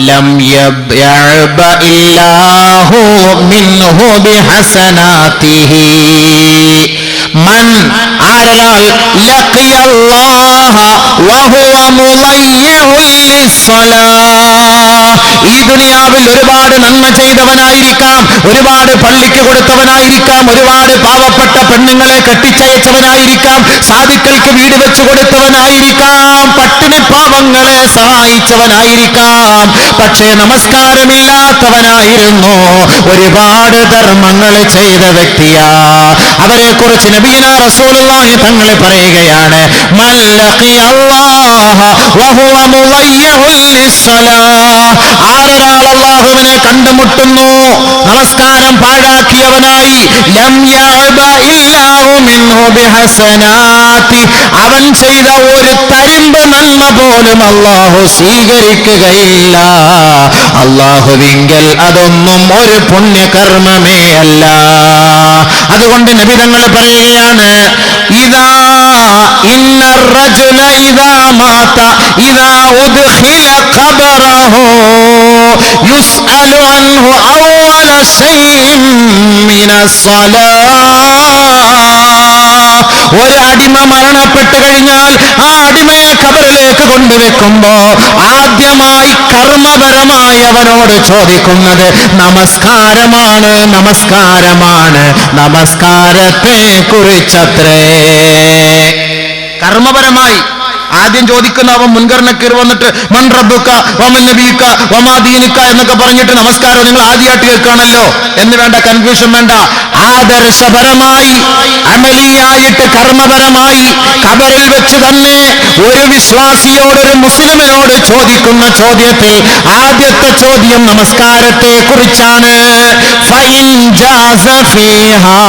ലം യബ്യഅബ ഇല്ലാഹു മിൻഹു ബിഹസനാതിഹി. മൻ ആരൊരാൾ ലഖിയല്ലാഹ വഹുവ മുളയ്യിഉൻ ലിസ്സലാഹ്. ഈ ദുനിയാവിൽ ഒരുപാട് നന്മ ചെയ്തവനായിരിക്കാം, ഒരുപാട് പള്ളിക്ക് കൊടുത്തവനായിരിക്കാം, ഒരുപാട് പാവപ്പെട്ട പെണ്ണുങ്ങളെ കെട്ടിച്ചയച്ചവനായിരിക്കാം, സാധുക്കൾക്ക് വീട് വെച്ചു കൊടുത്തവനായിരിക്കാം, പട്ടിണി പാവങ്ങളെ സഹായിച്ചവനായിരിക്കാം. പക്ഷേ നമസ്കാരമില്ലാത്തവനായിരുന്നു, ഒരുപാട് ധർമ്മങ്ങൾ ചെയ്ത വ്യക്തിയാ. അവരെ കുറിച്ച് നബിയുനാ റസൂലുള്ളാഹി തങ്ങൾ പറയുകയാണ്, മൻ ലഖിയല്ലാഹ വഹുവ മുളയ്യിഉൻ ലിസ്സലാഹ്. ആരൊരാൾ അല്ലാഹുവിനെ കണ്ടുമുട്ടുന്നു നമസ്കാരം പാഴാക്കിയവനായി, ലം യഅബ ഇല്ലാഹു മിൻഹു ബിഹസനാതി. അവൻ ചെയ്ത ഒരു തരിമ്പ് നന്മ പോലും അല്ലാഹു സ്വീകരിക്കുകയില്ല. അല്ലാഹുവിങ്കൽ അതൊന്നും ഒരു പുണ്യകർമ്മമേ അല്ല. അതുകൊണ്ട് നബി തങ്ങൾ പറയുകയാണ്, ഇദാ ഇന്നർ റജുല ഇദാ മാത ഇദാ ഉദ്ഖില ഖബറഹു യുസ്അലു അൻഹു അവ്വല ശൈഇൻ മിനസ് സ്വലാഹ്. ഒരു അടിമ മരണപ്പെട്ടു കഴിഞ്ഞാൽ ആ അടിമയെ ഖബറിലേക്ക് കൊണ്ടുവെക്കുമ്പോ ആദ്യമായി കർമ്മപരമായി അവനോട് ചോദിക്കുന്നത് നമസ്കാരമാണ്, നമസ്കാരമാണ്, നമസ്കാരത്തെ കുറിച്ചത്രേ. കർമ്മപരമായി ആദ്യം ചോദിക്കുന്ന അവൻ മുൻഗണനക്കീർ വന്നിട്ട് മൻ റബ്ബുക വമൻ നബിയുക വമാ ദീനുക എന്നൊക്കെ പറഞ്ഞിട്ട് നമസ്കാരം നിങ്ങൾ ആദ്യമായിട്ട് കേൾക്കുകയാണല്ലോ എന്ന് വേണ്ട, കൺഫ്യൂഷൻ വേണ്ട. ആദർശപരമായി അമലിയായിട്ട് കർമ്മപരമായി ഖബറിൽ വെച്ച് തന്നെ ഒരു വിശ്വാസിയോട്, ഒരു മുസ്ലിമിനോട് ചോദിക്കുന്ന ചോദ്യത്തിൽ ആദ്യത്തെ ചോദ്യം നമസ്കാരത്തെ കുറിച്ചാണ്. ഫഇൻ ജാസ ഫീഹാ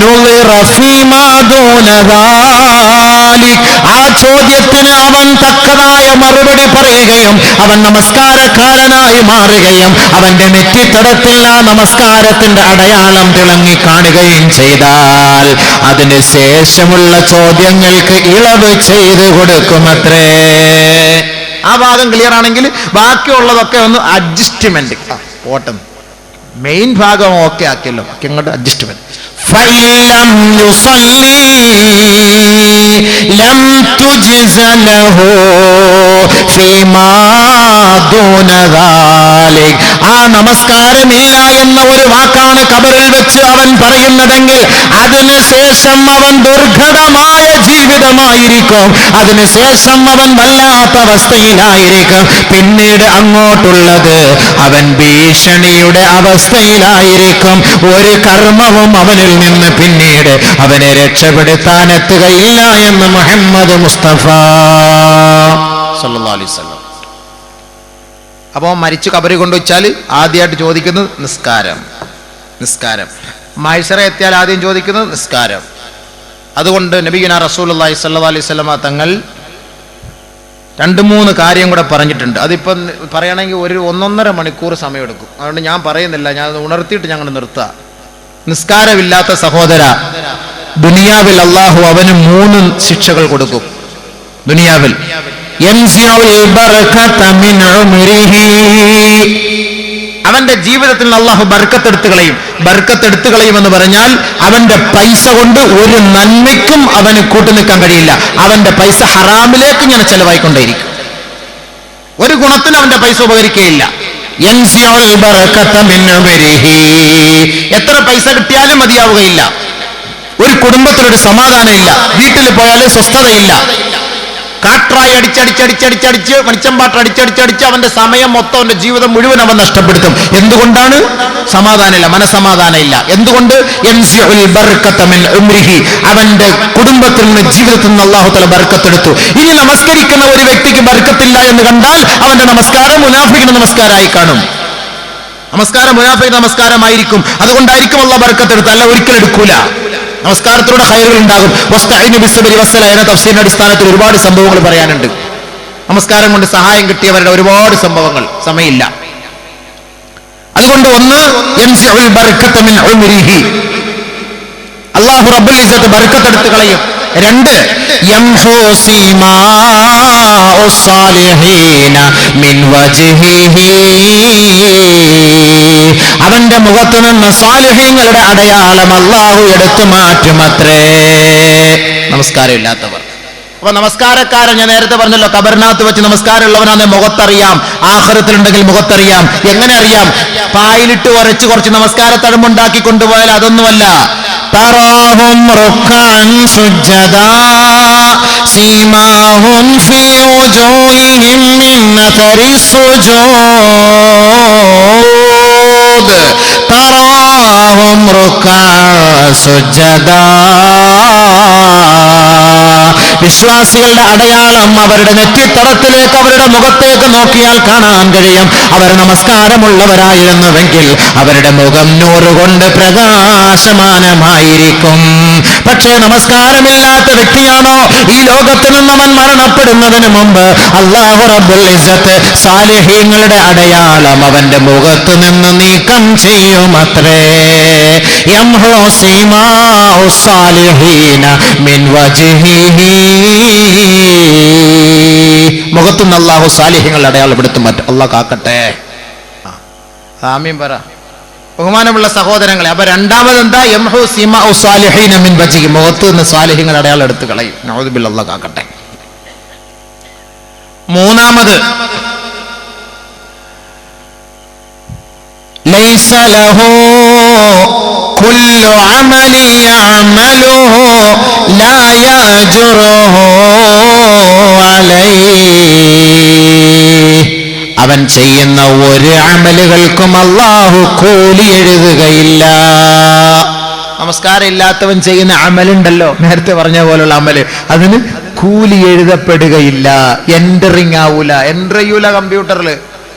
നുളിറ ഫീമാ ദൂന ദാലിക്. ആ ചോദ്യത്തിന് അവൻ തക്കതായ മറുപടി പറയുകയും അവൻ നമസ്കാരക്കാരനായി മാറുകയും അവന്റെ നെറ്റിത്തടത്തിൽ ആ നമസ്കാരത്തിന്റെ അടയാളം തിളങ്ങി കാണുകയും ചെയ്താൽ അതിന് ശേഷമുള്ള ചോദ്യങ്ങൾക്ക് ഇളവ് ചെയ്തു കൊടുക്കുമത്രേ. ആ ഭാഗം ക്ലിയർ ആണെങ്കിൽ ബാക്കിയുള്ളതൊക്കെ ഒന്ന് അഡ്ജസ്റ്റ്മെന്റ് ഓട്ടം. മെയിൻ ഭാഗം ഓക്കെ ആക്കിയല്ലോ, ഇങ്ങോട്ട് അഡ്ജസ്റ്റ്മെന്റ്. فَإِلَّمْ يُصَلِّي لَمْ تُجْزَ لَهُ فِيمَا ദൂന ദാലിക്. ആ നമസ്കാരമില്ല എന്ന ഒരു വാക്കാണ് ഖബറിൽ വെച്ച് അവൻ പറയുന്നതെങ്കിൽ അതിനുശേഷം അവൻ ദുർഘടമായ ജീവിതമായിരിക്കും, അതിനുശേഷം അവൻ വല്ലാത്ത അവസ്ഥയിലായിരിക്കും. പിന്നീട് അങ്ങോട്ടുള്ളത് അവൻ ഭീഷണിയുടെ അവസ്ഥയിലായിരിക്കും. ഒരു കർമ്മവും അവനിൽ നിന്ന് പിന്നീട് അവനെ രക്ഷപ്പെടുത്താൻ എത്തുകയില്ല എന്ന് മുഹമ്മദ് മുസ്തഫ സല്ലല്ലാഹു അലൈഹി വസല്ലം. അപ്പോൾ മരിച്ചു കബറി കൊണ്ടുവച്ചാൽ ആദ്യമായിട്ട് ചോദിക്കുന്നത് നിസ്കാരം. മഹ്ശറ എത്തിയാൽ ആദ്യം ചോദിക്കുന്നത് നിസ്കാരം. അതുകൊണ്ട് നബിയുനാ റസൂലുള്ളാഹി സ്വല്ലല്ലാഹു അലൈഹി വസല്ലം തങ്ങൾ 2-3 കാര്യം കൂടെ പറഞ്ഞിട്ടുണ്ട്. അതിപ്പം പറയണമെങ്കിൽ 1-1.5 മണിക്കൂർ സമയമെടുക്കും. അതുകൊണ്ട് ഞാൻ പറയുന്നില്ല, ഞാൻ ഉണർത്തിയിട്ട് ഞങ്ങൾ നിർത്താം. നിസ്കാരമില്ലാത്ത സഹോദര, ദുനിയാവിൽ അള്ളാഹു അവന് 3 ശിക്ഷകൾ കൊടുക്കും. ദുനിയാവിൽ അവന്റെ ജീവിതത്തിൽ അള്ളാഹു ബർക്കത്തെടുത്ത് കളയും എന്ന് പറഞ്ഞാൽ അവന്റെ പൈസ കൊണ്ട് ഒരു നന്മയ്ക്കും അവന് കൂട്ടുനിൽക്കാൻ കഴിയില്ല. അവന്റെ പൈസ ഹറാമിലേക്ക് ഇങ്ങനെ ചെലവായിക്കൊണ്ടേയിരിക്കും. ഒരു ഗുണത്തിന് അവന്റെ പൈസ ഉപകരിക്കുകയില്ല. എത്ര പൈസ കിട്ടിയാലും മതിയാവുകയില്ല. ഒരു കുടുംബത്തിലൊരു സമാധാനമില്ല, വീട്ടിൽ പോയാൽ സ്വസ്ഥതയില്ല. കാട്രായി അടിച്ചടിച്ച് മണിച്ചമ്പാട്ട് അടിച്ചടിച്ച് അവന്റെ സമയം മൊത്തം, അവന്റെ ജീവിതം മുഴുവൻ അവൻ നഷ്ടപ്പെടുത്തും. എന്തുകൊണ്ടാണ്? സമാധാനമില്ല, മനസമാധാനമില്ല. എന്തുകൊണ്ട്? അവന്റെ കുടുംബത്തിൽ നിന്ന്, ജീവിതത്തിൽ നിന്ന് അല്ലാഹു തആല ബർക്കത്തെടുത്തു. ഇനി നമസ്കരിക്കുന്ന ഒരു വ്യക്തിക്ക് ബർക്കത്തില്ല എന്ന് കണ്ടാൽ അവന്റെ നമസ്കാരം മുനാഫിഖിന്റെ നമസ്കാരമായി കാണും. നമസ്കാരം മുനാഫിഖിന്റെ നമസ്കാരമായിരിക്കും. അതുകൊണ്ടായിരിക്കും അല്ലാഹു ബർക്കത്തെടുത്ത്, അല്ല ഒരിക്കലും എടുക്കൂല. നമസ്കാരത്തിലൂടെ ഖൈറുകൾ ഉണ്ടാകും. വസ്തഈനു ബിസ്സബ്രി വസ്സലാ എന്ന തഫ്സീറിന്റെ അടിസ്ഥാനത്തിൽ ഒരുപാട് സംഭവങ്ങൾ പറയാനുണ്ട്. നമസ്കാരം കൊണ്ട് സഹായം കിട്ടിയവരുടെ ഒരുപാട് സംഭവങ്ങൾ, സമയമില്ല. അതുകൊണ്ട് ഒന്ന്, യൻസിഉൽ ബർക്കത മിൻ ഉംരിഹി, അല്ലാഹു റബ്ബുൽ ഇസ്സത്ത് ബർക്കത്തെടുത്ത് കളയും. 2, യംഹു സീമാഉ സ്സാലിഹീന മിൻ വജ്ഹിഹി, അവന്റെ മുഖത്ത് നിന്ന് സാലിഹീങ്ങളുടെ അടയാളം അല്ലാഹു എടുത്തു മാറ്റുമത്രേ നമസ്കാരം ഇല്ലാത്തവർ. അപ്പൊ നമസ്കാരക്കാരൻ, ഞാൻ നേരത്തെ പറഞ്ഞല്ലോ, ഖബറിനകത്ത് വെച്ച് നമസ്കാരമുള്ളവനാണ് മുഖത്തറിയാം, ആഖിറത്തിലുണ്ടെങ്കിൽ മുഖത്തറിയാം. എങ്ങനെ അറിയാം? പായിലിട്ട് ഉരച്ച് കുറച്ച് നമസ്കാര തഴമ്പുണ്ടാക്കി കൊണ്ടുപോയാൽ അതൊന്നുമല്ല. തറാഹും റുക്അൻ സുജ്ജദാ സീമാഹും ഫീ വുജൂഹിഹിം മിൻ അഥരി സുജൂദ്, തറാഹും റുക്അൻ സുജ്ജദാ, വിശ്വാസികളുടെ അടയാളം അവരുടെ നെറ്റിത്തടത്തിലേക്ക്, അവരുടെ മുഖത്തേക്ക് നോക്കിയാൽ കാണാൻ കഴിയും. അവർ നമസ്കാരമുള്ളവരായിരുന്നുവെങ്കിൽ അവരുടെ മുഖം നൂറുകൊണ്ട് പ്രകാശമാനമായിരിക്കും. പക്ഷേ നമസ്കാരമില്ലാത്ത വ്യക്തിയാണോ ഈ ലോകത്ത് നിന്ന് അവൻ മരണപ്പെടുന്നതിന് മുമ്പ് അല്ലാഹു റബ്ബുൽ ഇസ്സത്ത് സാലിഹീങ്ങളുടെ അടയാളം അവന്റെ മുഖത്ത് നിന്ന് നീക്കം ചെയ്യുമത്രേ. യംഹു സീമാഉ സ്സാലിഹീന മിൻ വജ്ഹിഹി, മുഖത്തുനിന്ന് അല്ലാഹു സാലിഹ്യങ്ങളുടെ അടയാളപ്പെടുത്തും. അല്ലാഹു കാക്കട്ടെ. ആമീൻ പറ. ബഹുമാനമുള്ള സഹോദരങ്ങളെ, അപ്പൊ രണ്ടാമത് എന്താ? യംഹു സീമാഉ സ്സാലിഹീന മിൻ വജ്ഹിഹി, മുഖത്ത് നിന്ന് സാലിഹ്യങ്ങളുടെ അടയാളം എടുത്ത് കളയും. നഊദു ബില്ലാഹ്, അല്ലാഹു കാക്കട്ടെ. മൂന്നാമത്, ലൈസ ലഹു കുല്ലു അമലി യഅമലുഹു ലാ യഅ്ജുറുഹു അലൈഹി, അവൻ ചെയ്യുന്ന ഒരു അമലുകൾക്കും അല്ലാഹു കൂലി എഴുതുകയില്ല. നമസ്കാരം ഇല്ലാത്തവൻ ചെയ്യുന്ന അമലുണ്ടല്ലോ, നേരത്തെ പറഞ്ഞ പോലുള്ള അമല്, അതിന് കൂലി എഴുതപ്പെടുകയില്ല. എൻറ്ററിങ് ആവൂല, എൻ്റർ ചെയ്യൂല കമ്പ്യൂട്ടറിൽ.